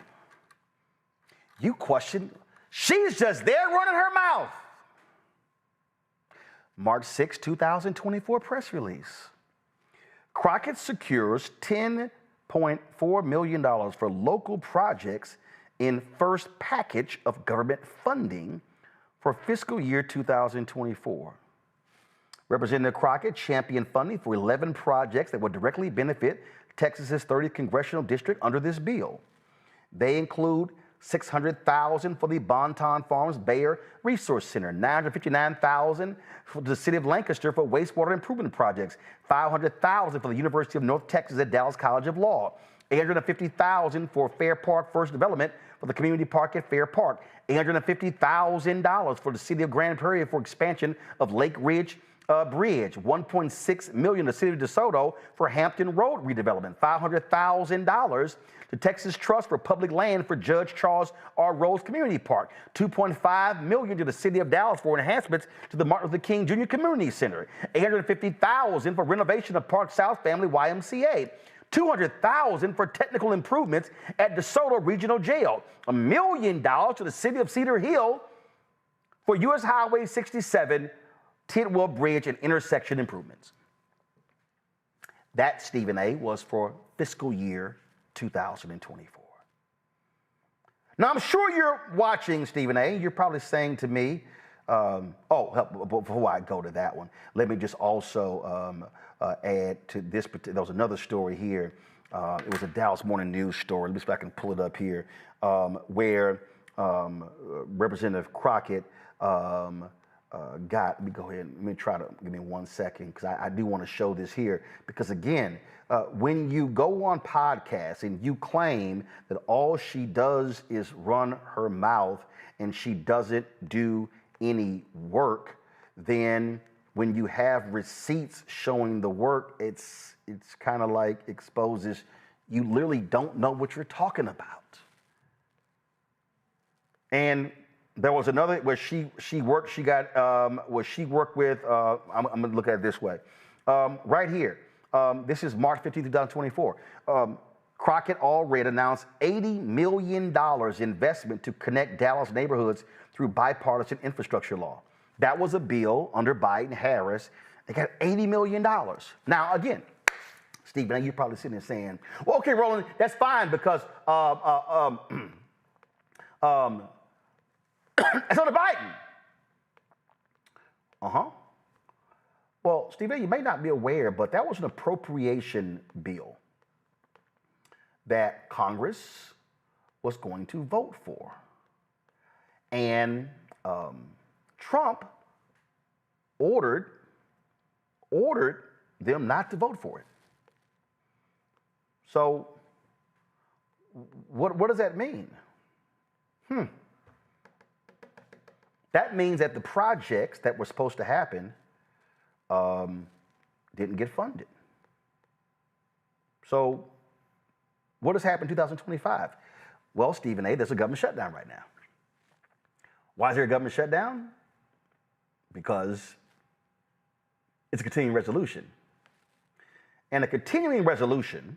Speaker 2: You question, she's just there running her mouth. March 6, 2024 press release. Crockett secures $10.4 million for local projects in first package of government funding for fiscal year 2024. Representative Crockett championed funding for 11 projects that would directly benefit Texas's 30th Congressional District under this bill. They include $600,000 for the Bonton Farms Bayer Resource Center, $959,000 for the City of Lancaster for wastewater improvement projects, $500,000 for the University of North Texas at Dallas College of Law, $850,000 for Fair Park First Development for the community park at Fair Park, $850,000 for the City of Grand Prairie for expansion of Lake Ridge Bridge, $1.6 million to the City of DeSoto for Hampton Road redevelopment, $500,000 to Texas Trust for Public Land for Judge Charles R. Rose Community Park, $2.5 million to the City of Dallas for enhancements to the Martin Luther King Jr. Community Center, $850,000 for renovation of Park South Family YMCA, $200,000 for technical improvements at DeSoto Regional Jail, $1 million to the City of Cedar Hill for U.S. Highway 67 Tidwell Bridge and intersection improvements. That, Stephen A., was for fiscal year 2024. Now, I'm sure you're watching, Stephen A., you're probably saying to me, before I go to that one, let me just also add to this. There was another story here. It was a Dallas Morning News story. Let me see if I can pull it up here, where Representative Crockett let me go ahead and give me 1 second, because I do want to show this here. Because again, when you go on podcasts and you claim that all she does is run her mouth and she doesn't do any work, then when you have receipts showing the work, it's kind of like exposes you literally don't know what you're talking about. And there was another where she worked with, I'm gonna look at it this way. Right here, this is March 15, 2024. Crockett already announced $80 million investment to connect Dallas neighborhoods through bipartisan infrastructure law. That was a bill under Biden-Harris. They got $80 million. Now, again, Stephen, you're probably sitting there saying, well, okay, Roland, that's fine because it's under Biden. Well, Stephen, you may not be aware, but that was an appropriation bill that Congress was going to vote for. And Trump ordered them not to vote for it. So what does that mean? That means that the projects that were supposed to happen didn't get funded. So what has happened in 2025? Well, Stephen A., there's a government shutdown right now. Why is there a government shutdown? Because it's a continuing resolution. And a continuing resolution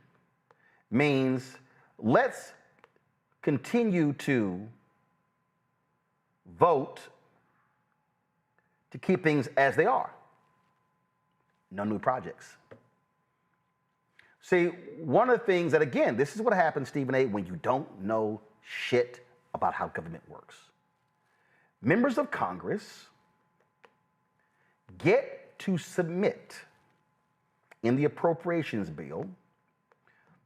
Speaker 2: means let's continue to vote to keep things as they are. No new projects. See, one of the things that, again, this is what happens, Stephen A., when you don't know shit about how government works. Members of Congress get to submit in the appropriations bill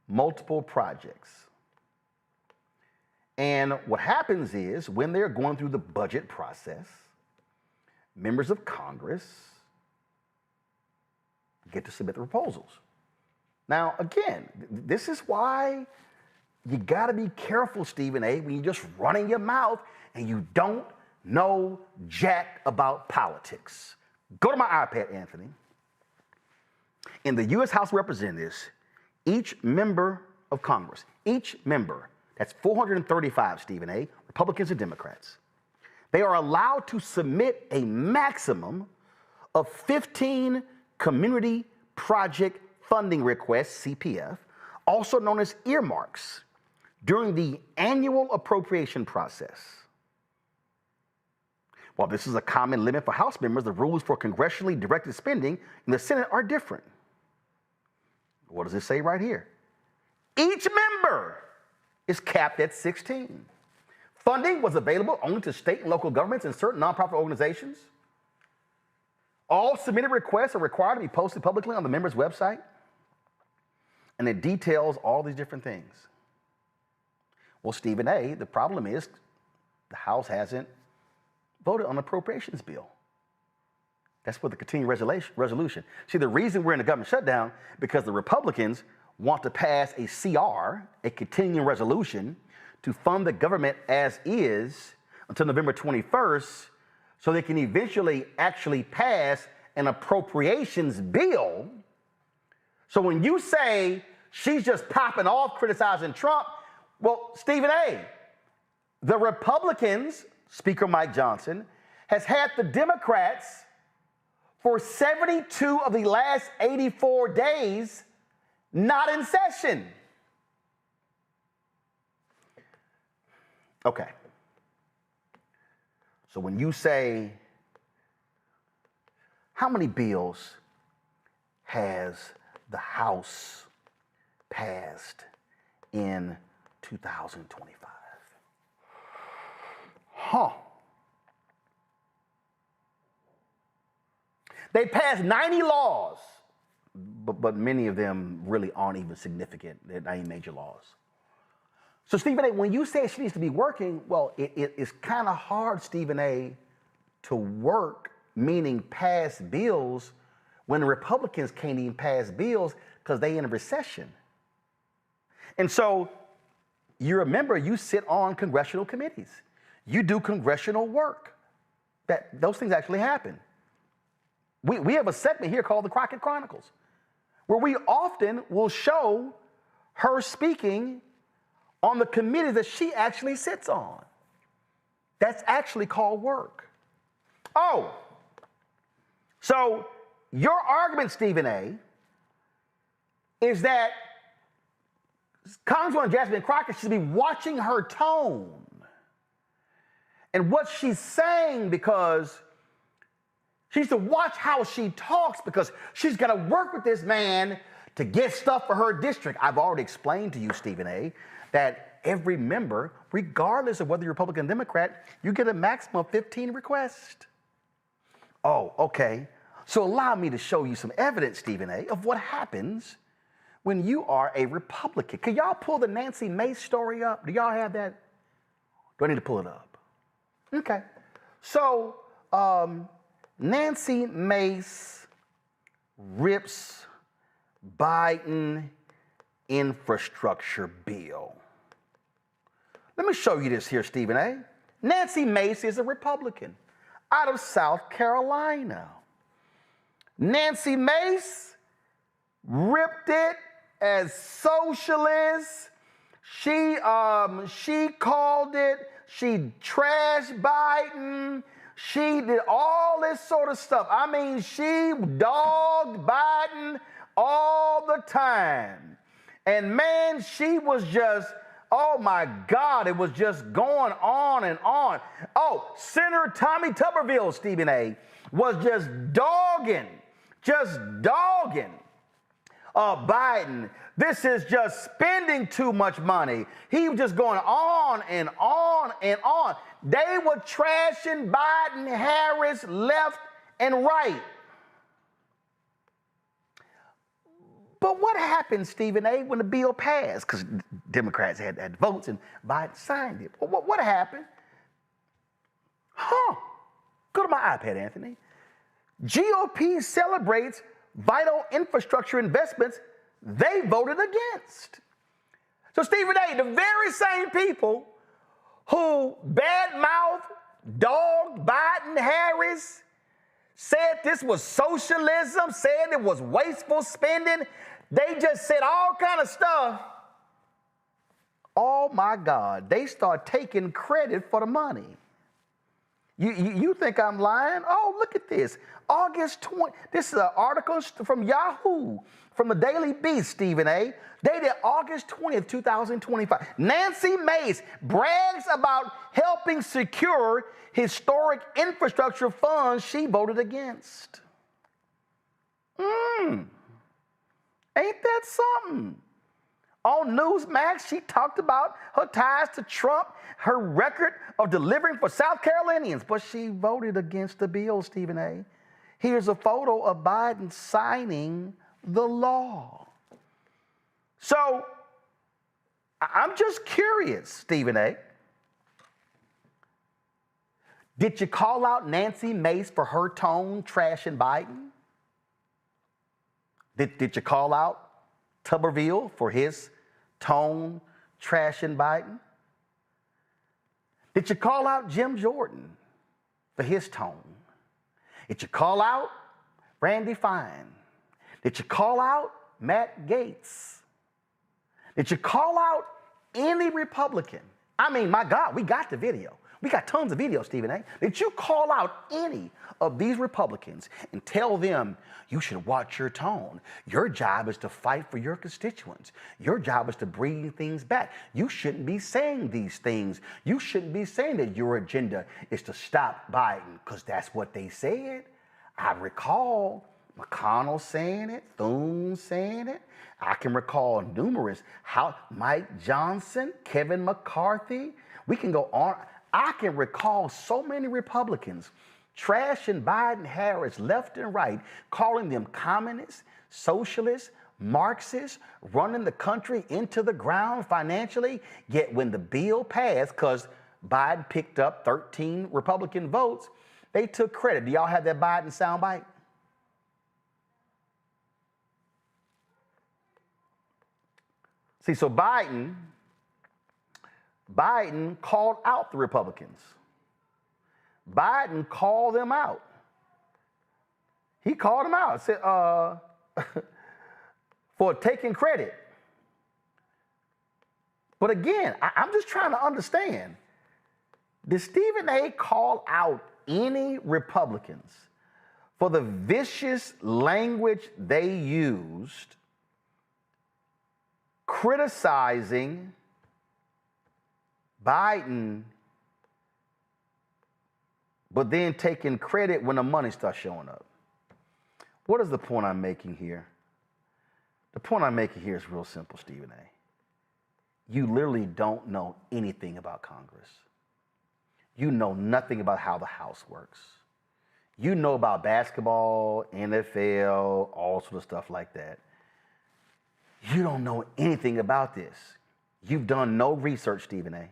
Speaker 2: multiple projects. And what happens is, when they're going through the budget process, members of Congress get to submit the proposals. Now, again, this is why you gotta be careful, Stephen A., when you're just running your mouth and you don't know jack about politics. Go to my iPad, Anthony. In the U.S. House of Representatives, each member of Congress, each member, that's 435, Stephen A., Republicans and Democrats, they are allowed to submit a maximum of 15 community project funding requests, CPF, also known as earmarks, during the annual appropriation process. While this is a common limit for House members, the rules for congressionally directed spending in the Senate are different. What does it say right here? Each member is capped at 16. Funding was available only to state and local governments and certain nonprofit organizations. All submitted requests are required to be posted publicly on the member's website. And it details all these different things. Well, Stephen A., the problem is the House hasn't voted on the appropriations bill. That's what the continuing resolution. See, the reason we're in a government shutdown because the Republicans want to pass a CR, a continuing resolution, to fund the government as is until November 21st, so they can eventually actually pass an appropriations bill. So when you say she's just popping off criticizing Trump, well, Stephen A., the Republicans, Speaker Mike Johnson, has had the Democrats for 72 of the last 84 days not in session. Okay. So when you say, how many bills has the House passed in 2025? They passed 90 laws, but many of them really aren't even significant. They're not even major laws. So, Stephen A., when you say she needs to be working, well, it's kind of hard, Stephen A., to work, meaning pass bills, when the Republicans can't even pass bills because they in a recession. And so, you're a member, you sit on congressional committees. You do congressional work. Those things actually happen. We have a segment here called the Crockett Chronicles, where we often will show her speaking on the committee that she actually sits on. That's actually called work. Oh, so your argument, Stephen A., is that Congresswoman Jasmine Crockett should be watching her tone and what she's saying, because she needs to watch how she talks, because she's going to work with this man to get stuff for her district. I've already explained to you, Stephen A., that every member, regardless of whether you're Republican or Democrat, you get a maximum of 15 requests. Oh, okay. So allow me to show you some evidence, Stephen A., of what happens when you are a Republican. Can y'all pull the Nancy Mace story up? Do y'all have that? Do I need to pull it up? Okay. So, Nancy Mace rips Biden infrastructure bill. Let me show you this here, Stephen A. Nancy Mace is a Republican out of South Carolina. Nancy Mace ripped it as socialist. She called it, she trashed Biden. She did all this sort of stuff. I mean, she dogged Biden all the time. And man, she was just oh my God, it was just going on and on. Oh, Senator Tommy Tuberville, Stephen A., was just dogging Biden. This is just spending too much money. He was just going on and on and on. They were trashing Biden, Harris, left and right. But what happened, Stephen A., when the bill passed? Because Democrats had votes and Biden signed it. What happened? Go to my iPad, Anthony. GOP celebrates vital infrastructure investments they voted against. So, Stephen A., the very same people who badmouthed, dogged Biden, Harris, said this was socialism, said it was wasteful spending, they just said all kind of stuff. Oh my God, they start taking credit for the money. You think I'm lying? Oh, look at this. August 20, this is an article from Yahoo, from the Daily Beast, Stephen A., dated August 20th, 2025. Nancy Mace brags about helping secure historic infrastructure funds she voted against. Ain't that something? On Newsmax, she talked about her ties to Trump, her record of delivering for South Carolinians, but she voted against the bill, Stephen A. Here's a photo of Biden signing the law. So, I'm just curious, Stephen A. Did you call out Nancy Mace for her tone trashing Biden? Did you call out Tuberville for his tone trashing Biden? Did you call out Jim Jordan for his tone? Did you call out Randy Fine? Did you call out Matt Gaetz? Did you call out any Republican? I mean, my God, we got the video. We got tons of videos, Stephen A. Did you call out any of these Republicans and tell them you should watch your tone? Your job is to fight for your constituents. Your job is to bring things back. You shouldn't be saying these things. You shouldn't be saying that your agenda is to stop Biden, because that's what they said. I recall McConnell saying it, Thune saying it. I can recall numerous, Mike Johnson, Kevin McCarthy. We can go on. I can recall so many Republicans trashing Biden, Harris, left and right, calling them communists, socialists, Marxists, running the country into the ground financially. Yet when the bill passed, because Biden picked up 13 Republican votes, they took credit. Do y'all have that Biden soundbite? See, so Biden called out the Republicans. Biden called them out. He called them out, said, for taking credit. But again, I'm just trying to understand. Did Stephen A. call out any Republicans for the vicious language they used criticizing Biden, but then taking credit when the money starts showing up? What is the point I'm making here? The point I'm making here is real simple, Stephen A. You literally don't know anything about Congress. You know nothing about how the House works. You know about basketball, NFL, all sort of stuff like that. You don't know anything about this. You've done no research, Stephen A.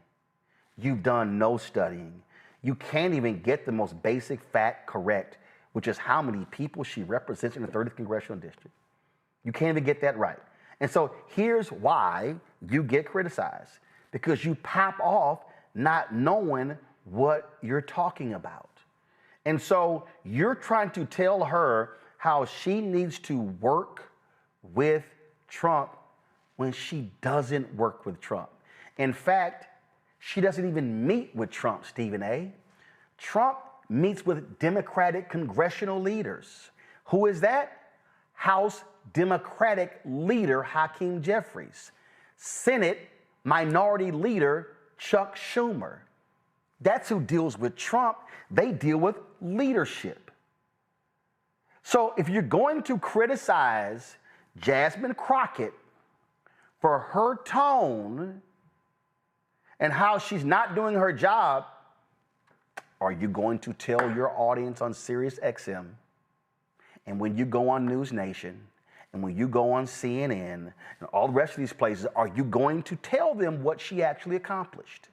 Speaker 2: You've done no studying. You can't even get the most basic fact correct, which is how many people she represents in the 30th Congressional District. You can't even get that right. And so here's why you get criticized. Because you pop off not knowing what you're talking about. And so you're trying to tell her how she needs to work with Trump when she doesn't work with Trump. In fact, she doesn't even meet with Trump, Stephen A. Trump meets with Democratic congressional leaders. Who is that? House Democratic leader Hakeem Jeffries. Senate Minority Leader Chuck Schumer. That's who deals with Trump. They deal with leadership. So if you're going to criticize Jasmine Crockett for her tone and how she's not doing her job, are you going to tell your audience on Sirius XM, and when you go on News Nation, and when you go on CNN, and all the rest of these places, are you going to tell them what she actually accomplished?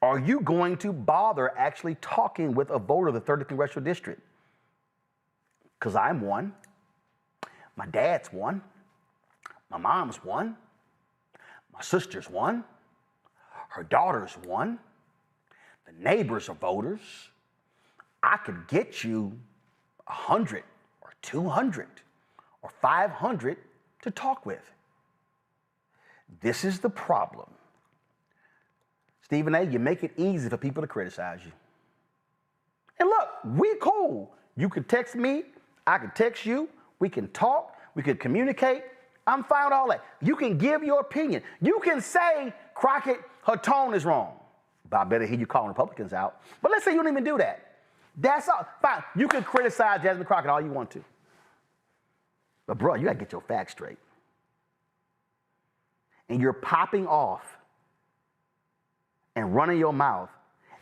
Speaker 2: Are you going to bother actually talking with a voter of the 3rd Congressional District? Because I'm one. My dad's one. My mom's one. My sister's one. Her daughter's one. The neighbors are voters. I could get you 100 or 200 or 500 to talk with. This is the problem. Stephen A., you make it easy for people to criticize you. And look, we cool. You can text me, I can text you, we can talk, we can communicate. I'm fine with all that. You can give your opinion. You can say, Crockett, her tone is wrong. But I better hear you calling Republicans out. But let's say you don't even do that. That's all. Fine. You can criticize Jasmine Crockett all you want to. But bro, you gotta get your facts straight. And you're popping off and running your mouth,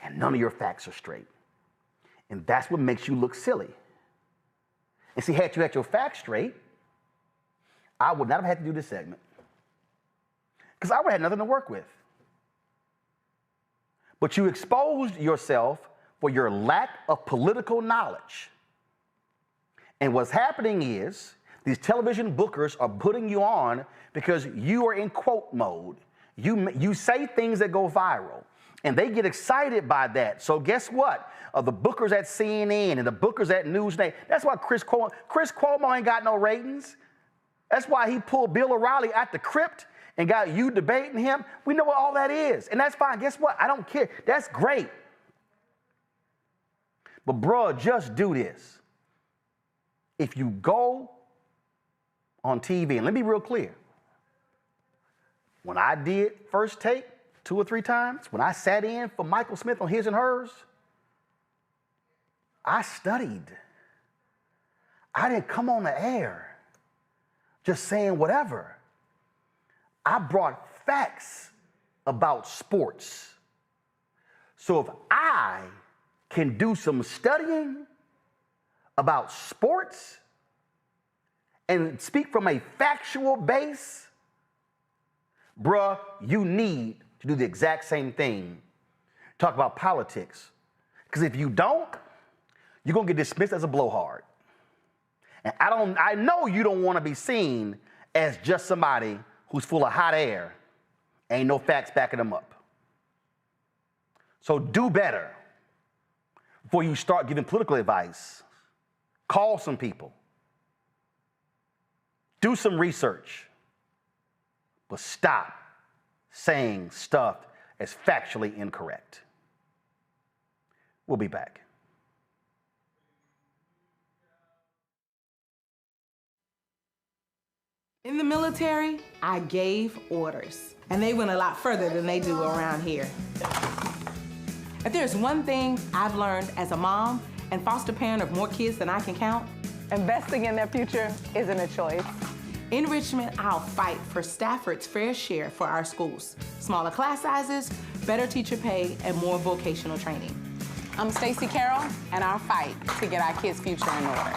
Speaker 2: and none of your facts are straight. And that's what makes you look silly. And see, had you had your facts straight, I would not have had to do this segment. Because I would have had nothing to work with. But you exposed yourself for your lack of political knowledge. And what's happening is these television bookers are putting you on because you are in quote mode. You say things that go viral, and they get excited by that. So guess what? The bookers at CNN and the bookers at Newsday, that's why Chris Cuomo ain't got no ratings. That's why he pulled Bill O'Reilly out the crypt and got you debating him. We know what all that is, and that's fine. Guess what? I don't care. That's great. But bruh, just do this. If you go on TV, and let me be real clear, when I did First Take 2 or 3 times, when I sat in for Michael Smith on His and Hers, I studied. I didn't come on the air just saying whatever. I brought facts about sports. So if I can do some studying about sports and speak from a factual base, bruh, you need to do the exact same thing. Talk about politics. Because if you don't, you're going to get dismissed as a blowhard. And I know you don't want to be seen as just somebody who's full of hot air. Ain't no facts backing them up. So do better before you start giving political advice. Call some people. Do some research. But stop saying stuff as factually incorrect. We'll be back.
Speaker 5: In the military, I gave orders, and they went a lot further than they do around here. If there's one thing I've learned as a mom and foster parent of more kids than I can count, investing in their future isn't a choice. In Richmond, I'll fight for Stafford's fair share for our schools. Smaller class sizes, better teacher pay, and more vocational training.
Speaker 6: I'm Stacey Carroll, and I'll fight to get our kids' future in order.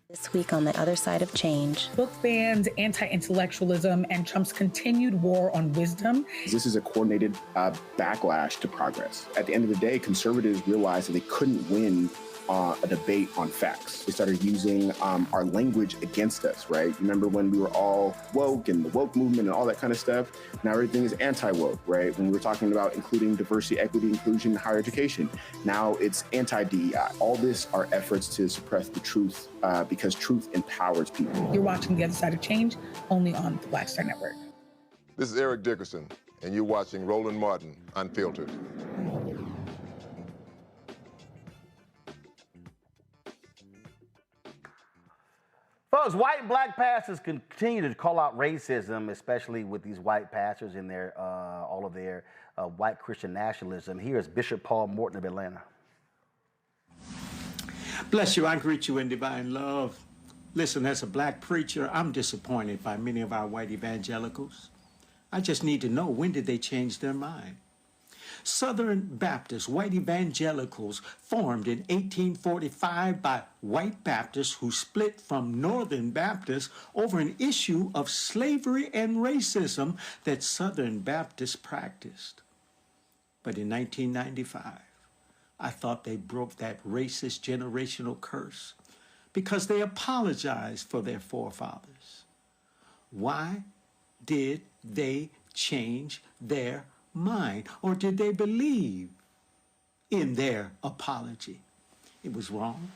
Speaker 8: This week on The Other Side of Change.
Speaker 9: Book bans, anti-intellectualism, and Trump's continued war on wisdom.
Speaker 10: This is a coordinated backlash to progress. At the end of the day, conservatives realized that they couldn't win a debate on facts. They started using our language against us, right? Remember when we were all woke and the woke movement and all that kind of stuff? Now everything is anti-woke, right? When we were talking about including diversity, equity, inclusion, higher education, now it's anti-DEI. All this are efforts to suppress the truth because truth empowers people.
Speaker 9: You're watching The Other Side of Change only on the Black Star Network.
Speaker 19: This is Eric Dickerson, and you're watching Roland Martin Unfiltered.
Speaker 2: Well, as white and black pastors continue to call out racism, especially with these white pastors and their all of their white Christian nationalism, here is Bishop Paul Morton of Atlanta.
Speaker 4: Bless you. I greet you in divine love. Listen, as a black preacher, I'm disappointed by many of our white evangelicals. I just need to know, when did they change their mind? Southern Baptists, white evangelicals, formed in 1845 by white Baptists who split from Northern Baptists over an issue of slavery and racism that Southern Baptists practiced. But in 1995, I thought they broke that racist generational curse because they apologized for their forefathers. Why did they change their mind? Or did they believe in their apology? It was wrong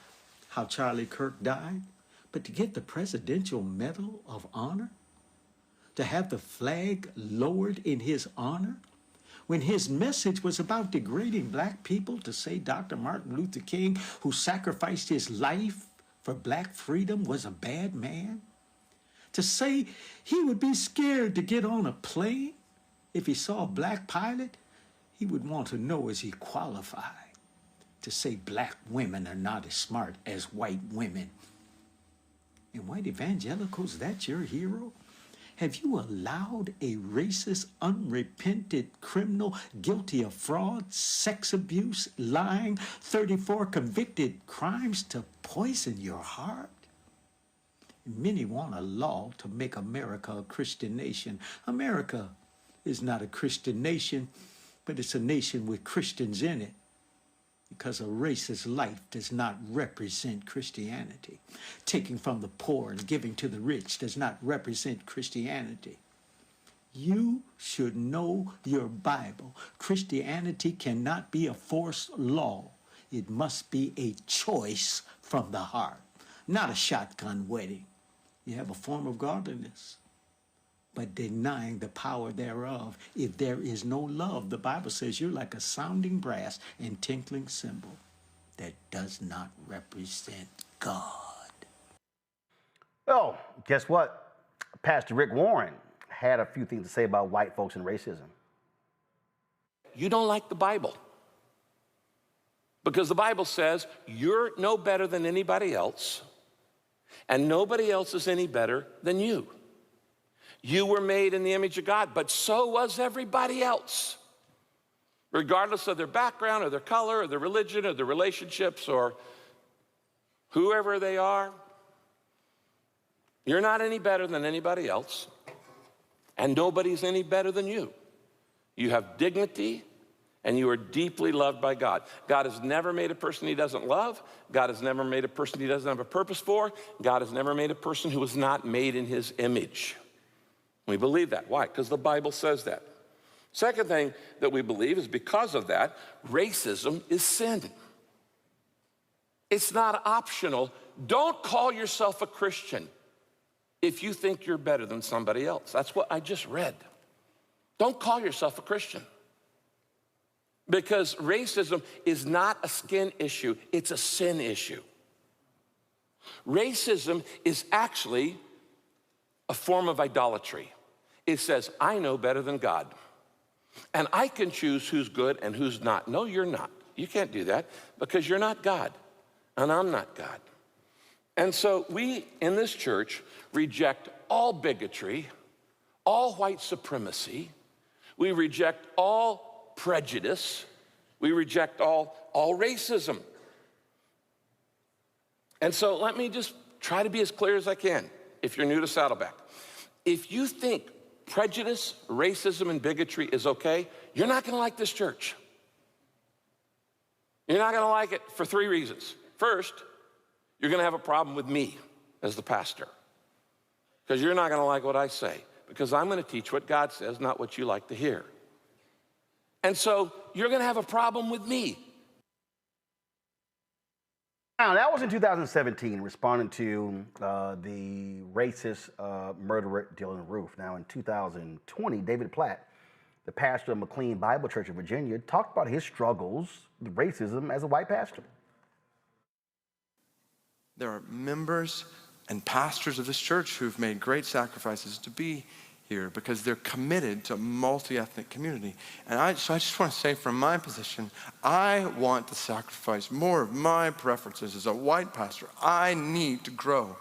Speaker 4: how Charlie Kirk died, but to get the Presidential Medal of Honor, to have the flag lowered in his honor, when his message was about degrading black people, to say Dr. Martin Luther King, who sacrificed his life for black freedom, was a bad man, to say he would be scared to get on a plane if he saw a black pilot, he would want to know, is he qualified? To say black women are not as smart as white women. And white evangelicals, that's your hero? Have you allowed a racist, unrepented criminal guilty of fraud, sex abuse, lying, 34 convicted crimes to poison your heart? Many want a law to make America a Christian nation. America is not a Christian nation, but it's a nation with Christians in it, because a racist life does not represent Christianity. Taking from the poor and giving to the rich does not represent Christianity. You should know your Bible. Christianity cannot be a forced law. It must be a choice from the heart, not a shotgun wedding. You have a form of godliness, but denying the power thereof. If there is no love, the Bible says you're like a sounding brass and tinkling cymbal that does not represent God.
Speaker 2: Well, guess what? Pastor Rick Warren had a few things to say about white folks and racism.
Speaker 7: You don't like the Bible, because the Bible says you're no better than anybody else, and nobody else is any better than you. You were made in the image of God, but so was everybody else, regardless of their background or their color or their religion or their relationships or whoever they are. You're not any better than anybody else, and nobody's any better than you. You have dignity, and you are deeply loved by God. God has never made a person he doesn't love. God has never made a person he doesn't have a purpose for. God has never made a person who was not made in his image. We believe that. Why? Because the Bible says that. Second thing that we believe is, because of that, racism is sin. It's not optional. Don't call yourself a Christian if you think you're better than somebody else. That's what I just read. Don't call yourself a Christian. Because racism is not a skin issue, it's a sin issue. Racism is actually a form of idolatry. It says, I know better than God, and I can choose who's good and who's not. No, you're not. You can't do that, because you're not God, and I'm not God. And so we, in this church, reject all bigotry, all white supremacy. We reject all prejudice. We reject all racism. And so let me just try to be as clear as I can if you're new to Saddleback. If you think prejudice, racism, and bigotry is okay, you're not gonna like this church. You're not gonna like it for three reasons. First, you're gonna have a problem with me as the pastor, because you're not gonna like what I say, because I'm gonna teach what God says, not what you like to hear. And so you're gonna have a problem with me.
Speaker 2: Now, that was in 2017, responding to the racist murderer Dylan Roof. Now, in 2020, David Platt, the pastor of McLean Bible Church in Virginia, talked about his struggles with racism as a white pastor.
Speaker 11: There are members and pastors of this church who've made great sacrifices to be here because they're committed to a multi-ethnic community. And so I just want to say from my position, I want to sacrifice more of my preferences as a white pastor. I need to grow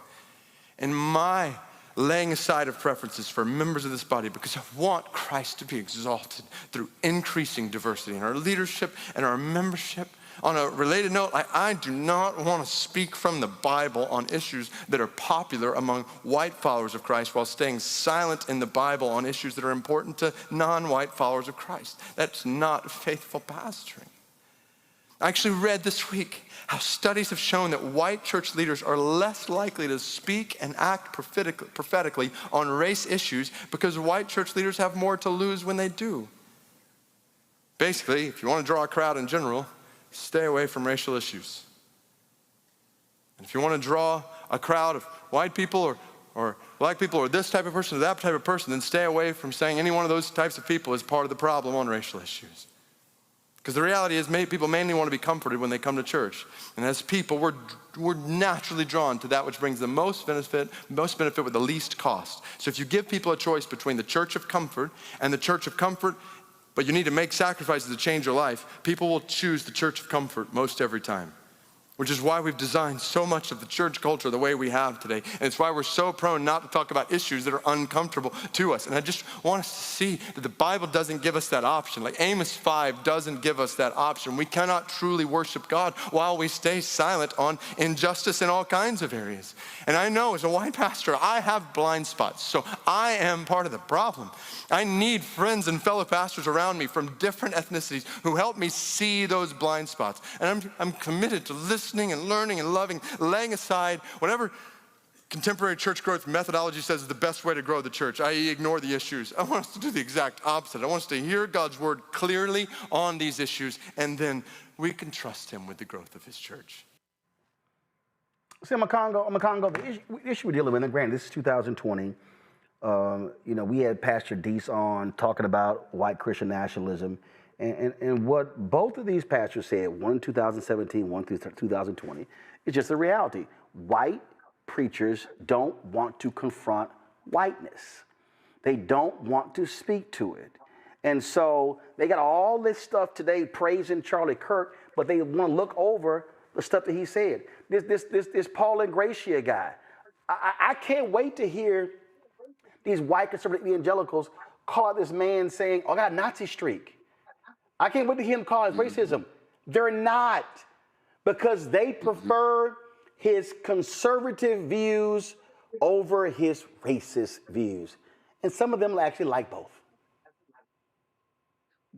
Speaker 11: in my laying aside of preferences for members of this body because I want Christ to be exalted through increasing diversity in our leadership and our membership. On a related note, I do not want to speak from the Bible on issues that are popular among white followers of Christ while staying silent in the Bible on issues that are important to non-white followers of Christ. That's not faithful pastoring. I actually read this week how studies have shown that white church leaders are less likely to speak and act prophetically on race issues because white church leaders have more to lose when they do. Basically, if you want to draw a crowd in general, stay away from racial issues. And if you want to draw a crowd of white people or black people or this type of person or that type of person, then stay away from saying any one of those types of people is part of the problem on racial issues. Because the reality is people mainly want to be comforted when they come to church. And as people, we're naturally drawn to that which brings the most benefit with the least cost. So if you give people a choice between the church of comfort and the church of comfort, but you need to make sacrifices to change your life, people will choose the church of comfort most every time. Which is why we've designed so much of the church culture the way we have today. And it's why we're so prone not to talk about issues that are uncomfortable to us. And I just want us to see that the Bible doesn't give us that option. Like Amos 5 doesn't give us that option. We cannot truly worship God while we stay silent on injustice in all kinds of areas. And I know as a white pastor, I have blind spots. So I am part of the problem. I need friends and fellow pastors around me from different ethnicities who help me see those blind spots. And I'm committed to listening and learning and loving, laying aside whatever contemporary church growth methodology says is the best way to grow the church, i.e. ignore the issues. I want us to do the exact opposite. I want us to hear God's word clearly on these issues, and then we can trust him with the growth of his church.
Speaker 2: See, Makongo, the issue we're dealing with, and granted, this is 2020. We had Pastor Deese on talking about white Christian nationalism. And what both of these pastors said, one in 2017, one through 2020, is just a reality. White preachers don't want to confront whiteness. They don't want to speak to it. And so they got all this stuff today praising Charlie Kirk, but they want to look over the stuff that he said. This Paul Ingracia guy. I can't wait to hear these white conservative evangelicals call out this man saying, oh, I got a Nazi streak. I can't wait to hear him call it racism. They're not, because they prefer his conservative views over his racist views. And some of them actually like both.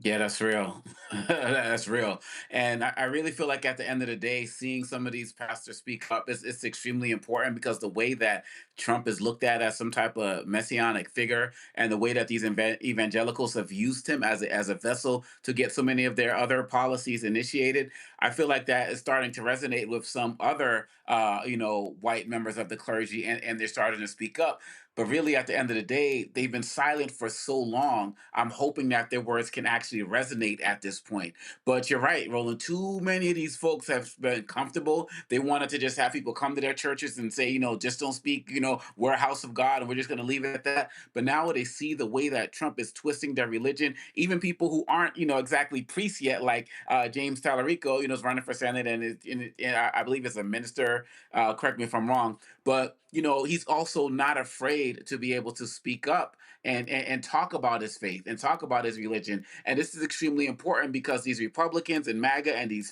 Speaker 13: Yeah, that's real. That's real. And I really feel like at the end of the day, seeing some of these pastors speak up is extremely important, because the way that Trump is looked at as some type of messianic figure, and the way that these evangelicals have used him as a vessel to get so many of their other policies initiated, I feel like that is starting to resonate with some other, white members of the clergy, and they're starting to speak up. But really, at the end of the day, they've been silent for so long. I'm hoping that their words can actually resonate at this point. But you're right, Roland. Too many of these folks have been comfortable. They wanted to just have people come to their churches and say, just don't speak, we're a house of God and we're just going to leave it at that. But now they see the way that Trump is twisting their religion, even people who aren't, exactly priests yet, like James Tallarico, is running for Senate and I believe is a minister. Correct me if I'm wrong. But he's also not afraid to be able to speak up and talk about his faith and talk about his religion. And this is extremely important, because these Republicans and MAGA and these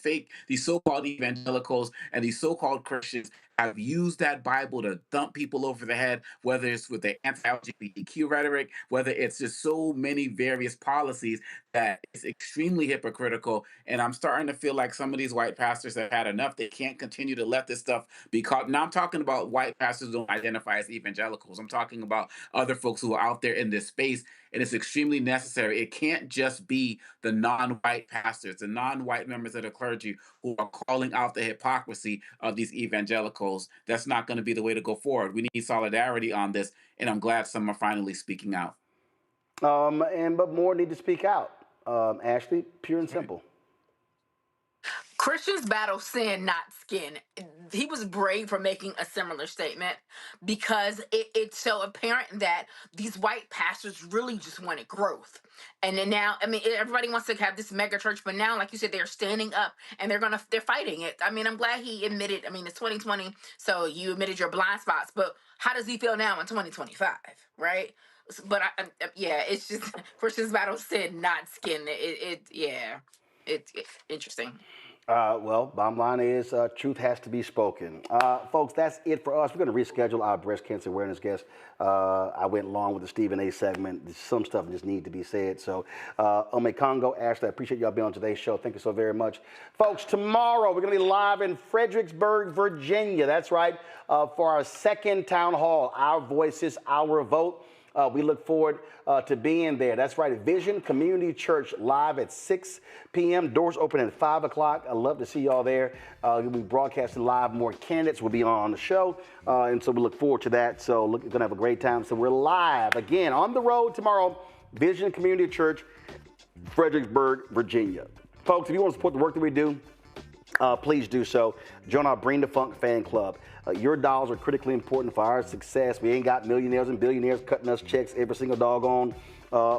Speaker 13: so-called evangelicals and these so-called Christians have used that Bible to thump people over the head, whether it's with the anti-LGBTQ rhetoric, whether it's just so many various policies that it's extremely hypocritical. And I'm starting to feel like some of these white pastors have had enough. They can't continue to let this stuff be caught. Now I'm talking about white pastors who don't identify as evangelicals. I'm talking about other folks who are out there in this space, and it's extremely necessary. It can't just be the non-white pastors, the non-white members of the clergy who are calling out the hypocrisy of these evangelicals. That's not going to be the way to go forward. We need solidarity on this, and I'm glad some are finally speaking out.
Speaker 2: But more need to speak out. Ashley, pure and simple.
Speaker 1: Christians battle sin, not skin. He was brave for making a similar statement because it's so apparent that these white pastors really just wanted growth. And then now, I mean, everybody wants to have this mega church, but now, like you said, they're standing up and they're fighting it. I mean, I'm glad he admitted, I mean, it's 2020, so you admitted your blind spots, but how does he feel now in 2025, right? But yeah, it's just Christians battle sin, not skin. It's interesting.
Speaker 2: Well, bottom line is truth has to be spoken. Folks, that's it for us. We're going to reschedule our breast cancer awareness guest. I went long with the Stephen A segment. Some stuff just needs to be said. So, Ome Congo, Ashley, I appreciate y'all being on today's show. Thank you so very much. Folks, tomorrow we're going to be live in Fredericksburg, Virginia. That's right, for our second town hall, Our Voices, Our Vote. We look forward to being there. That's right, Vision Community Church live at 6 p.m. Doors open at 5 o'clock. I'd love to see y'all there. We'll be broadcasting live. More candidates will be on the show. And so we look forward to that. So we're going to have a great time. So we're live again on the road tomorrow. Vision Community Church, Fredericksburg, Virginia. Folks, if you want to support the work that we do, please do so. Join our Bring the Funk fan club. Your dollars are critically important for our success. We ain't got millionaires and billionaires cutting us checks every single doggone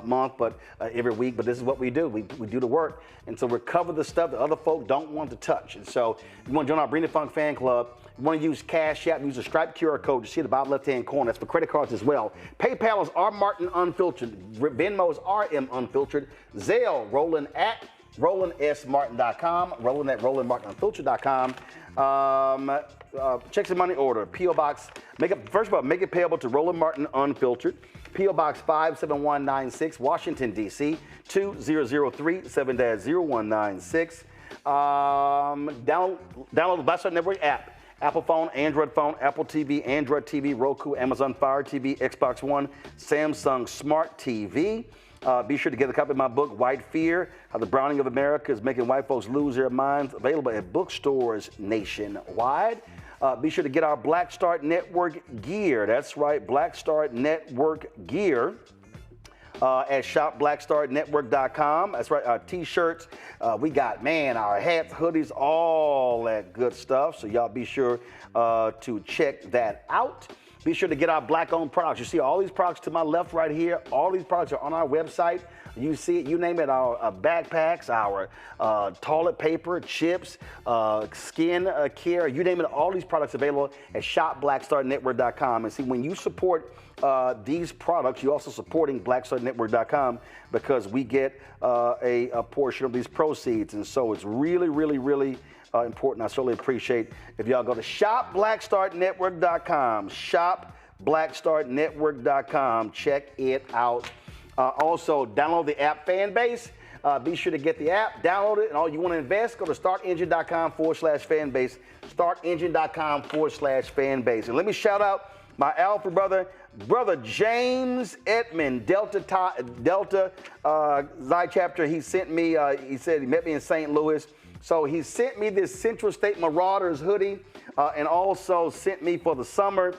Speaker 2: month, but every week. But this is what we do. We do the work. And so we cover the stuff that other folk don't want to touch. And so you want to join our Bring the Funk fan club. You want to use Cash App, use the Stripe QR code. You see the bottom left-hand corner. That's for credit cards as well. PayPal is R Martin Unfiltered. Venmo is RM Unfiltered. Zelle, Roland at RolandSMartin.com. Roland at RolandMartinUnfiltered.com. Checks and money order. P.O. Box. First of all, make it payable to Roland Martin Unfiltered. P.O. Box 57196, Washington, D.C. 2003 7-0196. Download the Black Star Network app. Apple phone, Android phone, Apple TV, Android TV, Roku, Amazon Fire TV, Xbox One, Samsung Smart TV. Be sure to get a copy of my book, White Fear, How the Browning of America is Making White Folks Lose Their Minds, available at bookstores nationwide. Be sure to get our Black Star Network gear. That's right, Black Star Network gear at shopblackstarnetwork.com. That's right, our T-shirts. We got, our hats, hoodies, all that good stuff. So y'all be sure to check that out. Be sure to get our Black-owned products. You see all these products to my left right here. All these products are on our website. You see it, you name it, our backpacks, our toilet paper, chips, skin care, you name it, all these products available at shopblackstarnetwork.com. And see, when you support these products, you're also supporting blackstarnetwork.com because we get a portion of these proceeds. And so it's really, really, really important. I certainly appreciate if y'all go to shopblackstarnetwork.com, shopblackstarnetwork.com. Check it out. Also, download the app Fanbase. Be sure to get the app, download it, and all you want to invest, go to startengine.com/fanbase, startengine.com/fanbase. And let me shout out my alpha brother James Edmond, Delta Xi chapter. He sent me, he said he met me in St. Louis. So he sent me this Central State Marauders hoodie and also sent me for the summer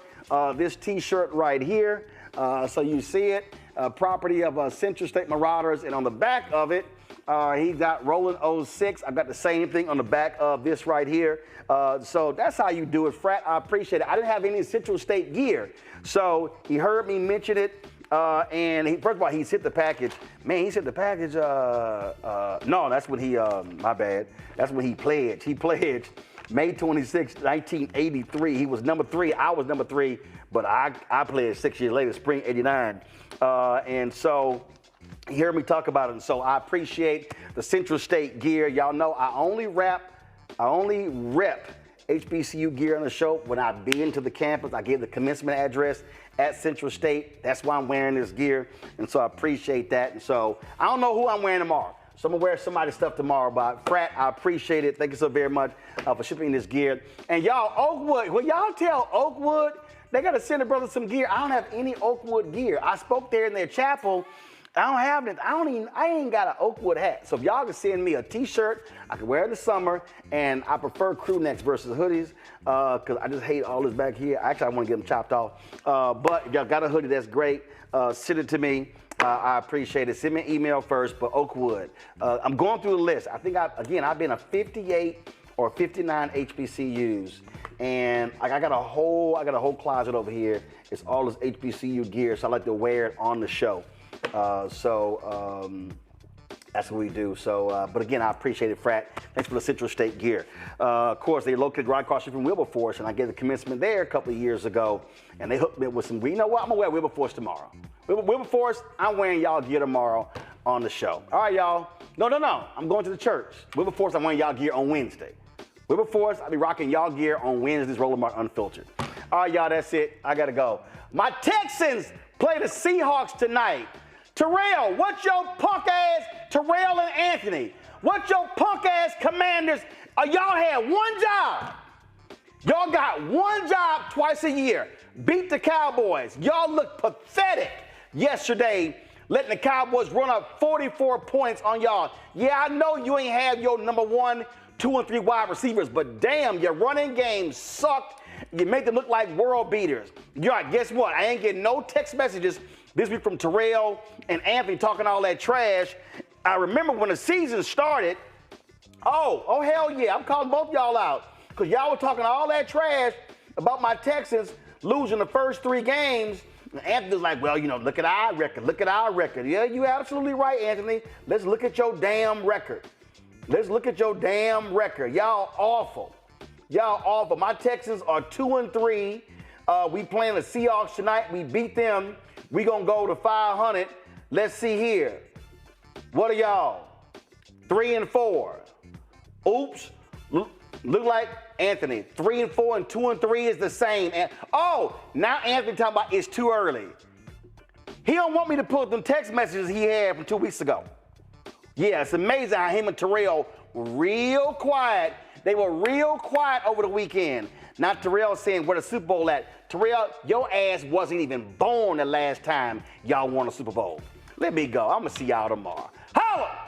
Speaker 2: this T-shirt right here. So you see it, property of Central State Marauders. And on the back of it, he got Roland 06. I've got the same thing on the back of this right here. So that's how you do it, Frat. I appreciate it. I didn't have any Central State gear. So he heard me mention it. And first of all, he sent the package. Man, he sent the package. No, that's when he, my bad. That's when he pledged. He pledged May 26, 1983. He was number 3. I was number 3. But I pledged 6 years later, spring 89. And so he heard me talk about it. And so I appreciate the Central State gear. Y'all know I only rep HBCU gear on the show when I've been to the campus. I gave the commencement address at Central State. That's why I'm wearing this gear. And so I appreciate that. And so I don't know who I'm wearing tomorrow. So I'm going to wear somebody's stuff tomorrow. But Frat, I appreciate it. Thank you so very much for shipping this gear. And y'all, Oakwood, will y'all tell Oakwood they got to send a brother some gear? I don't have any Oakwood gear. I spoke there in their chapel. I don't have it. I ain't got an Oakwood hat. So if y'all can send me a T-shirt, I can wear it in the summer, and I prefer crew necks versus hoodies because I just hate all this back here. Actually, I want to get them chopped off. But if y'all got a hoodie, that's great. Send it to me. I appreciate it. Send me an email first, but Oakwood. I'm going through the list. I think, I've been a 58 or 59 HBCUs, and I got a whole closet over here. It's all this HBCU gear, so I like to wear it on the show. That's what we do. So, but again, I appreciate it, Frat. Thanks for the Central State gear. Of course, they located right across the street from Wilberforce, and I gave the commencement there a couple of years ago, and they hooked me up with some. You know what? I'm gonna wear Wilberforce tomorrow. Wilberforce, I'm wearing y'all gear tomorrow on the show. All right, y'all. No. I'm going to the church. Wilberforce, I'm wearing y'all gear on Wednesday. Wilberforce, I'll be rocking y'all gear on Wednesday's Roland Martin Unfiltered. All right, y'all, that's it. I gotta go. My Texans play the Seahawks tonight. Terrell, what's your punk ass, Terrell and Anthony? What's your punk ass Commanders? Y'all had one job. Y'all got one job twice a year. Beat the Cowboys. Y'all look pathetic yesterday, letting the Cowboys run up 44 points on y'all. Yeah, I know you ain't have your number 1, 2, and 3 wide receivers, but damn, your running game sucked. You made them look like world beaters. Y'all, guess what? I ain't getting no text messages this week from Terrell and Anthony talking all that trash. I remember when the season started, oh hell yeah, I'm calling both y'all out. Because y'all were talking all that trash about my Texans losing the first 3 games. And Anthony's like, well, look at our record. Yeah, you're absolutely right, Anthony. Let's look at your damn record. Y'all awful. My Texans are 2-3. We playing the Seahawks tonight. We beat them. We gonna go to 500. Let's see here. What are y'all? 3-4. Oops. Look like Anthony. 3-4 and 2-3 is the same. And now Anthony talking about it's too early. He don't want me to put them text messages he had from 2 weeks ago. Yeah, it's amazing how him and Terrell were real quiet. They were real quiet over the weekend. Not Terrell saying where the Super Bowl at. Terrell, your ass wasn't even born the last time y'all won a Super Bowl. Let me go. I'm going to see y'all tomorrow. Holla!